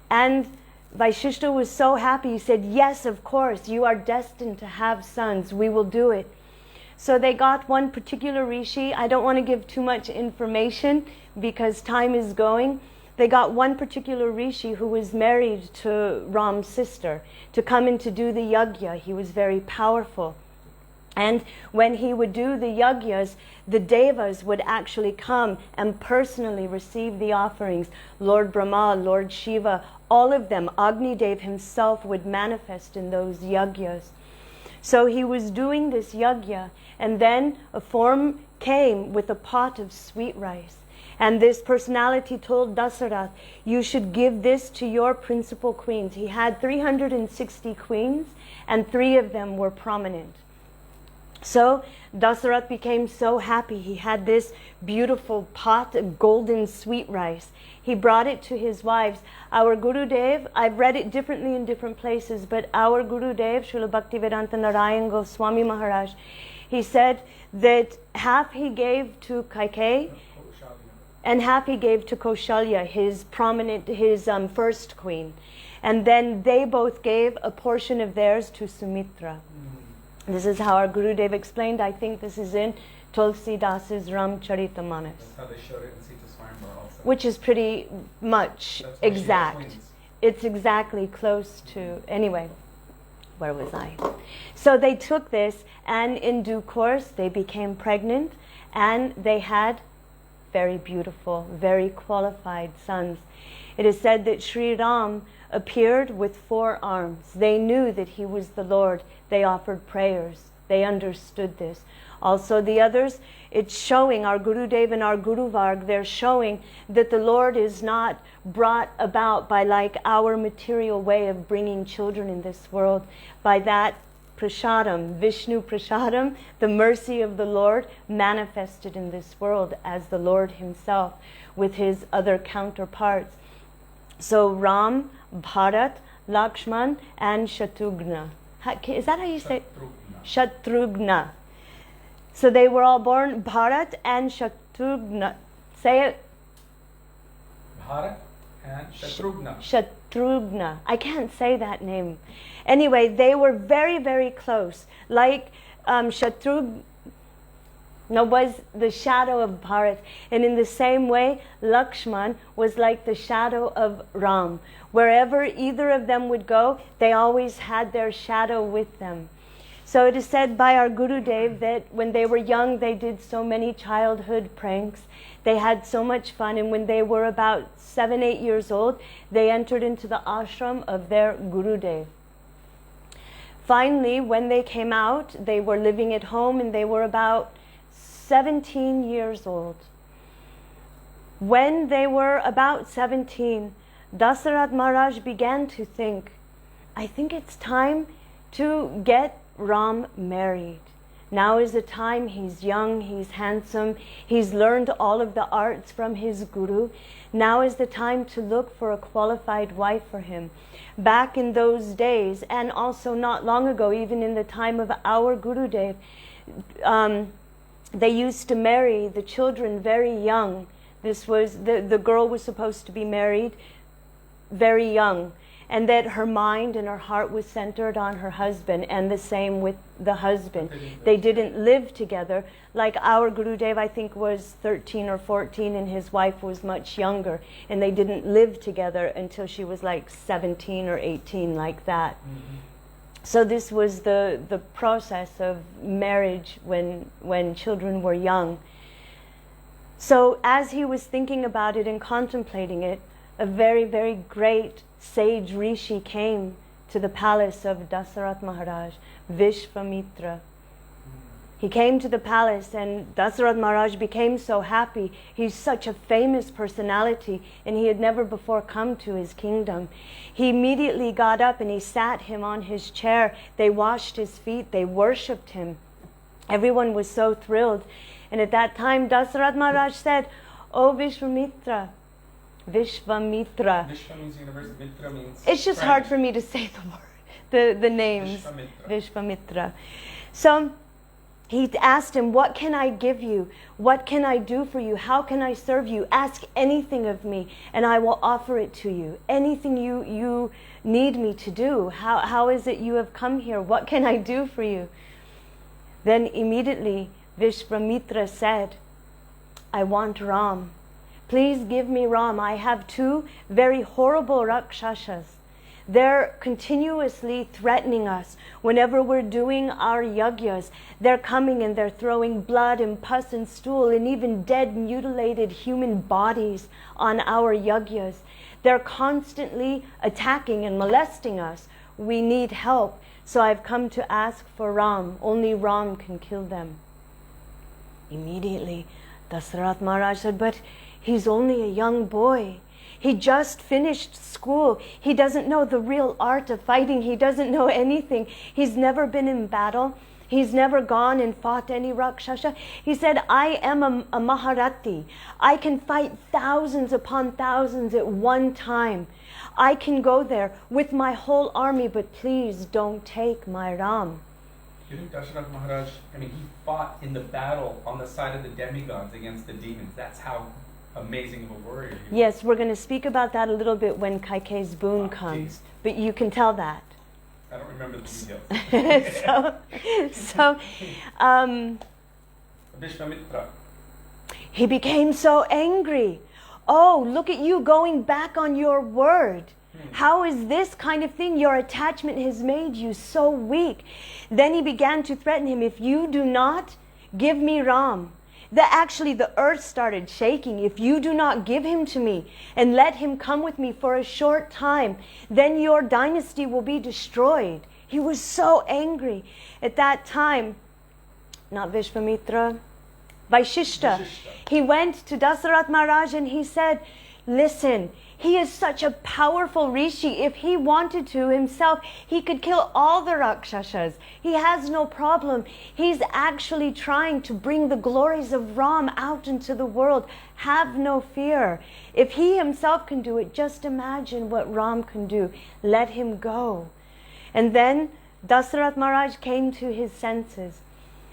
And Vashishta was so happy. He said, yes, of course, you are destined to have sons. We will do it. So they got one particular rishi. I don't want to give too much information because time is going. They got one particular rishi who was married to Ram's sister to come in to do the yajna. He was very powerful. And when he would do the yajnas, the devas would actually come and personally receive the offerings. Lord Brahma, Lord Shiva, all of them, Agni Dev himself would manifest in those yajnas. So he was doing this yajna, and then a form came with a pot of sweet rice. And this personality told Dasaratha, you should give this to your principal queens. He had 360 queens, and 3 of them were prominent. So Dasaratha became so happy. He had this beautiful pot of golden sweet rice. He brought it to his wives. Our Gurudev, I've read it differently in different places, but our Gurudev, Srila Bhaktivedanta Narayan Goswami Maharaj, he said that half he gave to Kaikeyi, and half he gave to Kaushalya, his first queen. And then they both gave a portion of theirs to Sumitra. This is how our Gurudev explained. I think this is in Tulsidas' Ramcharitamanas. That's how they showed it in Sita Swayamvar also. Which is pretty much exact. It's exactly close to, anyway, where was I? So they took this, and in due course they became pregnant, and they had very beautiful, very qualified sons. It is said that Sri Ram appeared with 4 arms. They knew that he was the Lord. They offered prayers. They understood this. Also the others, it's showing, our Gurudev and our Guru Varg, they're showing that the Lord is not brought about by like our material way of bringing children in this world. By that prasadam, Vishnu prasadam, the mercy of the Lord manifested in this world as the Lord himself with his other counterparts. So Ram, Bharat, Lakshman and Shatrughna. Is that how you say it? Shatrughna. So they were all born Bharat and Shatrughna. Say it. Bharat and Shatrughna. Shatrughna. I can't say that name. Anyway, they were very, very close. Like Shatrughna was the shadow of Bharat. And in the same way, Lakshman was like the shadow of Ram. Wherever either of them would go, they always had their shadow with them. So it is said by our Gurudev that when they were young, they did so many childhood pranks. They had so much fun, and when they were about 7, 8 years old, they entered into the ashram of their Gurudev. Finally, when they came out, they were living at home, and they were about 17 years old. When they were about 17, Dasaratha Maharaj began to think, I think it's time to get Ram married. Now is the time. He's young, he's handsome, he's learned all of the arts from his guru. Now is the time to look for a qualified wife for him. Back in those days, and also not long ago, even in the time of our Gurudev, they used to marry the children very young. This was, the girl was supposed to be married very young, and that her mind and her heart was centered on her husband, and the same with the husband. They didn't live together. Like our Gurudev, I think, was 13 or 14, and his wife was much younger, and they didn't live together until she was like 17 or 18, like that. Mm-hmm. So this was the process of marriage when children were young. So as he was thinking about it and contemplating it, a very, very great sage rishi came to the palace of Dasaratha Maharaj, Vishvamitra. He came to the palace, and Dasaratha Maharaj became so happy. He's such a famous personality, and he had never before come to his kingdom. He immediately got up and he sat him on his chair. They washed his feet, they worshipped him. Everyone was so thrilled. And at that time, Dasaratha Maharaj said, "Oh Vishvamitra, Vishvamitra." Vishva means universe, Mitra means It's just friend. hard for me to say the word, the names. Vishvamitra. Vishvamitra. So he asked him, what can I give you? What can I do for you? How can I serve you? Ask anything of me, and I will offer it to you. Anything you need me to do. How is it you have come here? What can I do for you? Then immediately Vishvamitra said, I want Ram. Please give me Ram. I have 2 very horrible Rakshasas. They're continuously threatening us. Whenever we're doing our yagyas, they're coming and they're throwing blood and pus and stool and even dead, mutilated human bodies on our yagyas. They're constantly attacking and molesting us. We need help. So I've come to ask for Ram. Only Ram can kill them. Immediately, Dasaratha Maharaj said, but he's only a young boy. He just finished school. He doesn't know the real art of fighting. He doesn't know anything. He's never been in battle. He's never gone and fought any Rakshasa. He said, I am a Maharati. I can fight thousands upon thousands at one time. I can go there with my whole army, but please don't take my Ram. You think Dasaratha Maharaj, he fought in the battle on the side of the demigods against the demons. That's how amazing of a warrior he was. Yes, we're going to speak about that a little bit when Kaike's boon comes. Geez. But you can tell that. I don't remember the details. so Vishvamitra. he became so angry. Oh, look at you going back on your word. How is this kind of thing? Your attachment has made you so weak. Then he began to threaten him. If you do not give me Ram, Actually the earth started shaking. If you do not give him to me and let him come with me for a short time, then your dynasty will be destroyed. He was so angry. At that time, not Vishvamitra, Vaishishta. He went to Dasaratha Maharaj and he said, listen, he is such a powerful rishi. If he wanted to himself, he could kill all the Rakshasas. He has no problem. He's actually trying to bring the glories of Ram out into the world. Have no fear. If he himself can do it, just imagine what Ram can do. Let him go. And then Dasaratha Maharaj came to his senses.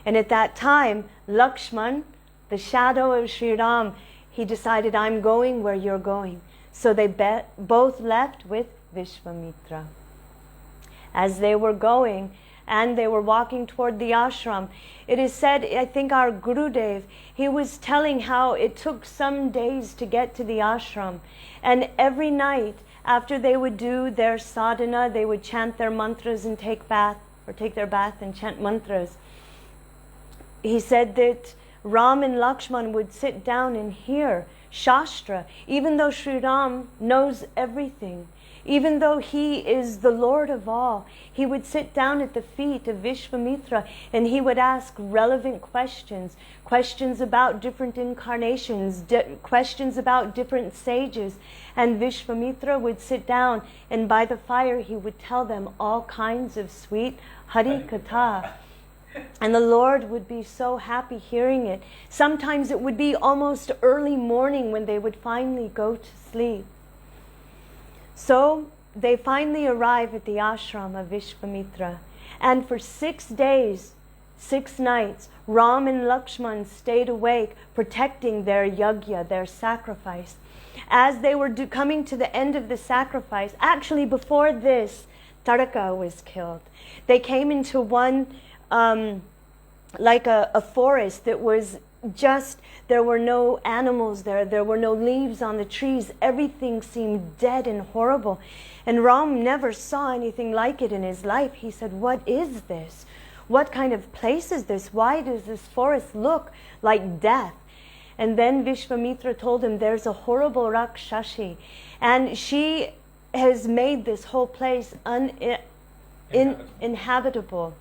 And at that time, Lakshman, the shadow of Sri Ram, he decided, I'm going where you're going. So they both left with Vishvamitra. As they were going and they were walking toward the ashram, it is said, I think our Gurudev, he was telling how it took some days to get to the ashram. And every night after they would do their sadhana, they would chant their mantras and take their bath and chant mantras. He said that Ram and Lakshman would sit down and hear Shastra, even though Sri Ram knows everything, even though he is the Lord of all. He would sit down at the feet of Vishvamitra and he would ask relevant questions, questions about different incarnations, questions about different sages. And Vishvamitra would sit down and by the fire he would tell them all kinds of sweet Hari-katha. And the Lord would be so happy hearing it. Sometimes it would be almost early morning when they would finally go to sleep. So they finally arrive at the ashram of Vishvamitra. And for 6 days, 6 nights, Ram and Lakshman stayed awake, protecting their yajna, their sacrifice. As they were coming to the end of the sacrifice, actually before this, Taraka was killed. They came into one like a forest that was just, there were no animals there were no leaves on the trees, everything seemed dead and horrible. And Ram never saw anything like it in his life. He said, what is this? What kind of place is this? Why does this forest look like death? And then Vishvamitra told him, there's a horrible Rakshashi, and she has made this whole place uninhabitable.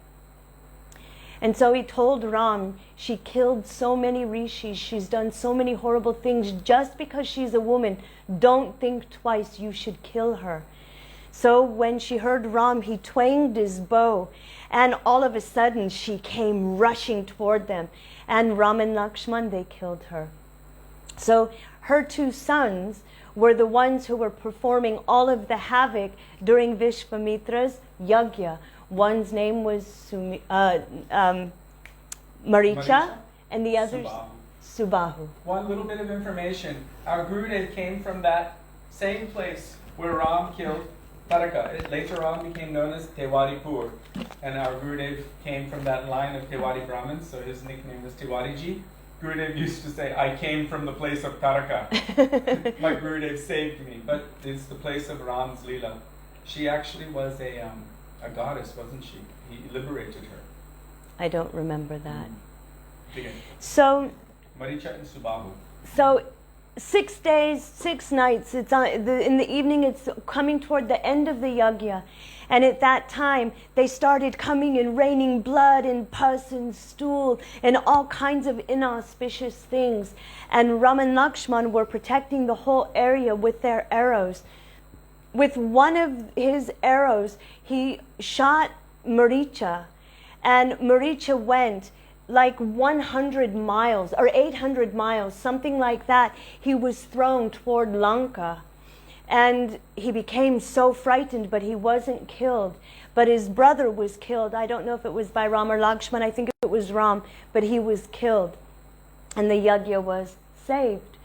And so he told Ram, she killed so many rishis, she's done so many horrible things. Just because she's a woman, don't think twice, you should kill her. So when she heard Ram, he twanged his bow, and all of a sudden she came rushing toward them. And Ram and Lakshman, they killed her. So her 2 sons were the ones who were performing all of the havoc during Vishvamitra's yajna. One's name was Maricha, and the other's Subahu. One little bit of information. Our Gurudev came from that same place where Ram killed Taraka. It later on became known as Tewaripur. And our Gurudev came from that line of Tewari Brahmins, so his nickname was Tewariji. Gurudev used to say, I came from the place of Taraka. My Gurudev saved me. But it's the place of Ram's Leela. She actually was a goddess, wasn't she? He liberated her. I don't remember that. Okay. So, Maricha and Subahu. So 6 days, 6 nights, it's in the evening, it's coming toward the end of the yajna. And at that time, they started coming and raining blood and pus and stool and all kinds of inauspicious things. And Ram and Lakshman were protecting the whole area with their arrows. With one of his arrows, he shot Maricha. And Maricha went like 100 miles or 800 miles, something like that. He was thrown toward Lanka. And he became so frightened, but he wasn't killed. But his brother was killed. I don't know if it was by Ram or Lakshman. I think it was Ram, but he was killed. And the yajna was saved.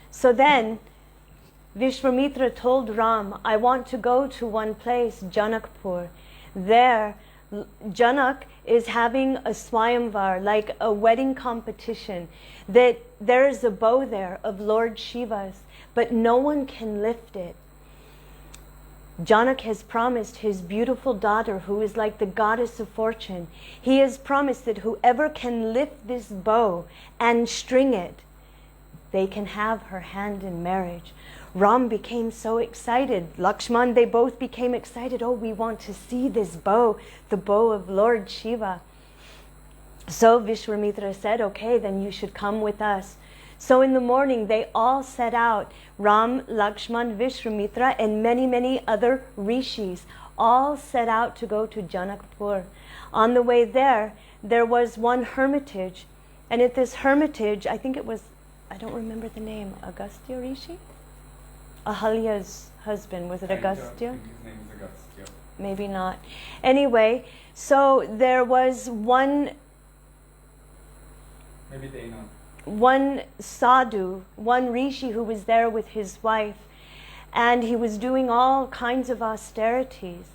So then Vishvamitra told Ram, I want to go to one place, Janakpur. There, Janak is having a swayamvar, like a wedding competition, that there is a bow there of Lord Shiva's, but no one can lift it. Janak has promised his beautiful daughter, who is like the goddess of fortune, he has promised that whoever can lift this bow and string it, they can have her hand in marriage. Ram became so excited. Lakshman, they both became excited. Oh, we want to see this bow, the bow of Lord Shiva. So Vishwamitra said, okay, then you should come with us. So in the morning, they all set out. Ram, Lakshman, Vishwamitra, and many, many other rishis all set out to go to Janakpur. On the way there was one hermitage. And at this hermitage, I think it was, I don't remember the name, Agastya Rishi? Ahalya's husband, was it Agastya? I think his name is Agastya. Maybe not. Anyway, so there was one sadhu, one rishi who was there with his wife, and he was doing all kinds of austerities.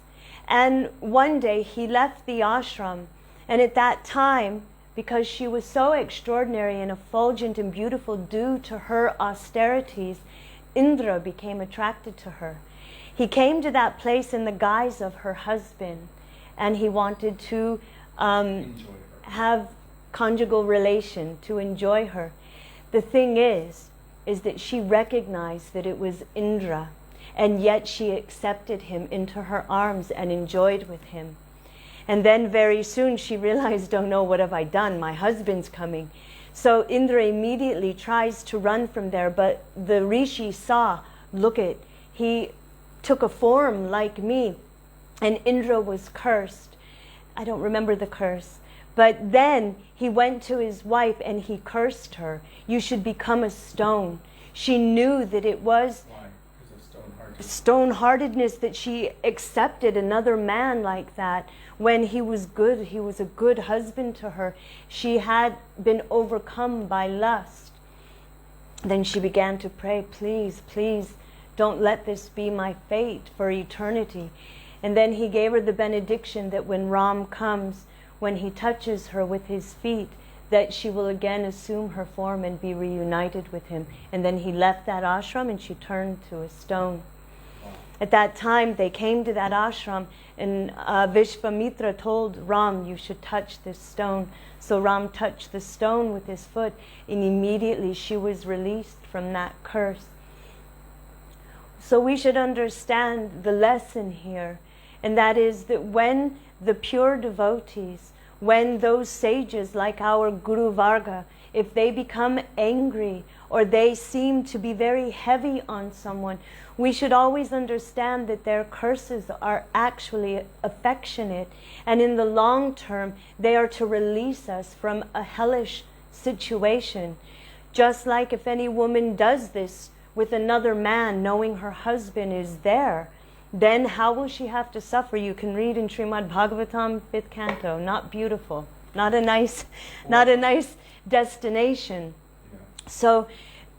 And one day he left the ashram, and at that time, because she was so extraordinary and effulgent and beautiful due to her austerities, Indra became attracted to her. He came to that place in the guise of her husband, and he wanted to have conjugal relation, to enjoy her. The thing is that she recognized that it was Indra, and yet she accepted him into her arms and enjoyed with him. And then very soon she realized, oh no, what have I done? My husband's coming. So Indra immediately tries to run from there, but the rishi saw, look it, he took a form like me, and Indra was cursed. I don't remember the curse. But then he went to his wife and he cursed her. You should become a stone. She knew that it was stone-heartedness that she accepted another man like that. When he was good, he was a good husband to her. She had been overcome by lust. Then she began to pray, please, please, don't let this be my fate for eternity. And then he gave her the benediction that when Ram comes, when he touches her with his feet, that she will again assume her form and be reunited with him. And then he left that ashram and she turned to a stone. At that time, they came to that ashram, and Vishwamitra told Ram, you should touch this stone. So Ram touched the stone with his foot, and immediately she was released from that curse. So we should understand the lesson here, and that is that when the pure devotees, when those sages like our Guru Varga, if they become angry or they seem to be very heavy on someone, we should always understand that their curses are actually affectionate, and in the long term they are to release us from a hellish situation. Just like if any woman does this with another man knowing her husband is there, then how will she have to suffer? You can read in Srimad Bhagavatam, 5th canto. Not beautiful, not a nice destination. Yeah. So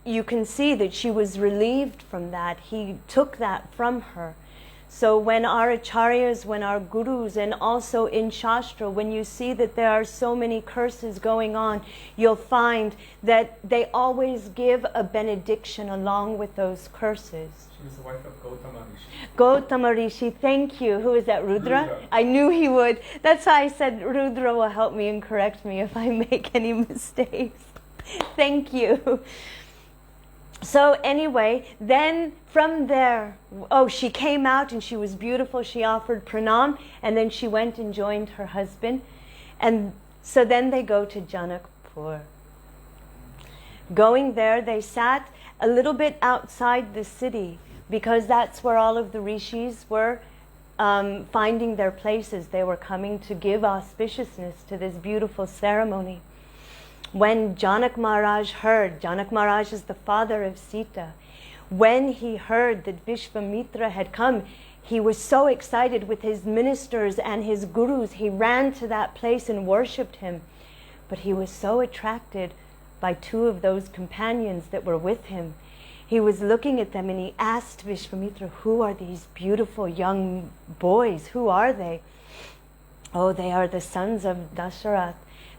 you can see that she was relieved from that. He took that from her. So when our acharyas, when our gurus, and also in Shastra, when you see that there are so many curses going on, you'll find that they always give a benediction along with those curses. She was the wife of Gautama Rishi. Gautama Rishi, thank you. Who is that, Rudra? I knew he would. That's why I said Rudra will help me and correct me if I make any mistakes. Thank you. So anyway, then from there, she came out and she was beautiful. She offered pranam, and then she went and joined her husband. And so then they go to Janakpur. Going there, they sat a little bit outside the city, because that's where all of the rishis were finding their places. They were coming to give auspiciousness to this beautiful ceremony. When Janak Maharaj heard, Janak Maharaj is the father of Sita, when he heard that Vishwamitra had come, he was so excited with his ministers and his gurus. He ran to that place and worshipped him. But he was so attracted by two of those companions that were with him. He was looking at them and he asked Vishwamitra, who are these beautiful young boys? Who are they? Oh, they are the sons of Dasarath.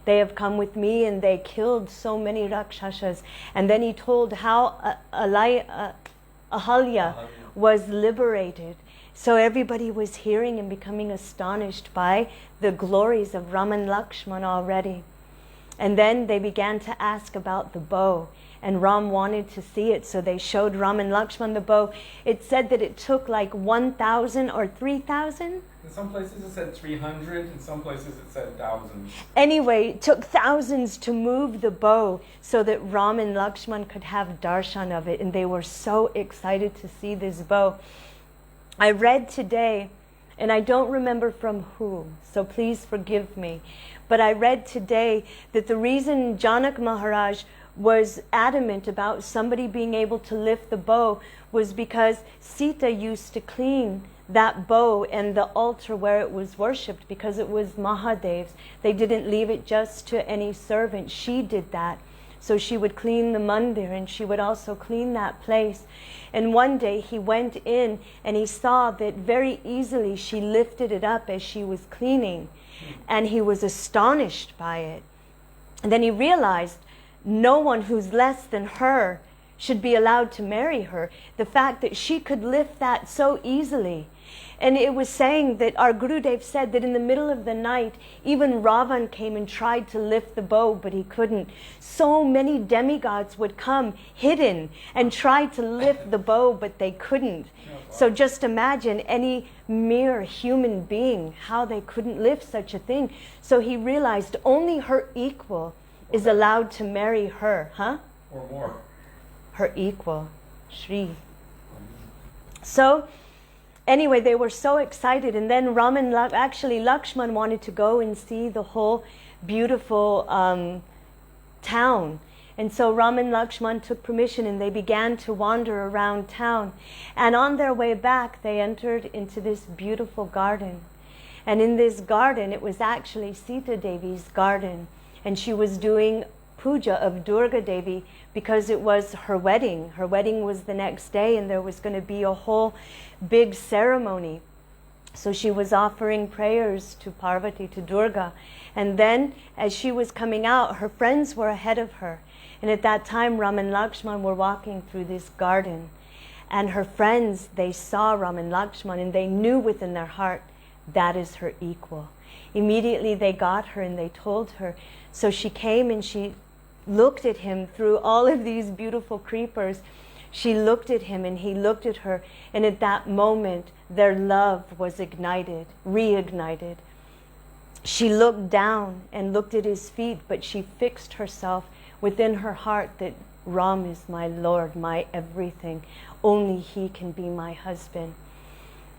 They have come with me and they killed so many Rakshasas. And then he told how Ahalya was liberated. So everybody was hearing and becoming astonished by the glories of Ram and Lakshman already. And then they began to ask about the bow. And Ram wanted to see it, so they showed Ram and Lakshman the bow. It said that it took like 1,000 or 3,000. In some places it said 300, in some places it said thousands. Anyway, it took thousands to move the bow so that Ram and Lakshman could have darshan of it. And they were so excited to see this bow. I read today, and I don't remember from who, so please forgive me. But I read today that the reason Janak Maharaj was adamant about somebody being able to lift the bow was because Sita used to clean that bow and the altar where it was worshipped because it was Mahadev's. They didn't leave it just to any servant. She did that. So she would clean the mandir and she would also clean that place. And one day he went in and he saw that very easily she lifted it up as she was cleaning. And he was astonished by it. And then he realized no one who's less than her should be allowed to marry her. The fact that she could lift that so easily. And it was saying that our Gurudev said that in the middle of the night, even Ravan came and tried to lift the bow, but he couldn't. So many demigods would come hidden and try to lift the bow, but they couldn't. So just imagine any mere human being, how they couldn't lift such a thing. So he realized only her equal is allowed to marry her, Or more. Her equal, Shri. So, anyway, they were so excited. And then actually Lakshman wanted to go and see the whole beautiful town. And so Ram and Lakshman took permission and they began to wander around town. And on their way back, they entered into this beautiful garden. And in this garden, it was actually Sita Devi's garden. And she was doing puja of Durga Devi because it was her wedding. Her wedding was the next day and there was going to be a whole big ceremony. So she was offering prayers to Parvati, to Durga. And then as she was coming out, her friends were ahead of her. And at that time, Ram and Lakshman were walking through this garden. And her friends, they saw Ram and Lakshman and they knew within their heart, that is her equal. Immediately they got her and they told her. So she came and she looked at him through all of these beautiful creepers. She looked at him and he looked at her. And at that moment, their love was ignited, reignited. She looked down and looked at his feet, but she fixed herself within her heart that Ram is my Lord, my everything. Only he can be my husband.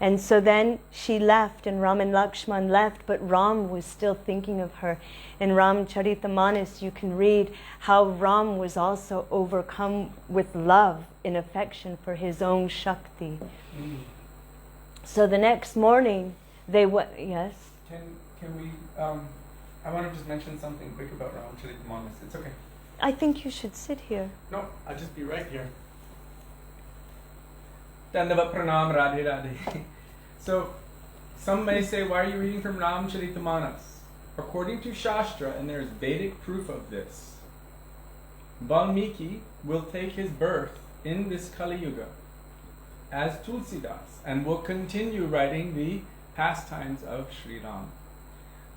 And so then she left and Ram and Lakshman left, but Ram was still thinking of her. In Ram Charitamanas, you can read how Ram was also overcome with love and affection for his own Shakti. So the next morning, they went, yes? Can we, I want to just mention something quick about Ram Charitamanas. It's okay. I think you should sit here. No, I'll just be right here. Dandavat pranam, Radhe Radhe. So, some may say, why are you reading from Ram Charitamanas? According to Shastra, and there is Vedic proof of this, Valmiki will take his birth in this Kali Yuga as Tulsidas and will continue writing the pastimes of Sri Rama.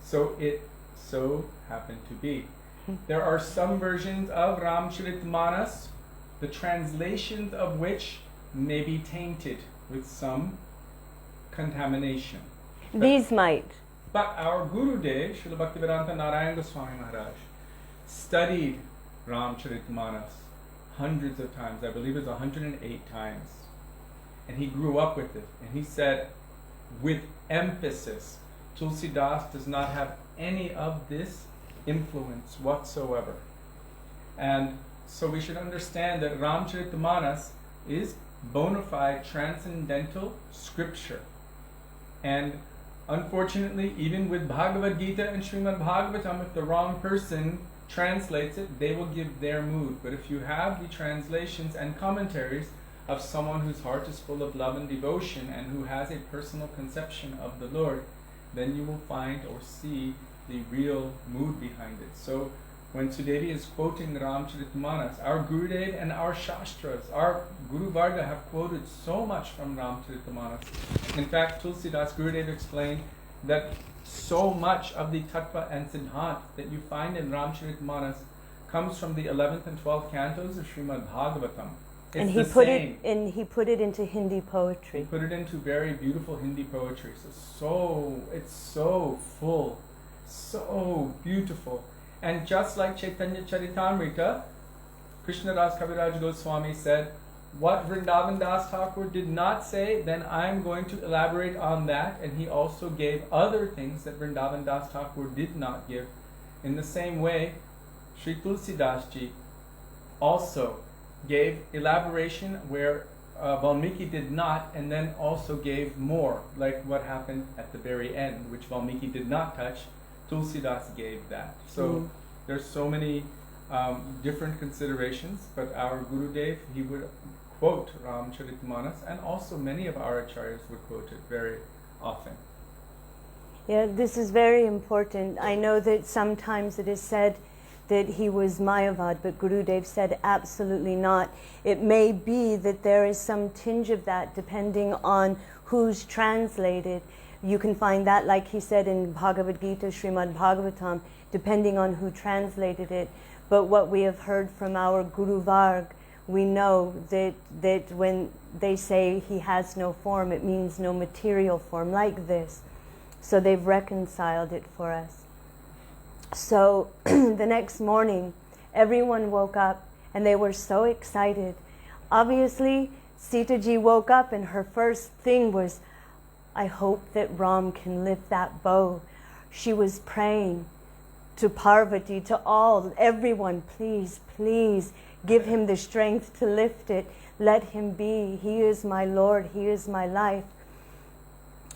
So it so happened to be. There are some versions of Ram Charitamanas, the translations of which may be tainted with some contamination. These might. But our Gurudev, Srila Bhaktivedanta Narayana Goswami Maharaj, studied Ram Charitamanas hundreds of times. I believe it was 108 times. And he grew up with it. And he said, with emphasis, Tulsidas does not have any of this influence whatsoever. And so we should understand that Ram Charitamanas is bona fide transcendental scripture. And unfortunately, even with Bhagavad Gita and Srimad Bhagavatam, if the wrong person translates it, they will give their mood. But if you have the translations and commentaries of someone whose heart is full of love and devotion and who has a personal conception of the Lord, then you will find or see the real mood behind it. So when Sudevi is quoting Ramcharitmanas, our Gurudev and our Shastras, our Guru Varga have quoted so much from Ramcharitmanas. In fact, Tulsidas Gurudev explained that so much of the Tattva and Siddhant that you find in Ramcharitmanas comes from the 11th and 12th cantos of Srimad Bhagavatam. And he put it into Hindi poetry. He put it into very beautiful Hindi poetry. It's so full, so beautiful. And just like Chaitanya Charitamrita, Krishnadas Kaviraj Goswami said, what Vrindavan Das Thakur did not say, then I'm going to elaborate on that. And he also gave other things that Vrindavan Das Thakur did not give. In the same way, Sri Tulsidas Ji also gave elaboration where Valmiki did not, and then also gave more, like what happened at the very end, which Valmiki did not touch. Tulsidas gave that. So there's so many different considerations, but our Gurudev, he would quote Ramcharitmanas, and also many of our acharyas would quote it very often. Yeah, this is very important. I know that sometimes it is said that he was Mayavad, but Gurudev said absolutely not. It may be that there is some tinge of that depending on who's translated. You can find that, like he said in Bhagavad Gita, Srimad Bhagavatam, depending on who translated it. But what we have heard from our Guru Varg, we know that when they say he has no form, it means no material form, like this. So they've reconciled it for us. So the next morning, everyone woke up and they were so excited. Obviously, Sita Ji woke up and her first thing was, I hope that Ram can lift that bow. She was praying to Parvati, to everyone, please, please give him the strength to lift it. Let him be. He is my Lord. He is my life.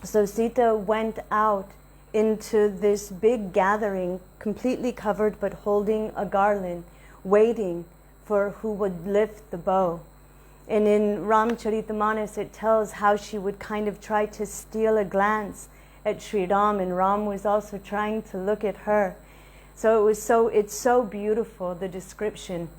So Sita went out into this big gathering, completely covered but holding a garland, waiting for who would lift the bow. And in Ramcharitmanas it tells how she would kind of try to steal a glance at Sri Ram, and Ram was also trying to look at her. So it's so beautiful, the description.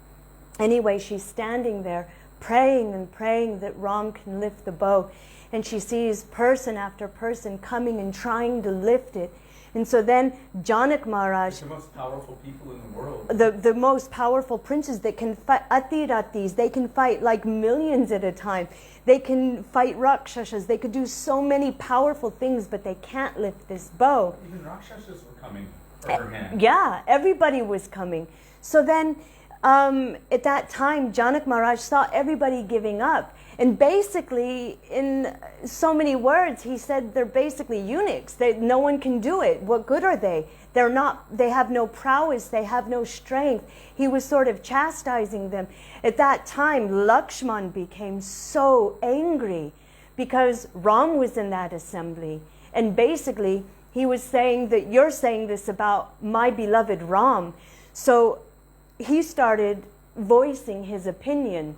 Anyway, she's standing there praying and praying that Ram can lift the bow. And she sees person after person coming and trying to lift it. And so then Janak Maharaj, the most powerful people in the world, the most powerful princes that can fight Atiratis, they can fight like millions at a time. They can fight Rakshasas, they could do so many powerful things, but they can't lift this bow. Even Rakshasas were coming for her hand. Yeah, everybody was coming. So then at that time, Janak Maharaj saw everybody giving up. And basically, in so many words, he said they're basically eunuchs. No one can do it. What good are they? They have no prowess. They have no strength. He was sort of chastising them. At that time, Lakshman became so angry because Ram was in that assembly. And basically, he was saying that you're saying this about my beloved Ram. So he started voicing his opinion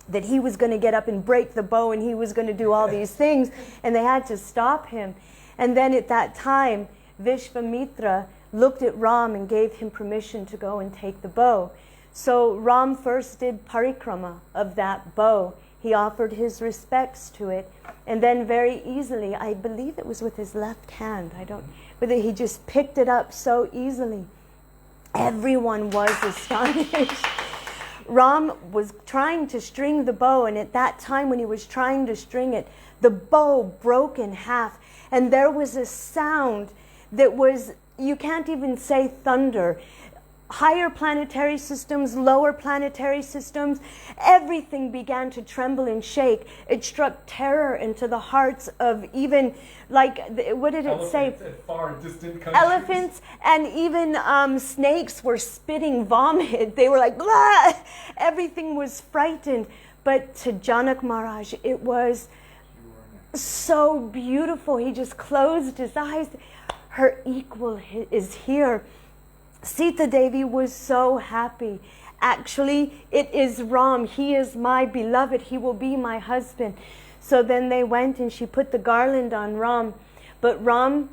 that he was going to get up and break the bow and he was going to do all these things, and they had to stop him. And then at that time, Vishvamitra looked at Ram and gave him permission to go and take the bow. So Ram first did parikrama of that bow. He offered his respects to it, and then very easily, I believe it was with his left hand, but he just picked it up so easily. Everyone was astonished. Ram was trying to string the bow, and at that time when he was trying to string it, the bow broke in half, and there was a sound that was, you can't even say thunder. Higher planetary systems, lower planetary systems, everything began to tremble and shake. It struck terror into the hearts of even, what did it say? At far distant countries. Elephants, and even snakes were spitting vomit. They were like, blah! Everything was frightened. But to Janak Maharaj, it was so beautiful. He just closed his eyes. Her equal is here. Sita Devi was so happy. Actually, it is Ram. He is my beloved. He will be my husband. So then they went and she put the garland on Ram. But Ram,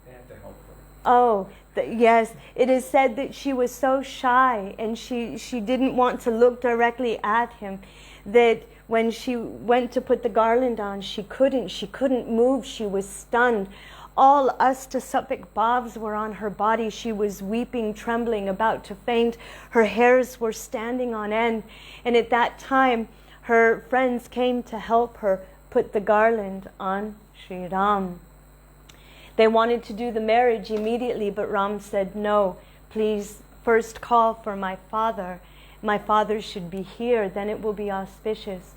they had to help her. oh, Yes, it is said that she was so shy and she didn't want to look directly at him, that when she went to put the garland on, she couldn't move, she was stunned. All Astasapik bhavs were on her body. She was weeping, trembling, about to faint. Her hairs were standing on end. And at that time, her friends came to help her put the garland on Sri Ram. They wanted to do the marriage immediately, but Ram said, no, please first call for my father. My father should be here, then it will be auspicious.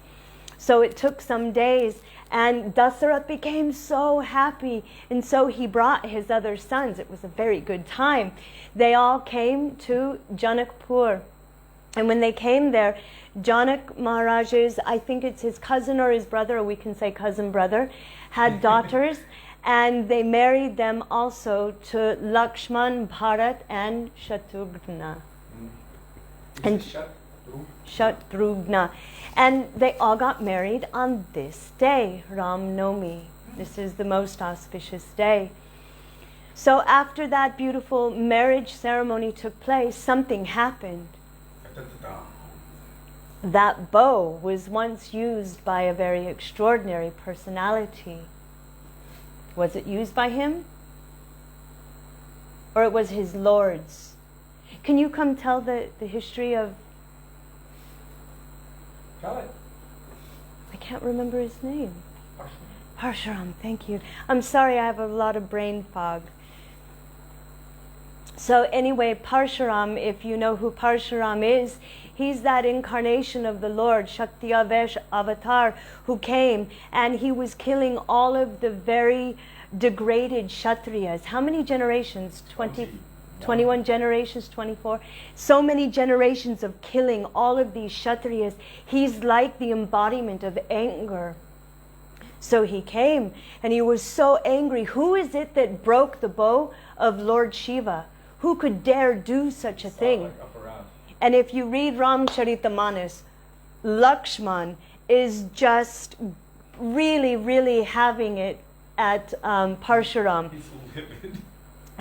So it took some days, and Dasaratha became so happy, and so he brought his other sons. It was a very good time. They all came to Janakpur. And when they came there, Janak Maharaj's, I think it's his cousin or his brother, or we can say cousin brother, had daughters, and they married them also to Lakshman, Bharat, and Shatrughna. And Shatrughna. And they all got married on this day, Ram Navami. This is the most auspicious day. So after that beautiful marriage ceremony took place, something happened. That bow was once used by a very extraordinary personality. Was it used by him? Or it was his lord's? Can you come tell the history of... Tell it. I can't remember his name. Parshuram, thank you. I'm sorry, I have a lot of brain fog. So anyway, Parshuram, if you know who Parshuram is, he's that incarnation of the Lord, Shakti Avesh Avatar, who came and he was killing all of the very degraded Kshatriyas. How many generations? 21 generations, 24. So many generations of killing all of these Kshatriyas. He's like the embodiment of anger. So he came and he was so angry. Who is it that broke the bow of Lord Shiva? Who could dare do such a thing? And if you read Ramcharitamanas, Lakshman is just really, really having it at Parshuram.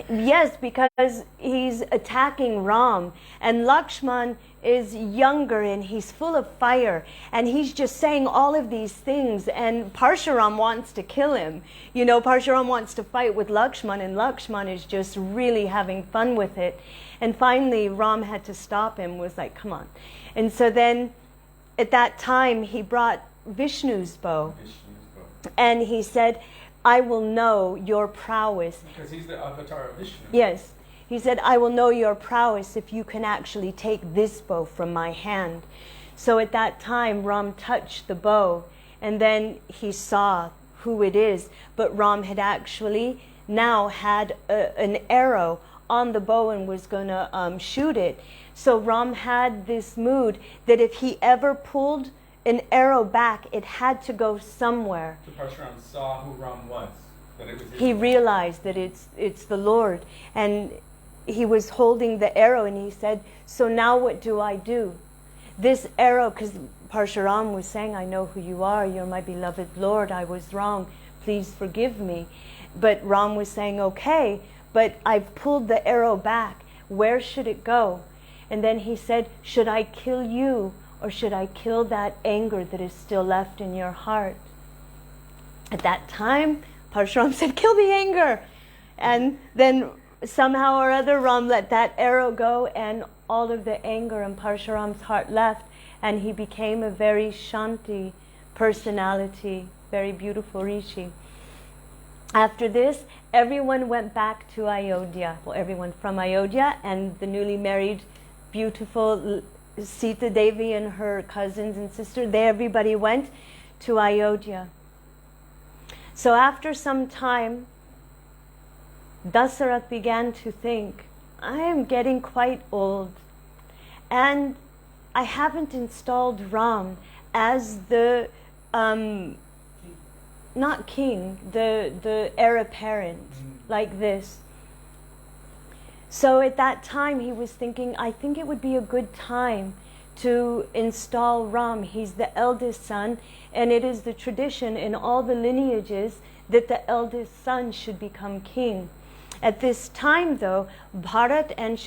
Yes, because he's attacking Ram, and Lakshman is younger and he's full of fire, and he's just saying all of these things, and Parshuram wants to kill him. You know, Parshuram wants to fight with Lakshman, and Lakshman is just really having fun with it. And finally, Ram had to stop him, was like, come on. And so then, at that time, he brought Vishnu's bow. And he said, I will know your prowess. Because he's the avatar of Vishnu. Yes. He said, I will know your prowess if you can actually take this bow from my hand. So at that time, Ram touched the bow, and then he saw who it is. But Ram had actually now had an arrow on the bow and was going to shoot it. So Ram had this mood that if he ever pulled an arrow back, it had to go somewhere. So Parshuram saw who Ram was. That it was his he realized that it's the Lord. And he was holding the arrow and he said, so now what do I do? This arrow, because Parshuram was saying, I know who you are, you're my beloved Lord, I was wrong, please forgive me. But Ram was saying, okay, but I've pulled the arrow back, where should it go? And then he said, should I kill you, or should I kill that anger that is still left in your heart? At that time, Parshuram said, kill the anger. And then somehow or other, Ram let that arrow go, and all of the anger in Parshuram's heart left, and he became a very Shanti personality, very beautiful Rishi. After this, everyone went back to Ayodhya. Well, everyone from Ayodhya, and the newly married, beautiful Sita Devi and her cousins and sister, everybody went to Ayodhya. So after some time, Dasaratha began to think, I am getting quite old, and I haven't installed Ram as the, not king, the heir apparent, like this. So at that time he was thinking, I think it would be a good time to install Ram. He's the eldest son, and it is the tradition in all the lineages that the eldest son should become king. At this time, though, Bharat and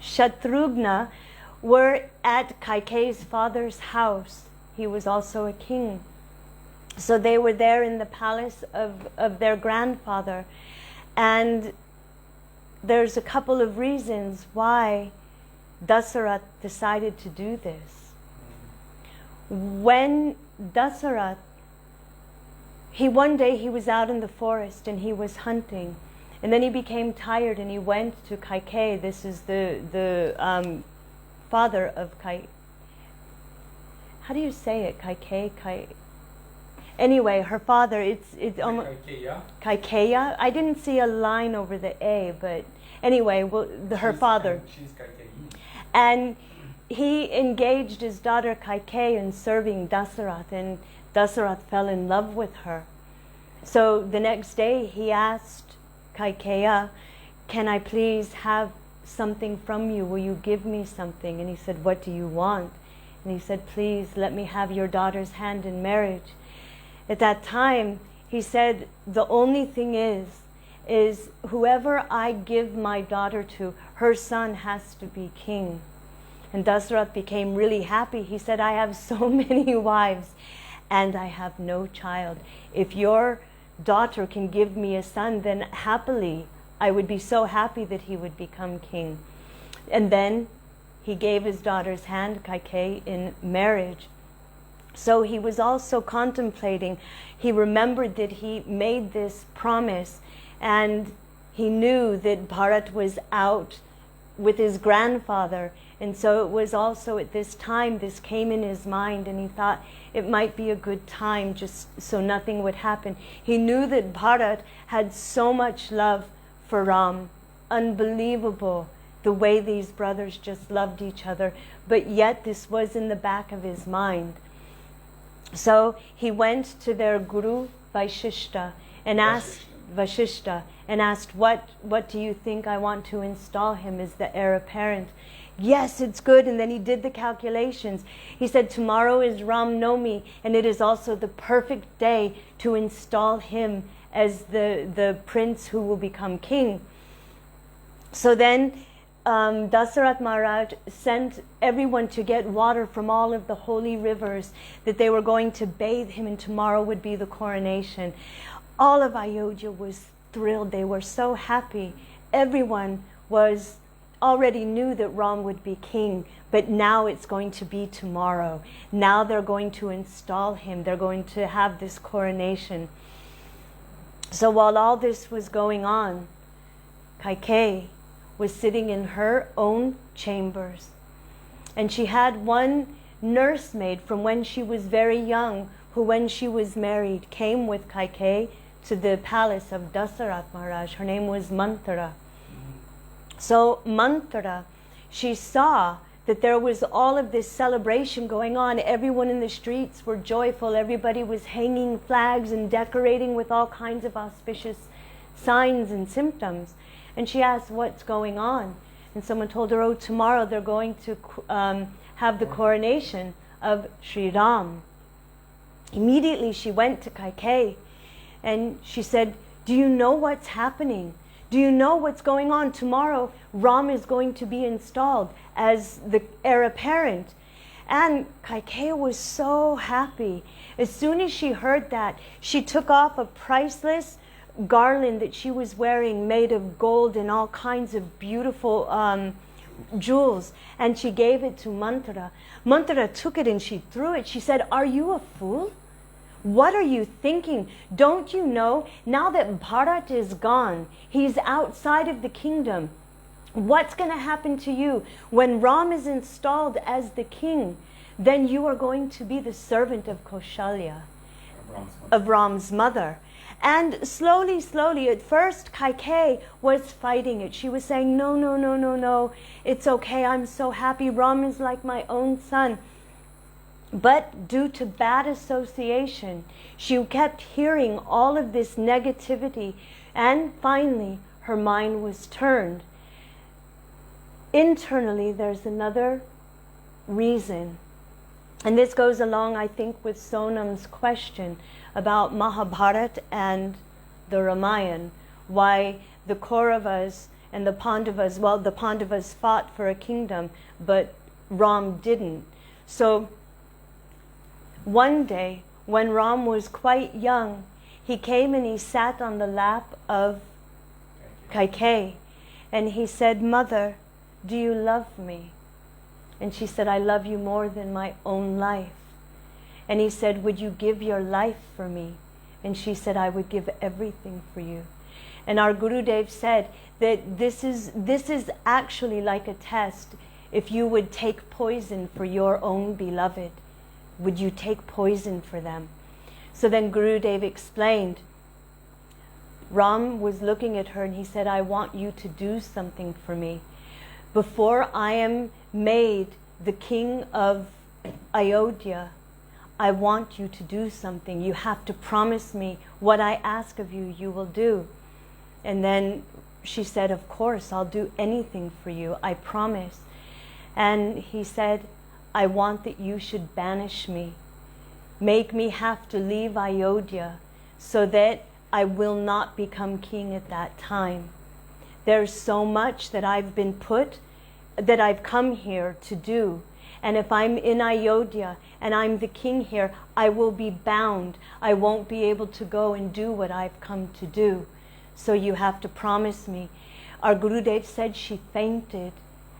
Shatrugna were at Kaikeyi's father's house. He was also a king. So they were there in the palace of their grandfather. And there's a couple of reasons why Dasaratha decided to do this. When Dasaratha, one day he was out in the forest and he was hunting. And then he became tired and he went to Kaikeyi. This is the father of Kaikeyi. How do you say it? Kaikeyi? Anyway, her father, it's almost... Kaikeya? I didn't see a line over the A, but anyway, her father. She's Kaikeyi. And he engaged his daughter Kaikeyi in serving Dasaratha, and Dasaratha fell in love with her. So the next day he asked Kaikeya, can I please have something from you? Will you give me something? And he said, what do you want? And he said, please let me have your daughter's hand in marriage. At that time, he said, the only thing is whoever I give my daughter to, her son has to be king. And Dasaratha became really happy. He said, I have so many wives and I have no child. If your daughter can give me a son, then happily, I would be so happy that he would become king. And then he gave his daughter's hand, Kaikeyi, in marriage. So he was also contemplating, he remembered that he made this promise, and he knew that Bharat was out with his grandfather, and so it was also at this time this came in his mind, and he thought it might be a good time just so nothing would happen. He knew that Bharat had so much love for Ram, unbelievable the way these brothers just loved each other, but yet this was in the back of his mind. So he went to their guru Vashishta and asked what do you think I want to install him as the heir apparent? Yes, it's good. And then he did the calculations. He said, tomorrow is Ram Navami, and it is also the perfect day to install him as the prince who will become king. So then Dasaratha Maharaj sent everyone to get water from all of the holy rivers, that they were going to bathe him, and tomorrow would be the coronation. All of Ayodhya was thrilled. They were so happy. Everyone already knew that Ram would be king, but now it's going to be tomorrow. Now they're going to install him. They're going to have this coronation. So while all this was going on, Kaikeyi was sitting in her own chambers. And she had one nursemaid from when she was very young, who when she was married came with Kaikeyi to the palace of Dasaratha Maharaj. Her name was Manthara. So Manthara, she saw that there was all of this celebration going on. Everyone in the streets were joyful. Everybody was hanging flags and decorating with all kinds of auspicious signs and symptoms. And she asked, what's going on? And someone told her, oh, tomorrow they're going to have the coronation of Sri Ram. Immediately she went to Kaikeyi and she said, do you know what's happening? Do you know what's going on? Tomorrow Ram is going to be installed as the heir apparent. And Kaikeyi was so happy. As soon as she heard that, she took off a priceless garland that she was wearing, made of gold and all kinds of beautiful jewels, and she gave it to Manthara. Manthara took it and she threw it. She said, are you a fool? What are you thinking? Don't you know, now that Bharat is gone, he's outside of the kingdom, what's going to happen to you? When Ram is installed as the king, then you are going to be the servant of Kaushalya, of Ram's mother. And slowly, at first Kaikeyi was fighting it. She was saying, no, it's okay, I'm so happy, Ram is like my own son. But due to bad association, she kept hearing all of this negativity, and finally her mind was turned. Internally, there's another reason. And this goes along, I think, with Sonam's question about Mahabharata and the Ramayana, why the Kauravas and the Pandavas, well, the Pandavas fought for a kingdom, but Ram didn't. So one day, when Ram was quite young, he came and he sat on the lap of Kaikeyi, and he said, "Mother, do you love me?" And she said, "I love you more than my own life." And he said, "Would you give your life for me?" And she said, "I would give everything for you." And our Gurudev said that this is actually like a test. If you would take poison for your own beloved, would you take poison for them? So then Gurudev explained, Ram was looking at her and he said, "I want you to do something for me. Before I am made the king of Ayodhya, I want you to do something. You have to promise me what I ask of you, you will do." And then she said, "Of course, I'll do anything for you, I promise." And he said, "I want that you should banish me. Make me have to leave Ayodhya so that I will not become king at that time. There's so much that I've been put, that I've come here to do. And if I'm in Ayodhya and I'm the king here, I will be bound. I won't be able to go and do what I've come to do. So you have to promise me." Our Gurudev said she fainted.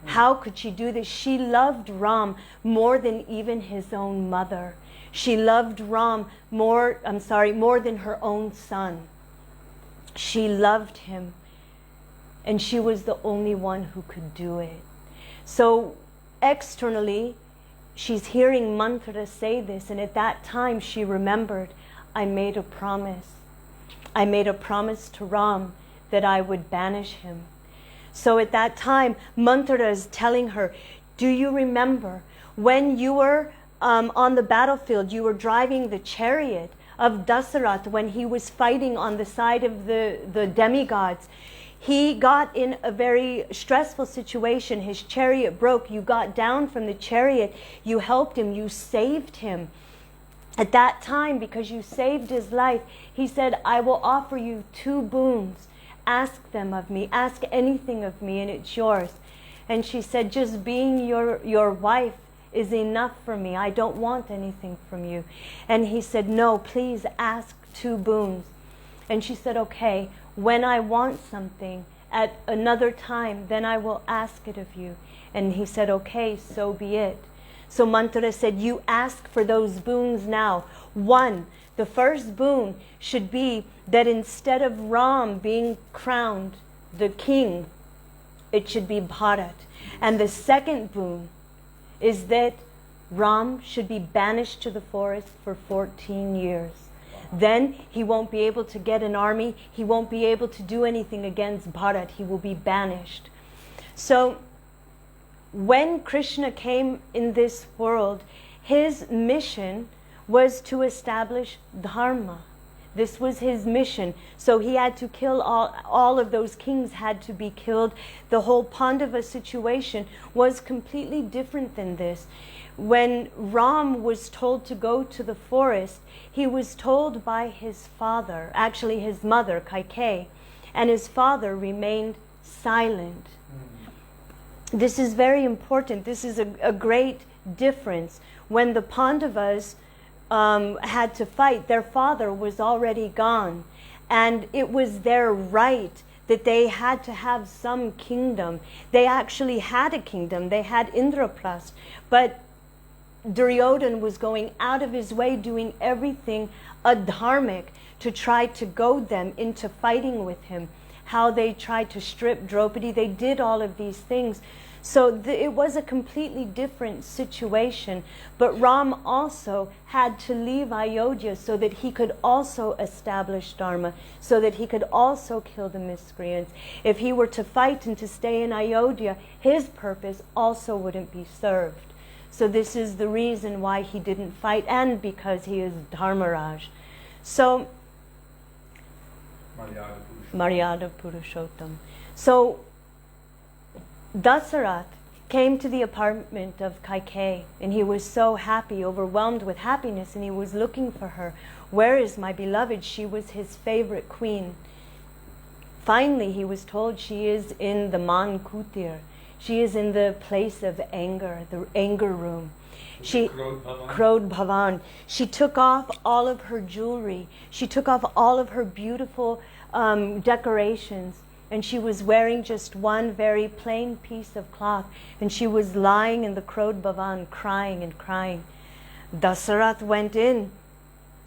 How could she do this? She loved Ram more than even his own mother. She loved Ram more than her own son. She loved him. And she was the only one who could do it. So externally, she's hearing Mantra say this, and at that time she remembered, I made a promise. I made a promise to Ram that I would banish him. So at that time, Mantra is telling her, do you remember when you were on the battlefield, you were driving the chariot of Dasaratha when he was fighting on the side of the demigods? He got in a very stressful situation. His chariot broke. You got down from the chariot. You helped him. You saved him. At that time, because you saved his life, he said, I will offer you 2 boons. Ask them of me. Ask anything of me, and it's yours. And she said, just being your wife is enough for me. I don't want anything from you. And he said, no, please ask 2 boons. And she said, okay, when I want something at another time, then I will ask it of you. And he said, okay, so be it. So Mantra said, you ask for those boons now. 1, the first boon should be that instead of Ram being crowned the king, it should be Bharat. And the second boon is that Ram should be banished to the forest for 14 years. Then he won't be able to get an army. He won't be able to do anything against Bharat. He will be banished. So when Krishna came in this world, his mission was to establish dharma. This was his mission. So he had to kill all of those kings had to be killed. The whole Pandava situation was completely different than this. When Ram was told to go to the forest, he was told by his father, actually his mother, Kaikeyi, and his father remained silent. This is very important. This is a great difference. When the Pandavas had to fight, their father was already gone, and it was their right that they had to have some kingdom. They actually had a kingdom. They had Indraprastha, but Duryodhana was going out of his way, doing everything adharmic to try to goad them into fighting with him. How they tried to strip Draupadi, they did all of these things. So it was a completely different situation. But Ram also had to leave Ayodhya so that he could also establish Dharma, so that he could also kill the miscreants. If he were to fight and to stay in Ayodhya, his purpose also wouldn't be served. So this is the reason why he didn't fight, and because he is Dharmaraj. So, Maryada Purushottam. So, Dasaratha came to the apartment of Kaikeyi, and he was so happy, overwhelmed with happiness, and he was looking for her. Where is my beloved? She was his favorite queen. Finally, he was told she is in the Man Kutir. She is in the place of anger, the anger room. She Krodh Bhavan. She took off all of her jewelry. She took off all of her beautiful decorations. And she was wearing just one very plain piece of cloth. And she was lying in the Krodh Bhavan, crying and crying. Dasaratha went in.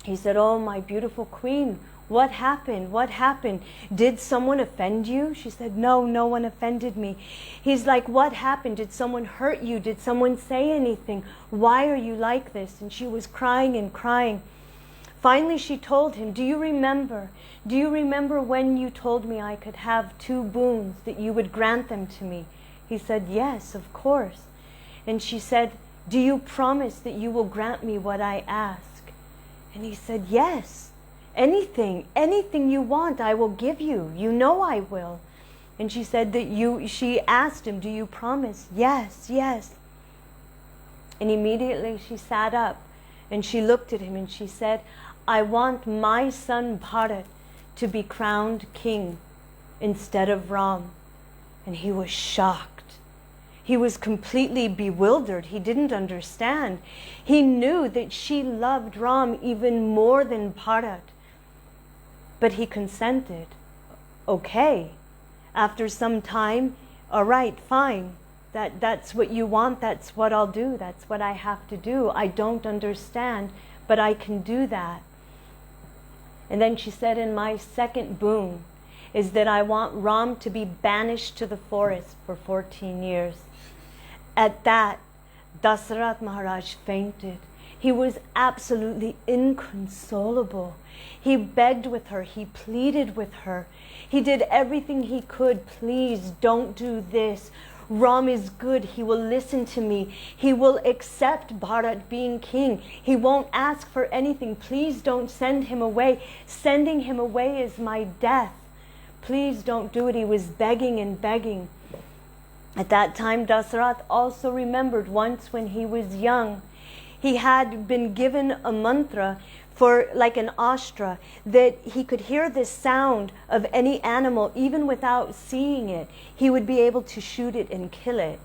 He said, "Oh, my beautiful queen, what happened? What happened? Did someone offend you?" She said, "No, no one offended me." He's like, "What happened? Did someone hurt you? Did someone say anything? Why are you like this?" And she was crying and crying. Finally, she told him, "Do you remember? Do you remember when you told me I could have 2 boons, that you would grant them to me?" He said, "Yes, of course." And she said, "Do you promise that you will grant me what I ask?" And he said, "Yes. Anything you want, I will give you. You know I will." And she said she asked him, "Do you promise?" "Yes, yes." And immediately she sat up and she looked at him and she said, "I want my son Bharat to be crowned king instead of Ram." And he was shocked. He was completely bewildered. He didn't understand. He knew that she loved Ram even more than Bharat. But he consented. Okay. After some time, all right, fine. That's what you want. That's what I'll do. That's what I have to do. I don't understand, but I can do that. And then she said, "And my second boon is that I want Ram to be banished to the forest for 14 years. At that, Dasaratha Maharaj fainted. He was absolutely inconsolable. He begged with her. He pleaded with her. He did everything he could. "Please don't do this. Ram is good. He will listen to me. He will accept Bharat being king. He won't ask for anything. Please don't send him away. Sending him away is my death. Please don't do it." He was begging and begging. At that time, Dasaratha also remembered once when he was young, he had been given a mantra for like an astra, that he could hear the sound of any animal even without seeing it. He would be able to shoot it and kill it.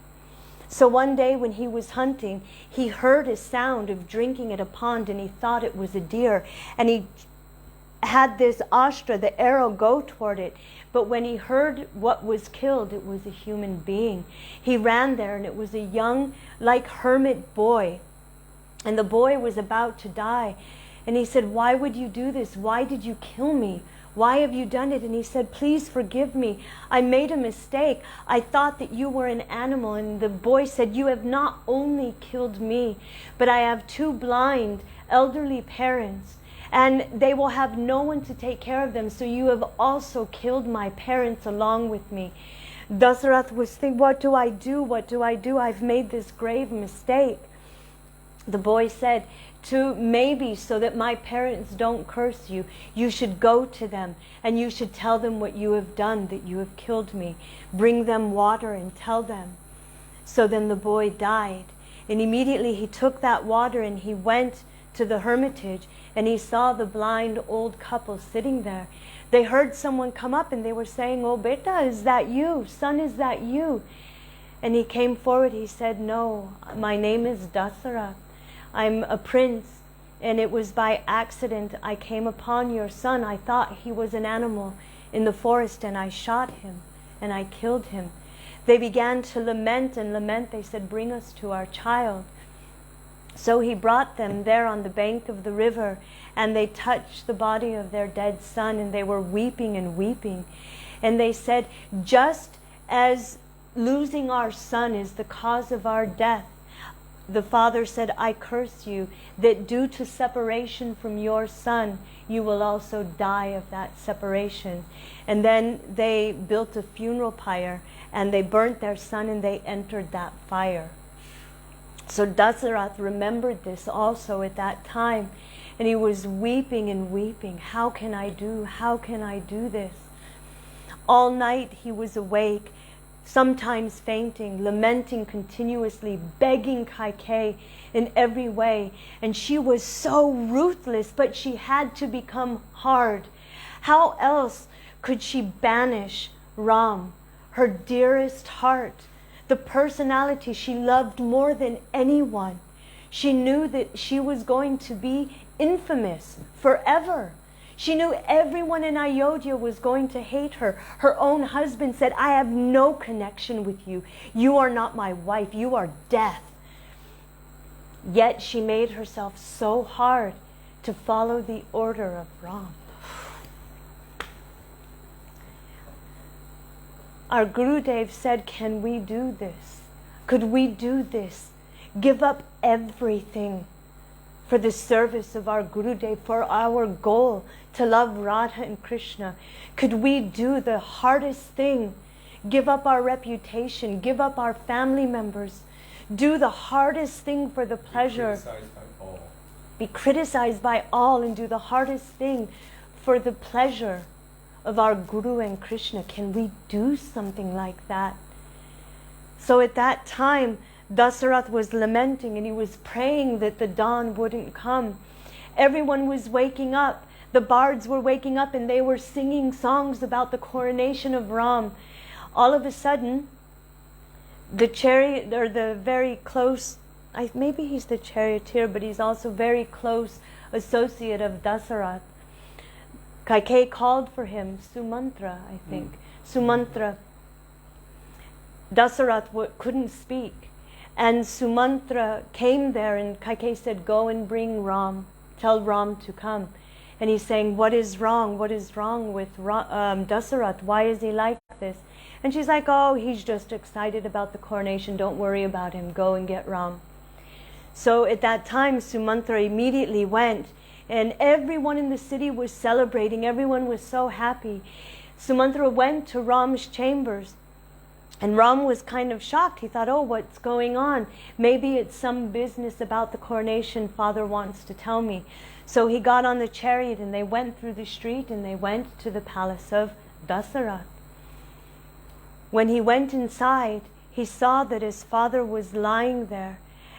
So one day when he was hunting, he heard a sound of drinking at a pond and he thought it was a deer. And he had this astra, the arrow, go toward it. But when he heard what was killed, it was a human being. He ran there and it was a young, like hermit boy. And the boy was about to die. And he said, "Why would you do this? Why did you kill me? Why have you done it?" And he said, "Please forgive me. I made a mistake. I thought that you were an animal." And the boy said, "You have not only killed me, but I have 2 blind, elderly parents. And they will have no one to take care of them. So you have also killed my parents along with me." Dasaratha was thinking, "What do I do? What do I do? I've made this grave mistake." The boy said, maybe so that my parents don't curse you, you should go to them and you should tell them what you have done, that you have killed me. Bring them water and tell them." So then the boy died. And immediately he took that water and he went to the hermitage and he saw the blind old couple sitting there. They heard someone come up and they were saying, "Oh, beta, is that you? Son, is that you?" And he came forward. He said, "No, my name is Dasaratha. I'm a prince, and it was by accident I came upon your son. I thought he was an animal in the forest, and I shot him, and I killed him." They began to lament and lament. They said, "Bring us to our child." So he brought them there on the bank of the river, and they touched the body of their dead son, and they were weeping and weeping. And they said, "Just as losing our son is the cause of our death," the father said, "I curse you that due to separation from your son, you will also die of that separation." And then they built a funeral pyre and they burnt their son and they entered that fire. So Dasaratha remembered this also at that time, and he was weeping and weeping. How can I do this? All night he was awake, sometimes fainting, lamenting continuously, begging Kaikeyi in every way. And she was so ruthless, but she had to become hard. How else could she banish Ram, her dearest heart, the personality she loved more than anyone? She knew that she was going to be infamous forever. She knew everyone in Ayodhya was going to hate her. Her own husband said, I have no connection with you. You are not my wife. You are death. Yet she made herself so hard to follow the order of Ram. Our Gurudev said, can we do this? Could we do this? Give up everything for the service of our Gurudev, for our goal to love Radha and Krishna. Could we do the hardest thing? Give up our reputation, give up our family members, do the hardest thing for the pleasure. Be criticized by all and do the hardest thing for the pleasure of our Guru and Krishna. Can we do something like that? So at that time, Dasaratha was lamenting and he was praying that the dawn wouldn't come. Everyone was waking up. The bards were waking up and they were singing songs about the coronation of Ram. All of a sudden, the chariot, or the very close, maybe he's the charioteer, but he's also very close associate of Dasaratha. Kaikeyi called for him, Sumantra, I think. Sumantra. Dasaratha couldn't speak. And Sumantra came there and Kaikeyi said, go and bring Ram. Tell Ram to come. And he's saying, what is wrong? What is wrong with Dasaratha? Why is he like this? And she's like, oh, he's just excited about the coronation. Don't worry about him. Go and get Ram. So at that time, Sumantra immediately went. And everyone in the city was celebrating. Everyone was so happy. Sumantra went to Ram's chambers. And Ram was kind of shocked. He thought, oh, what's going on? Maybe it's some business about the coronation Father wants to tell me. So he got on the chariot and they went through the street and they went to the palace of Dasaratha. When he went inside, he saw that his father was lying there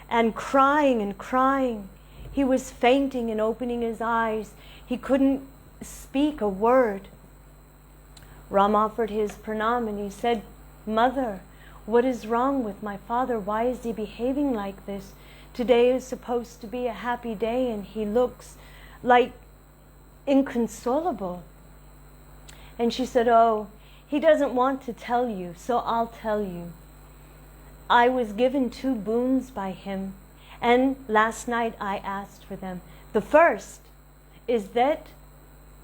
and crying and crying. He was fainting and opening his eyes. He couldn't speak a word. Ram offered his pranam and he said, Mother, what is wrong with my father? Why is he behaving like this? Today is supposed to be a happy day and he looks like inconsolable. And she said, oh, he doesn't want to tell you, so I'll tell you. I was given 2 boons by him, and last night I asked for them. The first is that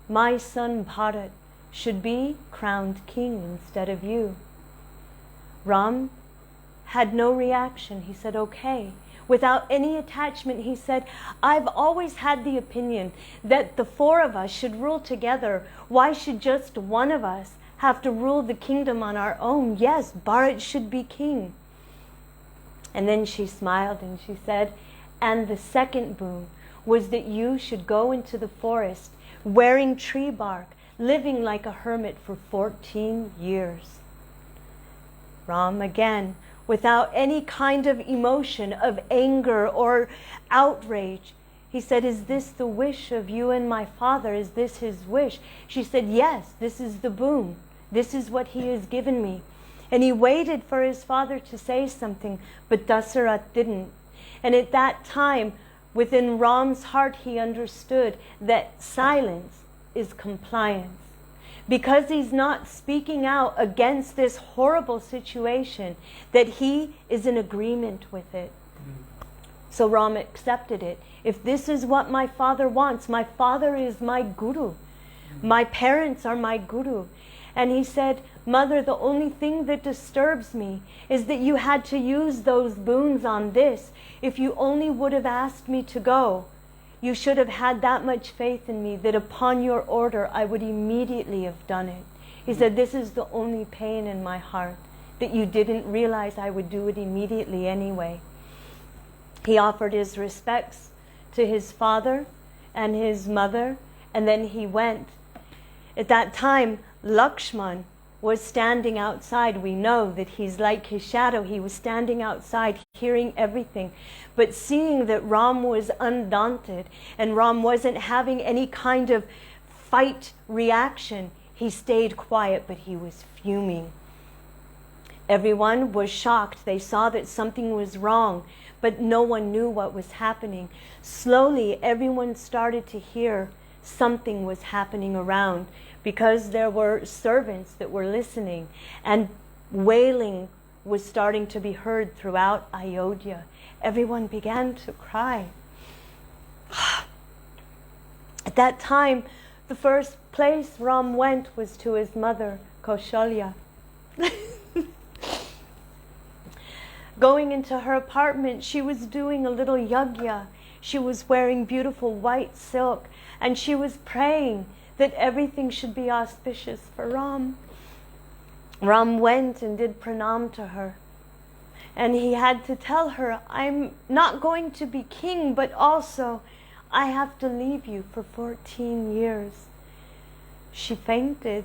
my son Bharat should be crowned king instead of you. Ram had no reaction. He said, okay. Without any attachment, he said, I've always had the opinion that the 4 of us should rule together. Why should just one of us have to rule the kingdom on our own? Yes, Bharat should be king. And then she smiled and she said, and the second boon was that you should go into the forest wearing tree bark, living like a hermit for 14 years. Ram, again, without any kind of emotion of anger or outrage, he said, is this the wish of you and my father? Is this his wish? She said, yes, this is the boon. This is what he has given me. And he waited for his father to say something, but Dasaratha didn't. And at that time, within Ram's heart, he understood that silence is compliance. Because he's not speaking out against this horrible situation, that he is in agreement with it. So Ram accepted it. If this is what my father wants, my father is my guru. My parents are my guru. And he said, Mother, the only thing that disturbs me is that you had to use those boons on this. If you only would have asked me to go, you should have had that much faith in me that upon your order I would immediately have done it. He said, this is the only pain in my heart, that you didn't realize I would do it immediately anyway. He offered his respects to his father and his mother, and then he went. At that time, Lakshman was standing outside. We know that he's like his shadow. He was standing outside hearing everything. But seeing that Ram was undaunted and Ram wasn't having any kind of fight reaction, he stayed quiet, but he was fuming. Everyone was shocked. They saw that something was wrong, but no one knew what was happening. Slowly, everyone started to hear something was happening around, because there were servants that were listening, and wailing was starting to be heard throughout Ayodhya. Everyone began to cry. At that time, the first place Ram went was to his mother, Kaushalya. Going into her apartment, she was doing a little yajna. She was wearing beautiful white silk, and she was praying that everything should be auspicious for Ram. Ram went and did pranam to her. And he had to tell her, I'm not going to be king, but also I have to leave you for 14 years. She fainted.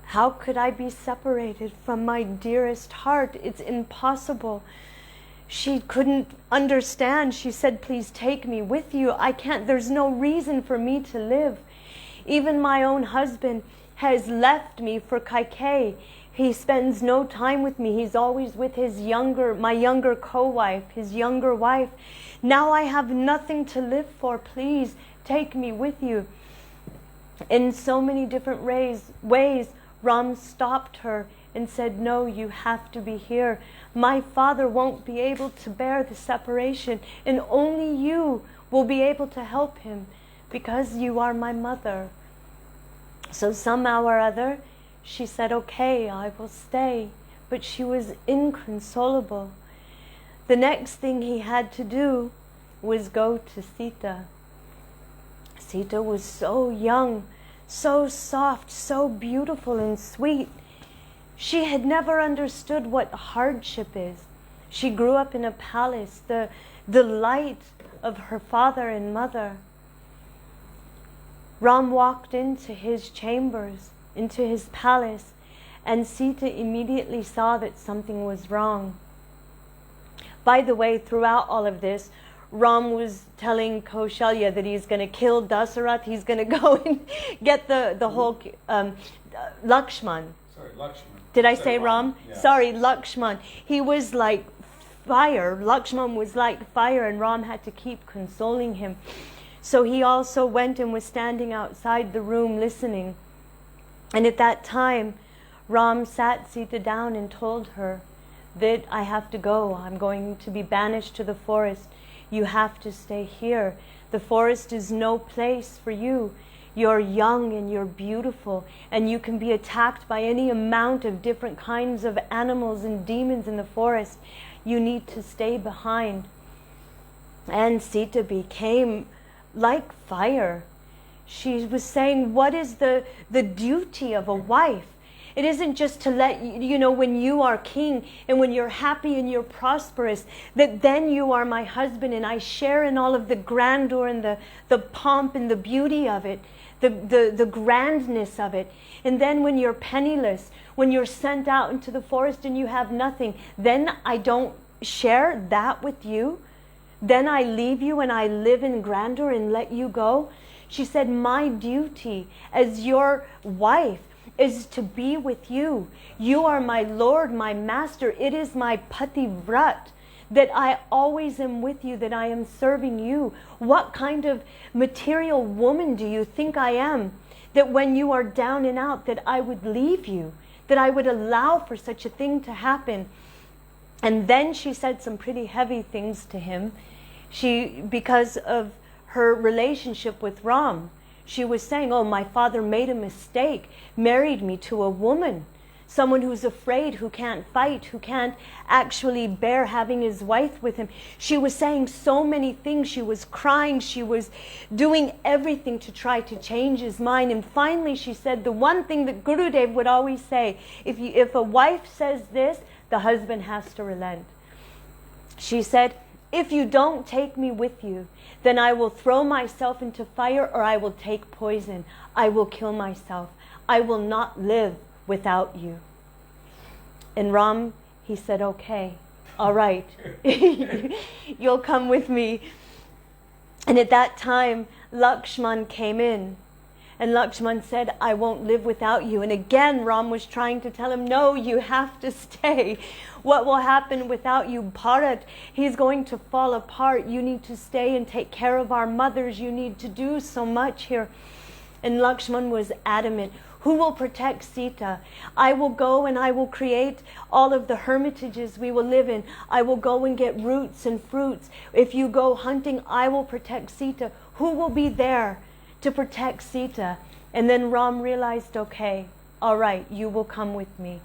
How could I be separated from my dearest heart? It's impossible. She couldn't understand. She said, please take me with you. I can't, there's no reason for me to live. Even my own husband has left me for Kaikeyi. He spends no time with me. He's always with my younger co-wife, his younger wife. Now I have nothing to live for. Please take me with you. In so many different ways, Ram stopped her and said, no, you have to be here. My father won't be able to bear the separation, and only you will be able to help him, because you are my mother. So somehow or other, she said, okay, I will stay. But she was inconsolable. The next thing he had to do was go to Sita. Sita was so young, so soft, so beautiful and sweet. She had never understood what hardship is. She grew up in a palace, the delight of her father and mother. Ram walked into his chambers, into his palace, and Sita immediately saw that something was wrong. By the way, throughout all of this, Ram was telling Kaushalya that he's going to kill Dasaratha. He's going to go and get the whole Lakshman. Sorry, Lakshman. Did I say Ram? Yeah. Sorry, Lakshman. He was like fire. Lakshman was like fire, and Ram had to keep consoling him. So he also went and was standing outside the room listening. And at that time, Ram sat Sita down and told her that I have to go. I'm going to be banished to the forest. You have to stay here. The forest is no place for you. You're young and you're beautiful, and you can be attacked by any amount of different kinds of animals and demons in the forest. You need to stay behind. And Sita became like fire. She was saying, what is the duty of a wife? It isn't just to let you know, when you are king and when you're happy and you're prosperous, that then you are my husband and I share in all of the grandeur and the pomp and the beauty of it, the grandness of it. And then when you're penniless, when you're sent out into the forest and you have nothing, then I don't share that with you. Then I leave you and I live in grandeur and let you go. She said, my duty as your wife is to be with you. You are my Lord, my Master. It is my pativrat, that I always am with you, that I am serving you. What kind of material woman do you think I am, that when you are down and out, that I would leave you, that I would allow for such a thing to happen? And then she said some pretty heavy things to him. Because of her relationship with Ram, she was saying, oh, my father made a mistake, married me to a woman, someone who's afraid, who can't fight, who can't actually bear having his wife with him. She was saying so many things. She was crying. She was doing everything to try to change his mind. And finally she said the one thing that Gurudev would always say, if a wife says this, the husband has to relent. She said, if you don't take me with you, then I will throw myself into fire, or I will take poison. I will kill myself. I will not live without you. And Ram, he said, okay, all right, you'll come with me. And at that time, Lakshman came in. And Lakshman said, I won't live without you. And again, Ram was trying to tell him, no, you have to stay. What will happen without you? Bharat, he's going to fall apart. You need to stay and take care of our mothers. You need to do so much here. And Lakshman was adamant. Who will protect Sita? I will go and I will create all of the hermitages we will live in. I will go and get roots and fruits. If you go hunting, I will protect Sita. Who will be there to protect Sita? And then Ram realized, okay, all right, you will come with me.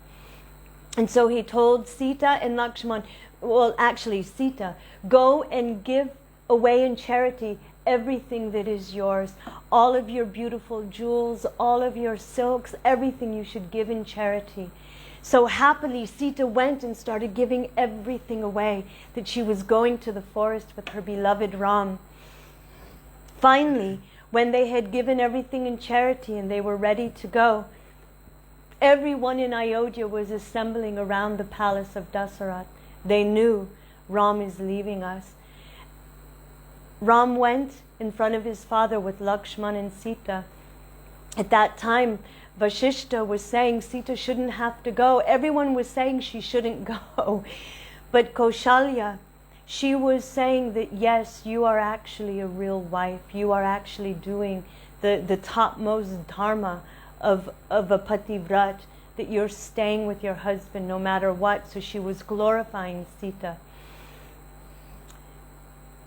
And so he told Sita and Lakshman, well, actually Sita, go and give away in charity everything that is yours, all of your beautiful jewels, all of your silks, everything you should give in charity. So happily Sita went and started giving everything away, that she was going to the forest with her beloved Ram. Finally, when they had given everything in charity and they were ready to go, everyone in Ayodhya was assembling around the palace of Dasaratha. They knew Ram is leaving us. Ram went in front of his father with Lakshman and Sita. At that time, Vasishta was saying Sita shouldn't have to go. Everyone was saying she shouldn't go. But Kaushalya, she was saying that yes, you are actually a real wife. You are actually doing the topmost dharma of a pativrat, that you're staying with your husband no matter what. So she was glorifying Sita.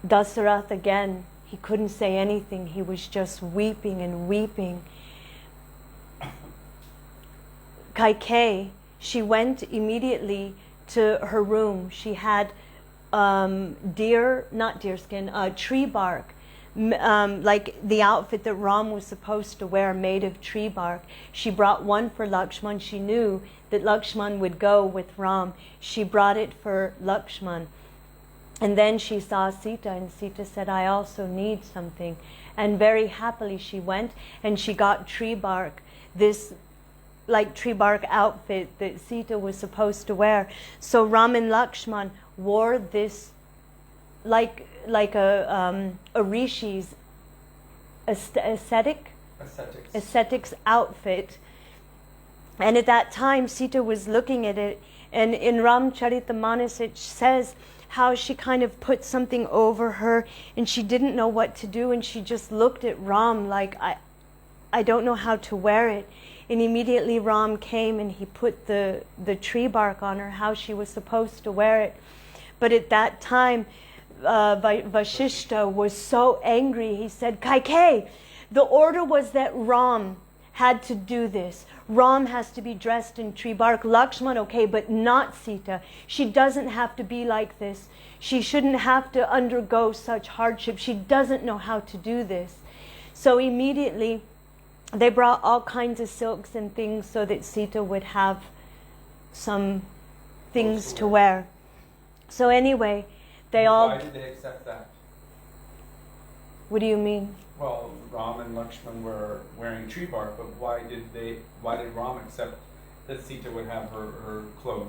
Dasaratha again, he couldn't say anything. He was just weeping and weeping. Kaikeyi, she went immediately to her room. She had tree bark, like the outfit that Ram was supposed to wear, made of tree bark. She brought one for Lakshman. She knew that Lakshman would go with Ram. She brought it for Lakshman. And then she saw Sita, and Sita said, I also need something. And very happily she went and she got tree bark, this like tree bark outfit that Sita was supposed to wear. So Ram and Lakshman wore this like a rishi's ascetics outfit. And at that time Sita was looking at it, and in Ramcharitamanas it says how she kind of put something over her and she didn't know what to do, and she just looked at Ram like, I don't know how to wear it. And immediately Ram came and he put the tree bark on her, how she was supposed to wear it. But at that time Vasishta was so angry. He said, Kaikeyi, the order was that Ram had to do this. Ram has to be dressed in tree bark. Lakshman, okay, but not Sita. She doesn't have to be like this. She shouldn't have to undergo such hardship. She doesn't know how to do this. So immediately they brought all kinds of silks and things so that Sita would have some things to wear. So anyway, Why did they accept that? What do you mean? Well, Ram and Lakshman were wearing tree bark, but why did Ram accept that Sita would have her clothes?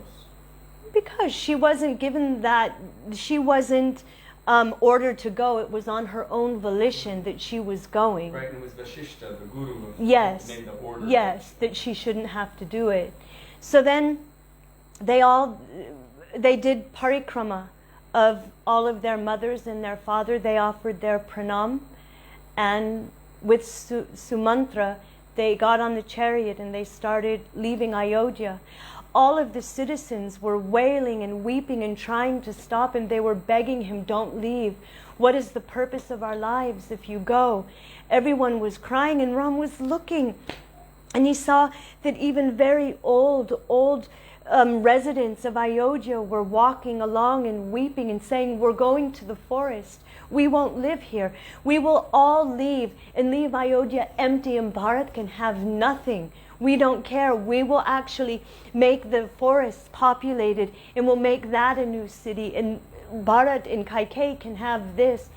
Because she wasn't given that, she wasn't ordered to go. It was on her own volition that she was going. Right, and it was Vasishta, the guru, yes, made the order. Yes, that she shouldn't have to do it. So then they did parikrama of all of their mothers and their father. They offered their pranam, and with Sumantra they got on the chariot and they started leaving Ayodhya. All of the citizens were wailing and weeping and trying to stop him. They were begging him, don't leave. What is the purpose of our lives if you go? Everyone was crying, and Ram was looking, and he saw that even very old residents of Ayodhya were walking along and weeping and saying, we're going to the forest. We won't live here. We will all leave and leave Ayodhya empty, and Bharat can have nothing. We don't care. We will actually make the forest populated, and we'll make that a new city, and Bharat and Kaikeyi can have this.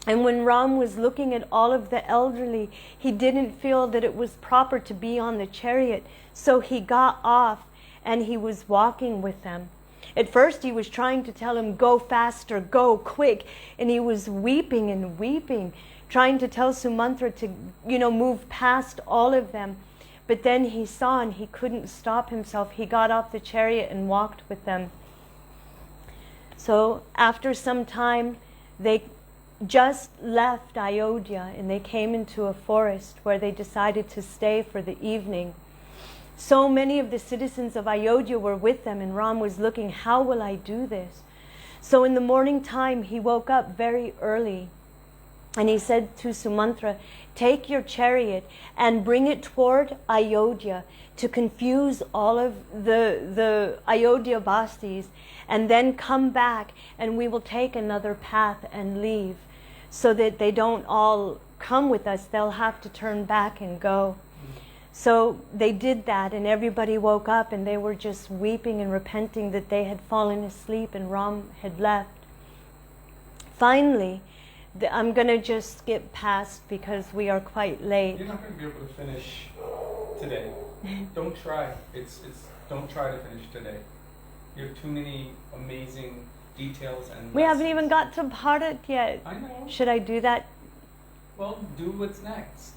And when Ram was looking at all of the elderly, he didn't feel that it was proper to be on the chariot. So he got off and he was walking with them. At first he was trying to tell him, go faster, go quick. And he was weeping and weeping, trying to tell Sumantra to, move past all of them. But then he saw and he couldn't stop himself. He got off the chariot and walked with them. So after some time, they just left Ayodhya and they came into a forest where they decided to stay for the evening. So many of the citizens of Ayodhya were with them, and Ram was looking, how will I do this? So in the morning time, he woke up very early and he said to Sumantra, take your chariot and bring it toward Ayodhya to confuse all of the Ayodhya Vastis, and then come back and we will take another path and leave, so that they don't all come with us. They'll have to turn back and go. So they did that, and everybody woke up and they were just weeping and repenting that they had fallen asleep and Ram had left. Finally, I'm going to just skip past because we are quite late. You're not going to be able to finish today. Don't try. Don't try to finish today. You have too many amazing details and We haven't even got to Bharat yet. I know. Should I do that? Well, do what's next.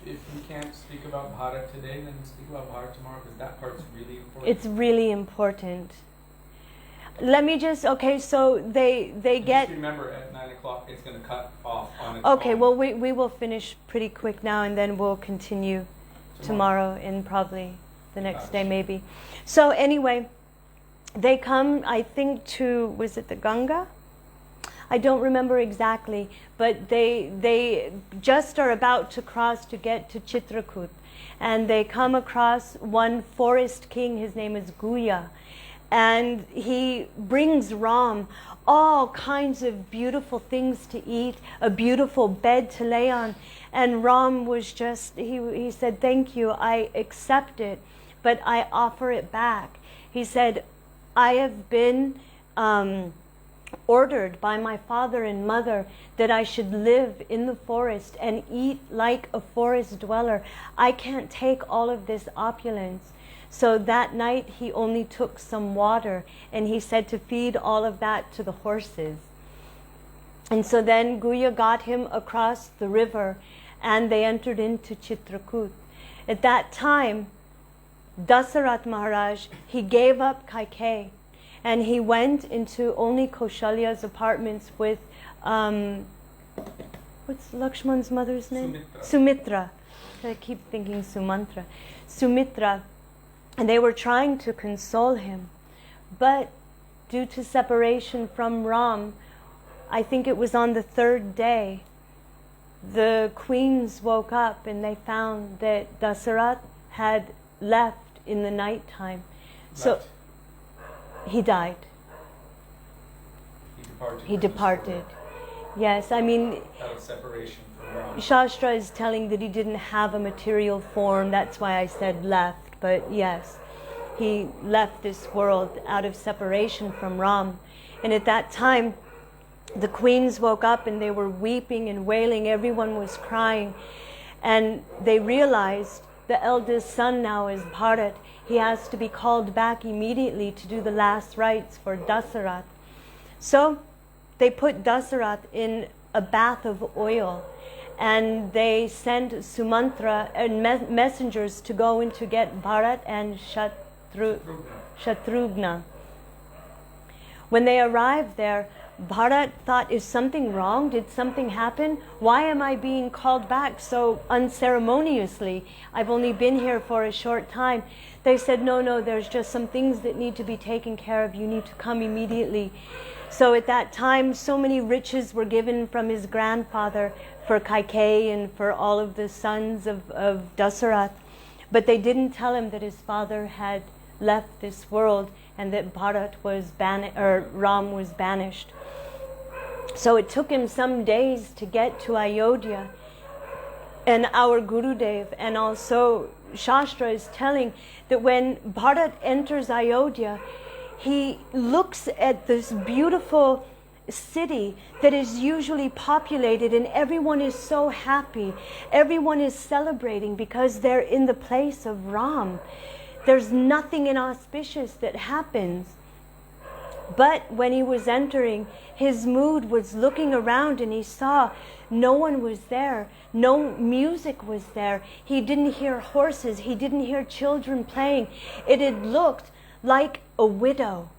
If you can't speak about Bharat today, then speak about Bharat tomorrow, because that part's really important. It's really important. Let me just, okay, so they get... Just remember, at 9 o'clock, it's going to cut off on its Okay, own. well, we will finish pretty quick now, and then we'll continue tomorrow and probably the next day maybe. So anyway, they come, I think, to, was it the Ganga? I don't remember exactly, but they just are about to cross to get to Chitrakoot. And they come across one forest king, his name is Guya. And he brings Ram all kinds of beautiful things to eat, a beautiful bed to lay on. And Ram was just, he said, thank you, I accept it, but I offer it back. He said, I have been ordered by my father and mother that I should live in the forest and eat like a forest dweller. I can't take all of this opulence. So that night he only took some water, and he said to feed all of that to the horses. And so then Guya got him across the river and they entered into Chitrakoot. At that time, Dasaratha Maharaj, he gave up Kaikeyi and he went into only Kaushalya's apartments with, what's Lakshman's mother's name? Sumitra. I keep thinking Sumantra. Sumitra. And they were trying to console him. But due to separation from Ram, I think it was on the third day, the queens woke up and they found that Dasaratha had left in the nighttime. So he died. He departed. Yes, I mean, out of separation from Ram. Shastra is telling that he didn't have a material form. That's why I said left. But yes, he left this world out of separation from Ram. And at that time, the queens woke up and they were weeping and wailing. Everyone was crying. And they realized the eldest son now is Bharat. He has to be called back immediately to do the last rites for Dasaratha. So they put Dasaratha in a bath of oil. And they sent Sumantra and messengers to go in to get Bharat and Shatrugna. When they arrived there, Bharat thought, is something wrong? Did something happen? Why am I being called back so unceremoniously? I've only been here for a short time. They said, no, there's just some things that need to be taken care of. You need to come immediately. So at that time, so many riches were given from his grandfather for Kaikeyi and for all of the sons of Dasaratha. But they didn't tell him that his father had left this world and that Bharat was Ram was banished. So it took him some days to get to Ayodhya. And our Gurudev and also Shastra is telling that when Bharat enters Ayodhya, he looks at this beautiful city that is usually populated and everyone is so happy. Everyone is celebrating because they're in the place of Ram. There's nothing inauspicious that happens. But when he was entering, his mood was looking around and he saw no one was there. No music was there. He didn't hear horses. He didn't hear children playing. It had looked like a widow.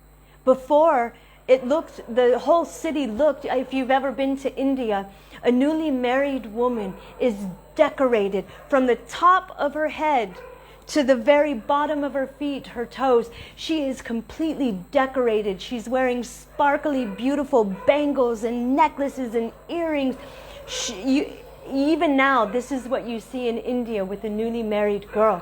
Before, it looked, the whole city looked, if you've ever been to India, a newly married woman is decorated from the top of her head to the very bottom of her feet, her toes. She is completely decorated. She's wearing sparkly, beautiful bangles and necklaces and earrings. Even now, this is what you see in India with a newly married girl.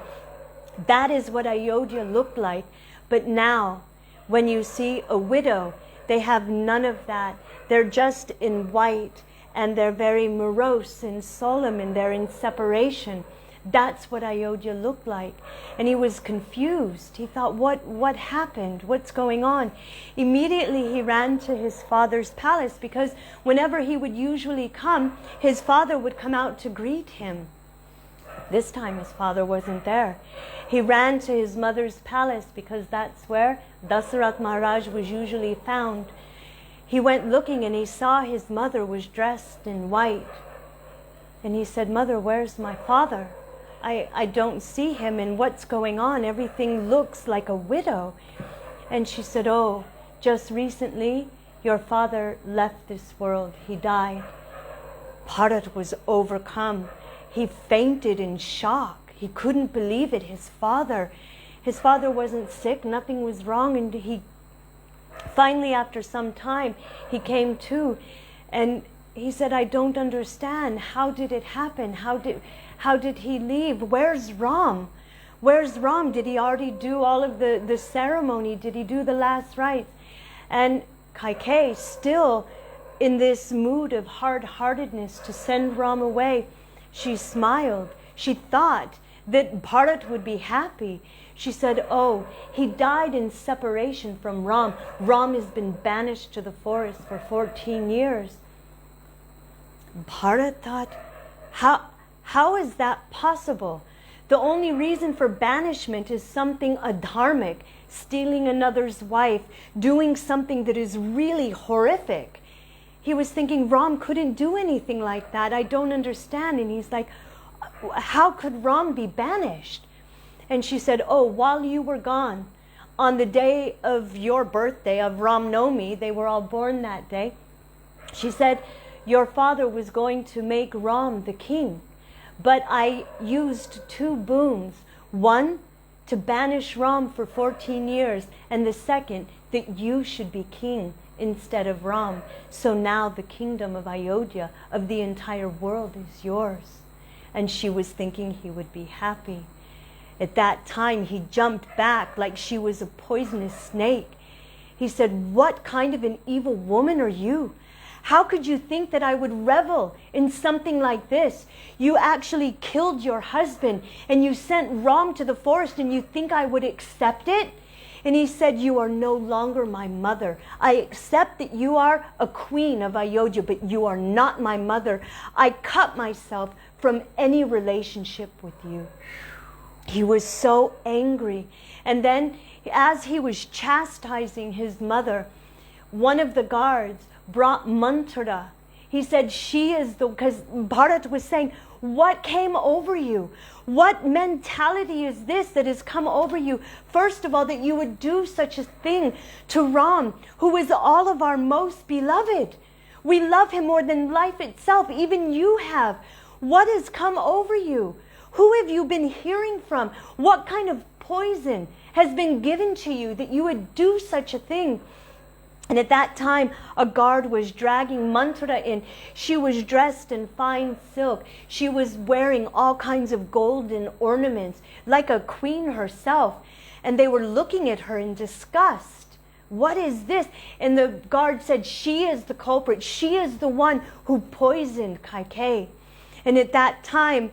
That is what Ayodhya looked like. But now, when you see a widow, they have none of that. They're just in white, and they're very morose and solemn, and they're in separation. That's what Ayodhya looked like. And he was confused. He thought, what happened? What's going on? Immediately he ran to his father's palace, because whenever he would usually come, his father would come out to greet him. This time his father wasn't there. He ran to his mother's palace because that's where Dasavatara Maharaj was usually found. He went looking and he saw his mother was dressed in white. And he said, "Mother, where's my father? I don't see him, and what's going on? Everything looks like a widow." And she said, "Oh, just recently your father left this world. He died." Bharat was overcome. He fainted in shock. He couldn't believe it. His father wasn't sick. Nothing was wrong. And he finally, after some time, he came to, and he said, "I don't understand. How did it happen? How did he leave? Where's Ram? Where's Ram? Did he already do all of the ceremony? Did he do the last rites?" And Kaikeyi, still in this mood of hard-heartedness to send Ram away, she smiled. She thought that Bharat would be happy. She said, "Oh, he died in separation from Ram. Ram has been banished to the forest for 14 years. Bharat thought, how is that possible? The only reason for banishment is something adharmic, stealing another's wife, doing something that is really horrific. He was thinking, Ram couldn't do anything like that. I don't understand. And he's like, how could Ram be banished? And she said, "Oh, while you were gone, on the day of your birthday, of Ram Navami, they were all born that day, she said, your father was going to make Ram the king. But I used 2 boons. One, to banish Ram for 14 years. And the second, that you should be king instead of Ram. So now the kingdom of Ayodhya, of the entire world, is yours." And she was thinking he would be happy. At that time, he jumped back like she was a poisonous snake. He said, "What kind of an evil woman are you? How could you think that I would revel in something like this? You actually killed your husband and you sent Ram to the forest, and you think I would accept it?" And he said, "You are no longer my mother. I accept that you are a queen of Ayodhya, but you are not my mother. I cut myself from any relationship with you." He was so angry. And then, as he was chastising his mother, one of the guards brought mantra. He said, "She is the," because Bharat was saying, "What came over you? What mentality is this that has come over you? First of all, that you would do such a thing to Ram, who is all of our most beloved. We love him more than life itself. Even you have. What has come over you? Who have you been hearing from? What kind of poison has been given to you that you would do such a thing?" And at that time, a guard was dragging Mantra in. She was dressed in fine silk. She was wearing all kinds of golden ornaments, like a queen herself. And they were looking at her in disgust. What is this? And the guard said, "She is the culprit. She is the one who poisoned Kaikeyi." And at that time,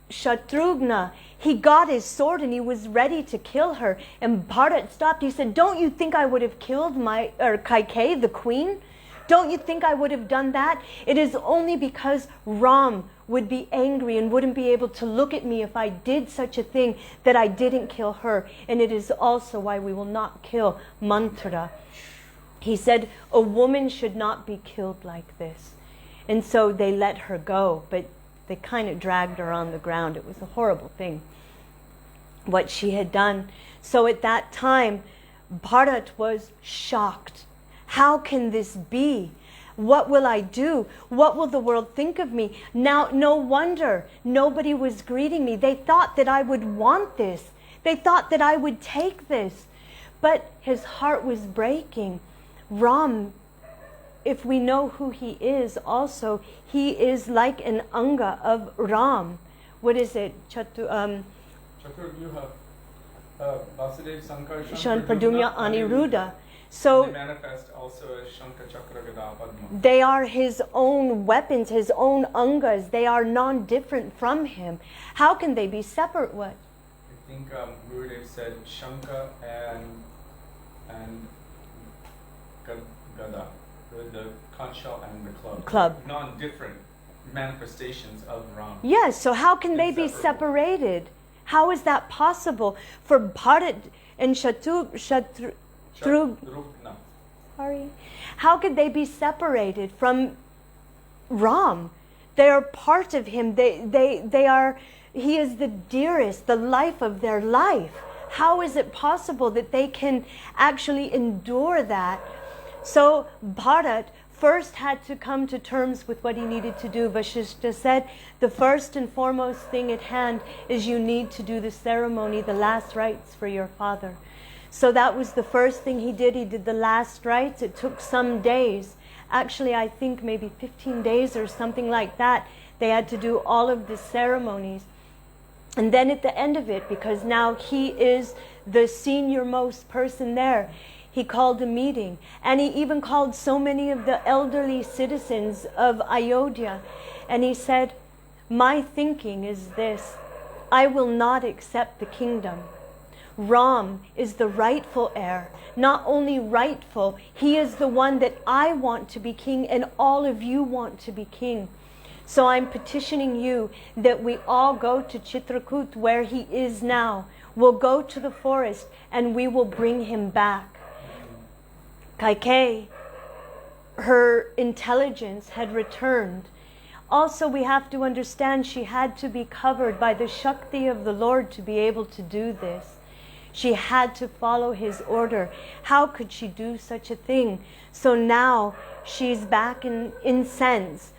Shatrughna, he got his sword and he was ready to kill her. And Bharat stopped. He said, "Don't you think I would have killed Kaikeyi, the queen? Don't you think I would have done that? It is only because Ram would be angry and wouldn't be able to look at me if I did such a thing that I didn't kill her. And it is also why we will not kill Mantra. He said a woman should not be killed like this. And so they let her go, but they kind of dragged her on the ground. It was a horrible thing, what she had done. So at that time, Bharat was shocked. How can this be? What will I do? What will the world think of me? Now, no wonder nobody was greeting me. They thought that I would want this. They thought that I would take this. But his heart was breaking. Ram, if we know who he is also, he is like an anga of Ram. What is it? Chaturvyuha. Vasudev Sankar Shanpadumya Aniruddha. So they manifest also as Shankha Chakra Gada Padma. They are his own weapons, his own angas. They are non-different from him. How can they be separate? What? I think Gurudev said Shankha and Gada, the conch shell and the club. Non-different manifestations of Ram. Yes, so how can they be separated? How is that possible? For Bharat and Shatru, how could they be separated from Ram? They are part of him. They are, he is the dearest, the life of their life. How is it possible that they can actually endure that? So Bharat first had to come to terms with what he needed to do. Vashishta said, the first and foremost thing at hand is you need to do the ceremony, the last rites for your father. So that was the first thing he did. He did the last rites. It took some days. Actually, I think maybe 15 days or something like that. They had to do all of the ceremonies. And then at the end of it, because now he is the senior most person there, he called a meeting. And he even called so many of the elderly citizens of Ayodhya. And he said, my thinking is this: I will not accept the kingdom. Ram is the rightful heir. Not only rightful, he is the one that I want to be king and all of you want to be king. So I'm petitioning you that we all go to Chitrakoot where he is now. We'll go to the forest and we will bring him back. Kaikeyi, her intelligence had returned. Also, we have to understand she had to be covered by the Shakti of the Lord to be able to do this. She had to follow his order. How could she do such a thing? So now she's back in sense,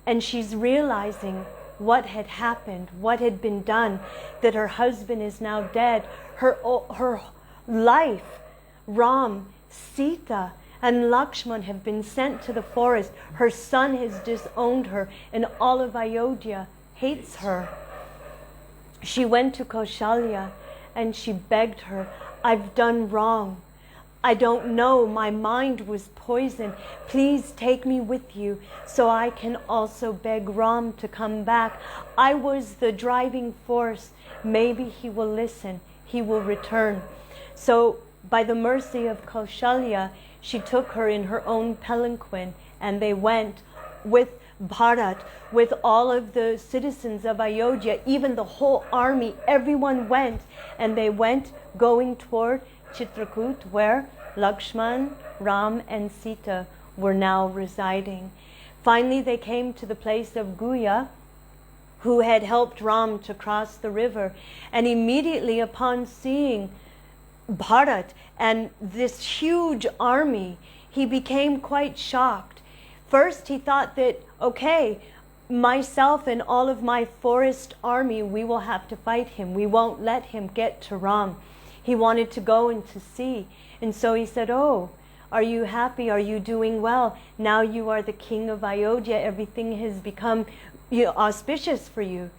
and she's realizing what had happened, what had been done, that her husband is now dead. Her life, Ram, Sita, and Lakshman have been sent to the forest. Her son has disowned her, and all of Ayodhya hates her. She went to Kaushalya and she begged her, I've done wrong. I don't know, my mind was poisoned. Please take me with you so I can also beg Ram to come back. I was the driving force. Maybe he will listen, he will return. So by the mercy of Kaushalya, she took her in her own palanquin and they went with Bharat, with all of the citizens of Ayodhya, even the whole army, everyone went, and they went going toward Chitrakoot where Lakshman, Ram and Sita were now residing. Finally they came to the place of Guya, who had helped Ram to cross the river, and immediately upon seeing Bharat and this huge army, he became quite shocked. First he thought that, okay, myself and all of my forest army, we will have to fight him. We won't let him get to Ram. He wanted to go and to see. And so he said, oh, are you happy? Are you doing well? Now you are the king of Ayodhya. Everything has become auspicious for you.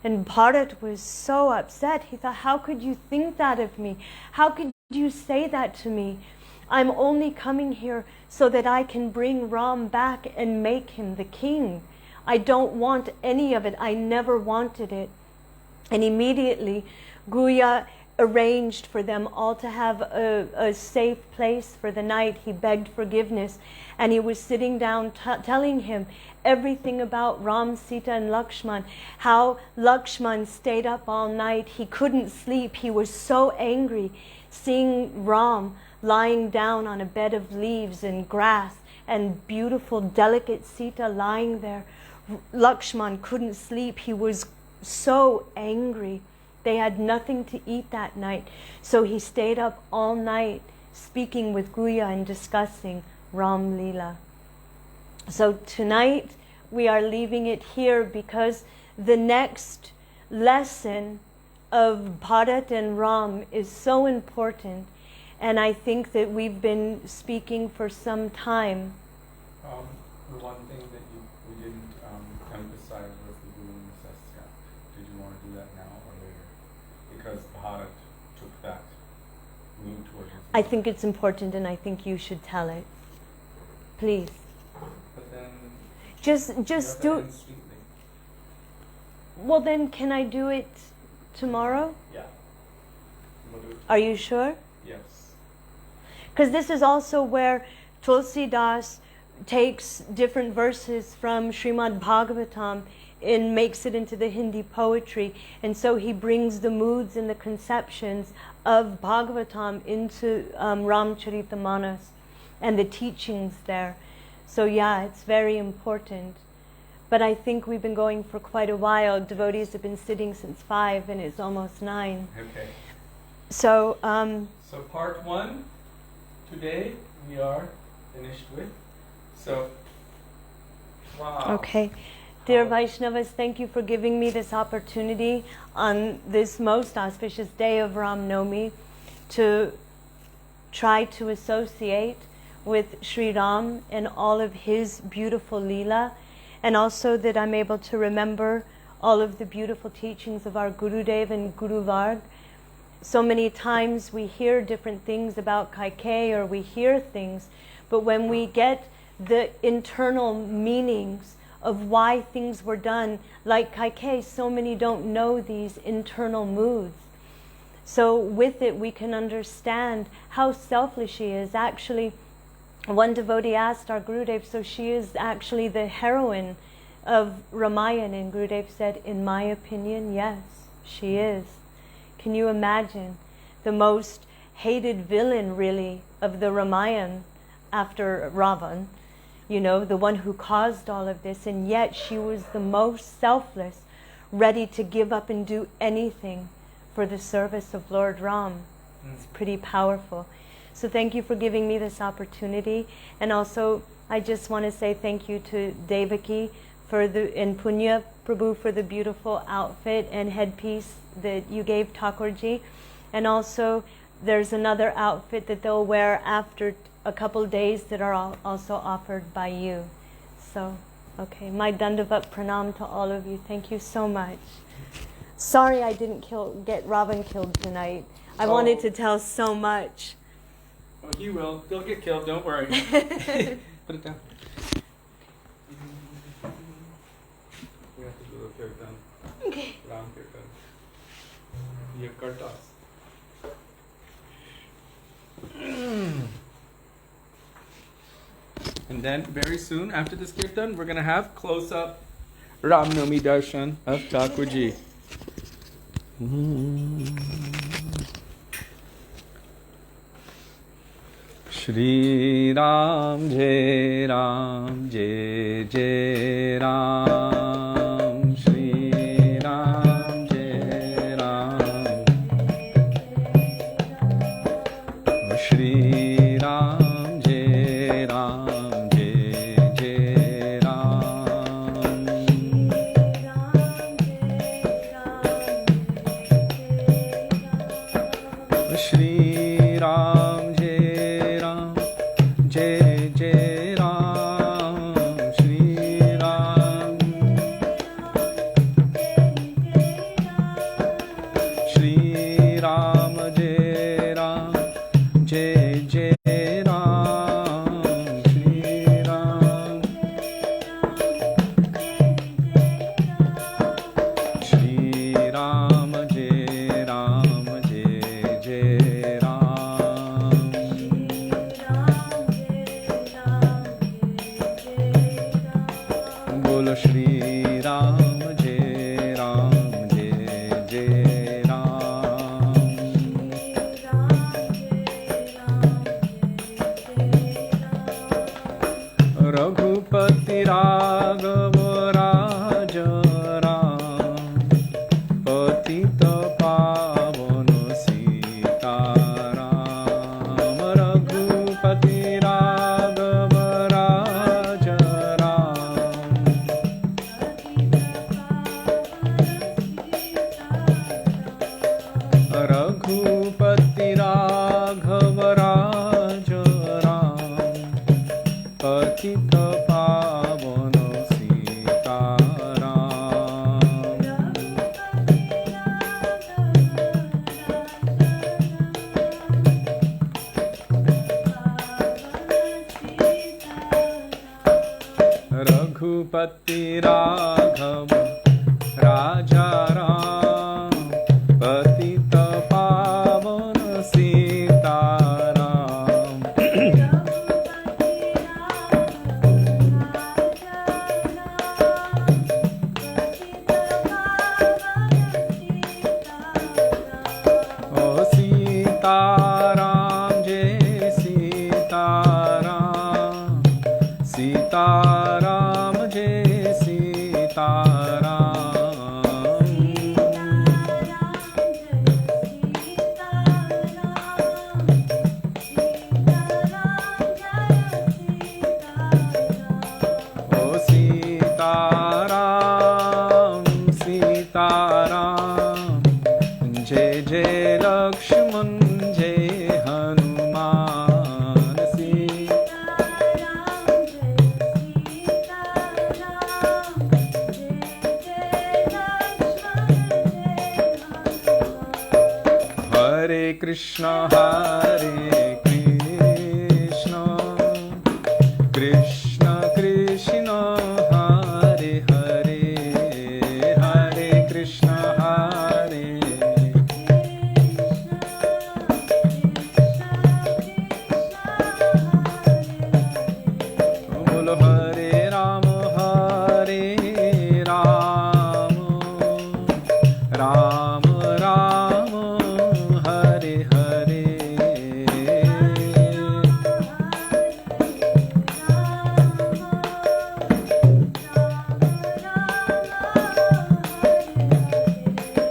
And Bharat was so upset. He thought, how could you think that of me? How could you say that to me? I'm only coming here so that I can bring Ram back and make him the king. I don't want any of it. I never wanted it. And immediately Guya arranged for them all to have a safe place for the night. He begged forgiveness, and he was sitting down telling him everything about Ram, Sita, and Lakshman, how Lakshman stayed up all night. He couldn't sleep. He was so angry seeing Ram lying down on a bed of leaves and grass, and beautiful, delicate Sita lying there. Lakshman couldn't sleep. He was so angry. They had nothing to eat that night. So he stayed up all night speaking with Guya and discussing Ram Leela. So tonight we are leaving it here because the next lesson of Bharat and Ram is so important. And I think that we've been speaking for some time. The one thing that we didn't emphasize was the Guru Necessity. Did you want to do that now or later? Because Bharat took that move towards his I think it's important, and I think you should tell it. Please. But then Just do it. Well, then can I do it tomorrow? Yeah. We'll do it. Are you sure? Yes. Because this is also where Tulsidas takes different verses from Srimad Bhagavatam and makes it into the Hindi poetry. And so he brings the moods and the conceptions of Bhagavatam into Ramcharitamanas and the teachings there. So yeah, it's very important. But I think we've been going for quite a while. Devotees have been sitting since 5 and it's almost 9. Okay. So, So part 1, today we are finished with. So, wow. okay. Dear Vaishnavas, thank you for giving me this opportunity on this most auspicious day of Ram Navami to try to associate with Sri Ram and all of his beautiful Leela, and also that I'm able to remember all of the beautiful teachings of our Gurudev and Guru Varg. So many times we hear different things about Kaikeyi, or we hear things, but when we get the internal meanings of why things were done, like Kaikeyi, so many don't know these internal moods. So with it we can understand how selfless she is. Actually, one devotee asked our Gurudev, so she is actually the heroine of Ramayana, and Gurudev said, in my opinion, yes, she is. Can you imagine the most hated villain, really, of the Ramayana after Ravan, you know, the one who caused all of this, and yet she was the most selfless, ready to give up and do anything for the service of Lord Ram. It's pretty powerful. So thank you for giving me this opportunity. And also, I just want to say thank you to Devaki and Punya Prabhu for the beautiful outfit and headpiece that you gave Thakurji. And also, there's another outfit that they'll wear after a couple days that are also offered by you. So, okay, my Dandavat Pranam to all of you. Thank you so much. Sorry I didn't get Ravan killed tonight. I wanted to tell so much. Oh, he will. He'll get killed, don't worry. Put it down. We have to do the kirtan. Okay. Ram kirtan. You have kartas. And then very soon after this kirtan, we're going to have close-up Ram Navami darshan of Thakurji. Shri Ram, Jai Ram, Jai Jai Ram. Shri Ram, Jai Ram. Shri Ram, Jai Ram, Jai Jai Ram. Shri Ram, Jai Ram, Jai Jai Ram. Shri Ram. Shri Ram, Jai Ram, Jai Jai Ram. Raghupati Raghava Raja Ram, Patita Pavana Sita Ram. Raghupati Raghava Raja Ram, Raghupati Raghava Raja Ram, Patita Pavana Sita Ram. Raghupati Raghava Raja Ram, Patita Pavana Sita Ram. Oh Sita Ram, Jai Sita Ram, Sita Ram, Jai Sita Ram. Oh Sita Ram, Sita Ram, Jai Jai Lakshman, Jai Hanuman. Sita Hare Krishna, Hare Krishna, Krishna Krishna, Hare Hare, Hare Krishna, Hare Bolo Hare Rama, Hare Rama, Rama Rama, Hare Hare.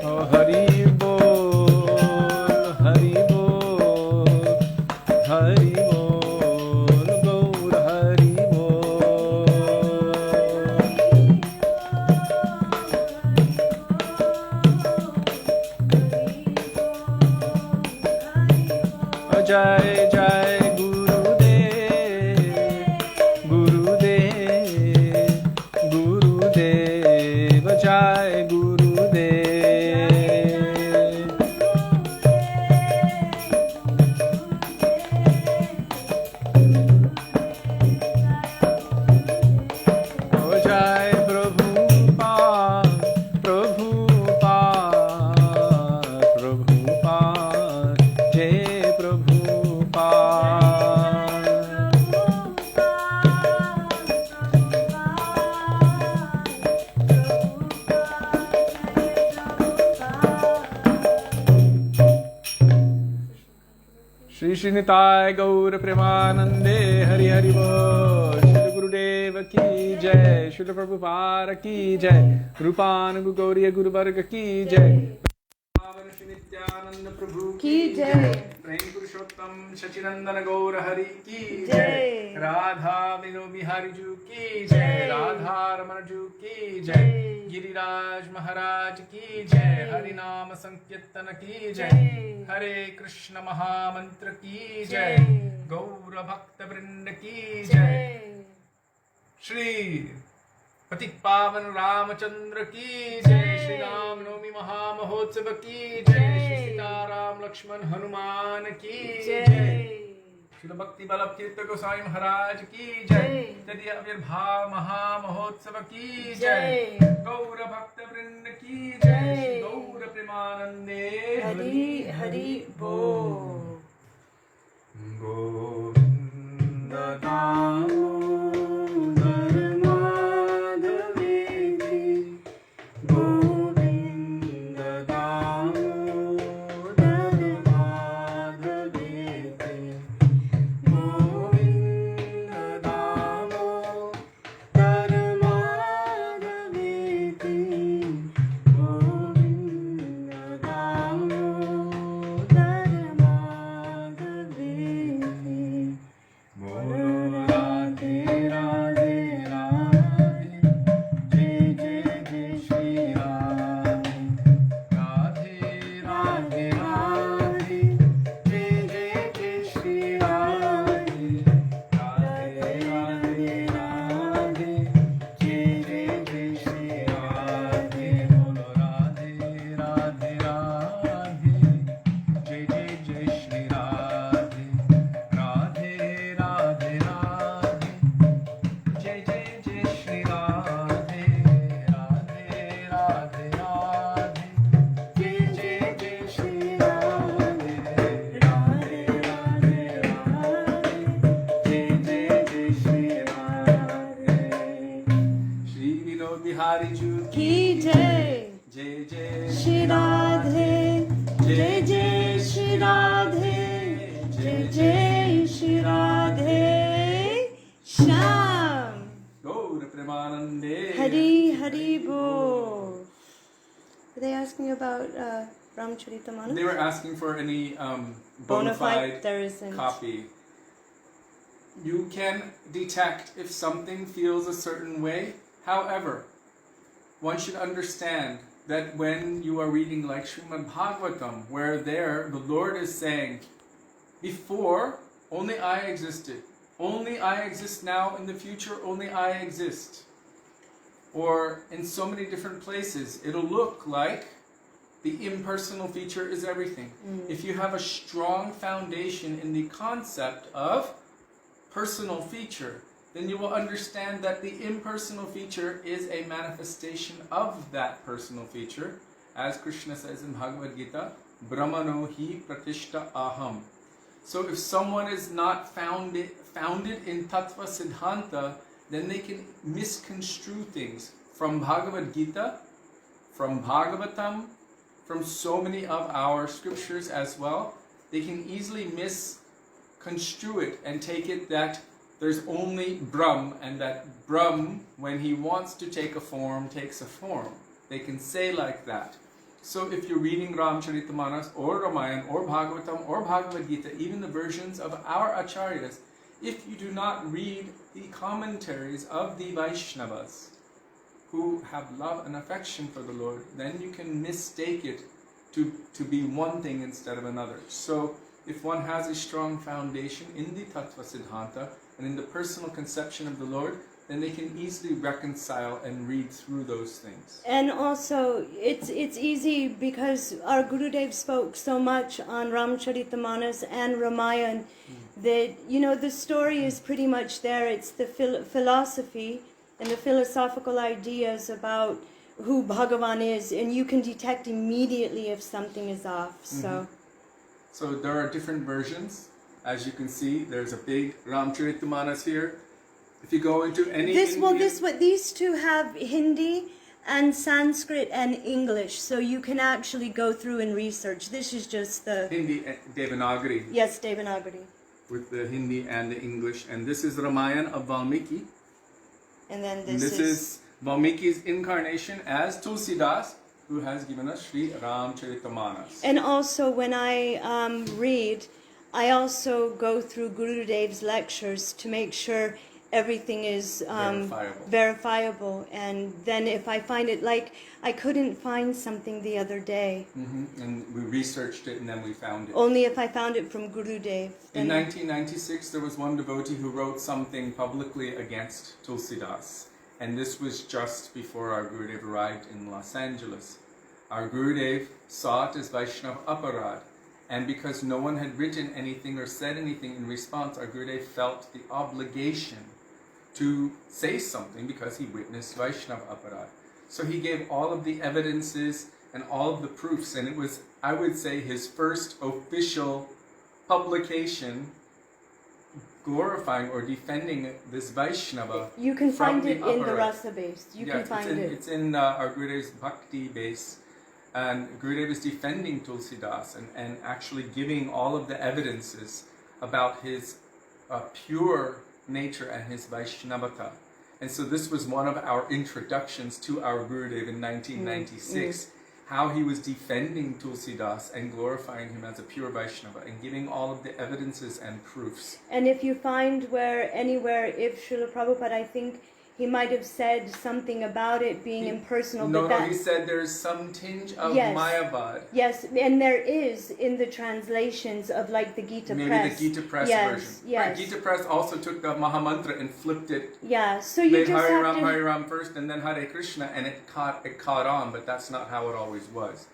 Oh Hari Bol, Hari Bol, Hari Bol, Gaur Hari Bol. Jai Jai Gurudev, Gurudev, Gurudev, Jai Gurudev. Oh Jai Prabhupada, Prabhupada, Prabhupada, Jai Prabhupada. Shri Shri Nitai Gaur Premanande, Hari Hari Bol. Shri Gurudev ki Jai, Shri Prabhupada ki Jai, Rupa Gauriya Guru Varga ki Jai, Shri Nityananda Prabhu Ki Jai. Prem Purushottam Sachinandana Gaur Hari ki Jai. Jai, Radha Vino Bihari Ju ki Jai, Jai. Radha Ramana Ju ki Jai, Giriraj Maharaj ki Jai, Harinam Sankirtan ki Jai, Hare Krishna Mahamantra ki Jai, Gaura Bhakta Vrinda ki Jai, Shri Patik Pavan Ramachandra ki Jai, Shri Ram Navami Mahamahotsav ki Jai, Shri Sita Ram Lakshman Hanuman ki Jai, Shri Bhakti Balab Kirta Goswami Maharaj ki Jai, Diya Vibhavari Mahamahotsav ki Jai, Gaura Bhakta Vrinda ki Jai, Shri Gaura Premanande Hari Hari Bol. Govinda Damodar Madhave की जय जय जय श्री राधे जय जय श्री राधे जय जय Shri Radhe Shyam Gaur Premanande. Hari Hari Bol. Were they asking about Ramcharitammanas? They were asking for any bona fide There isn't. copy. You can detect if something feels a certain way. However, one should understand that when you are reading like Srimad Bhagavatam, where there the Lord is saying, before, only I existed. Only I exist now, in the future, only I exist. Or in so many different places, it'll look like the impersonal feature is everything. If you have a strong foundation in the concept of personal feature, then you will understand that the impersonal feature is a manifestation of that personal feature. As Krishna says in Bhagavad Gita, Brahmano hi pratishta aham. So if someone is not founded in Tattva Siddhanta, then they can misconstrue things from Bhagavad Gita, from Bhagavatam, from so many of our scriptures as well. They can easily misconstrue it and take it that there's only Brahm, and that Brahm, when he wants to take a form, takes a form. They can say like that. So if you're reading Ramcharitamanas or Ramayana or Bhagavatam or Bhagavad Gita, even the versions of our Acharyas, if you do not read the commentaries of the Vaishnavas who have love and affection for the Lord, then you can mistake it to be one thing instead of another. So if one has a strong foundation in the Tattva Siddhanta and in the personal conception of the Lord, then they can easily reconcile and read through those things. And also, it's easy because our Gurudev spoke so much on Ramcharitamanas and Ramayana that, you know, the story is pretty much there. It's the philosophy and the philosophical ideas about who Bhagavan is, and you can detect immediately if something is off. So there are different versions. As you can see, there's a big Ramcharitamanas here. If you go into any these two have Hindi and Sanskrit and English, so you can actually go through and research. This is just the Hindi Devanagari. Yes, Devanagari. With the Hindi and the English. And this is Ramayana of Valmiki. And then this is Valmiki's incarnation as Tulsidas, who has given us Sri Ramcharitamanas. And also when I read, I also go through Gurudev's lectures to make sure everything is verifiable. And then if I find it, like I couldn't find something the other day. And we researched it and then we found it. Only if I found it from Gurudev. In 1996, there was one devotee who wrote something publicly against Tulsidas. And this was just before our Gurudev arrived in Los Angeles. Our Gurudev saw it as Vaishnava Aparad. And because no one had written anything or said anything in response, our Gurudev felt the obligation to say something because he witnessed Vaishnava Aparad. So he gave all of the evidences and all of the proofs, and it was, I would say, his first official publication glorifying or defending this Vaishnava. You can find it in the Aparad. Rasa base. You can find it. It's in our Gurudev's Bhakti base. And Gurudev is defending Tulsidas and actually giving all of the evidences about his pure nature and his Vaishnavata. And so this was one of our introductions to our Gurudev in 1996. how he was defending Tulsidas and glorifying him as a pure Vaishnava and giving all of the evidences and proofs. And if you find anywhere, if Srila Prabhupada, I think he might have said something about it being impersonal. No, but he said there's some tinge of yes, Mayavad. Yes, and there is in the translations of like the Gita Maybe Press. Maybe the Gita Press yes, version. Yes. Right, Gita Press also took the Mahamantra and flipped it. Yeah, so you just Hare have Ram, to... Hare Ram first and then Hare Krishna, and it caught on, but that's not how it always was.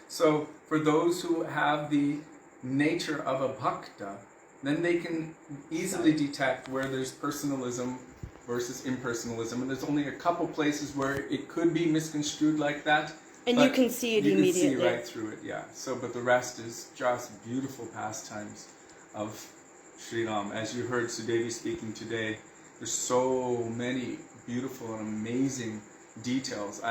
So for those who have the nature of a bhakta, then they can easily detect where there's personalism versus impersonalism, and there's only a couple places where it could be misconstrued like that. And you can see it immediately. You can see right through it, yeah. So, but the rest is just beautiful pastimes of Sri Ram. As you heard Sudevi speaking today, there's so many beautiful and amazing details.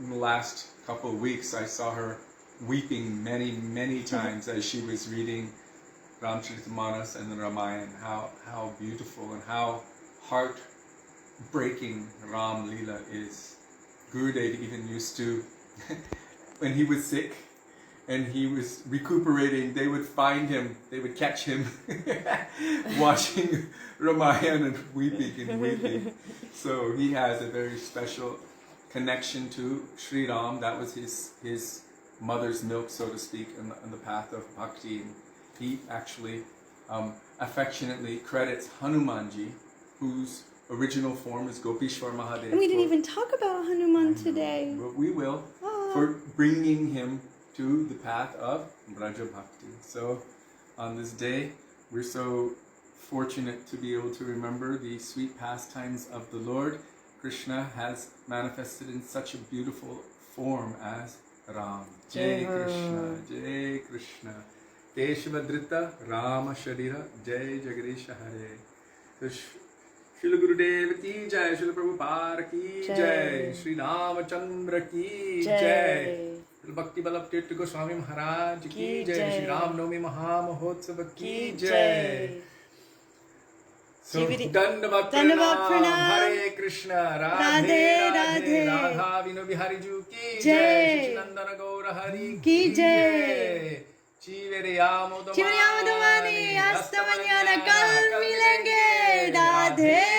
In the last couple of weeks, I saw her weeping many times as she was reading Ramcharitamanas and the Ramayana. How beautiful and how heart-breaking Ram Leela is. Gurudev even used to, when he was sick and he was recuperating, they would find him, they would catch him watching Ramayana and weeping. So he has a very special connection to Sri Ram. That was his mother's milk, so to speak, on the path of bhakti. And he actually affectionately credits Hanumanji, whose original form is Gopishwar Mahadev. And we didn't even talk about Hanuman today. But we will, for bringing him to the path of Braja Bhakti. So on this day, we're so fortunate to be able to remember the sweet pastimes of the Lord. Krishna has manifested in such a beautiful form as Ram. Jai Krishna, Jai Krishna. Keshavadrita Rama Sarira, Jai Jagadish Hare. So, Srila Gurudev ki Jai, Srila Prabhupada ki Jai, Sri Ramachandra ki Jai, Bhakti Balab Tirtha Goswami Maharaj ki Jai, Sri Ram Navami Mahamahotsav ki Jai. So, Dandavat Pranam, Hare Krishna, Radhe Radhe, Radha Vibhavari Ju ki Jai, Nityananda Gaura Hari ki Jai. Chiveriamo domani, hasta mañana, kal milenge, Radhe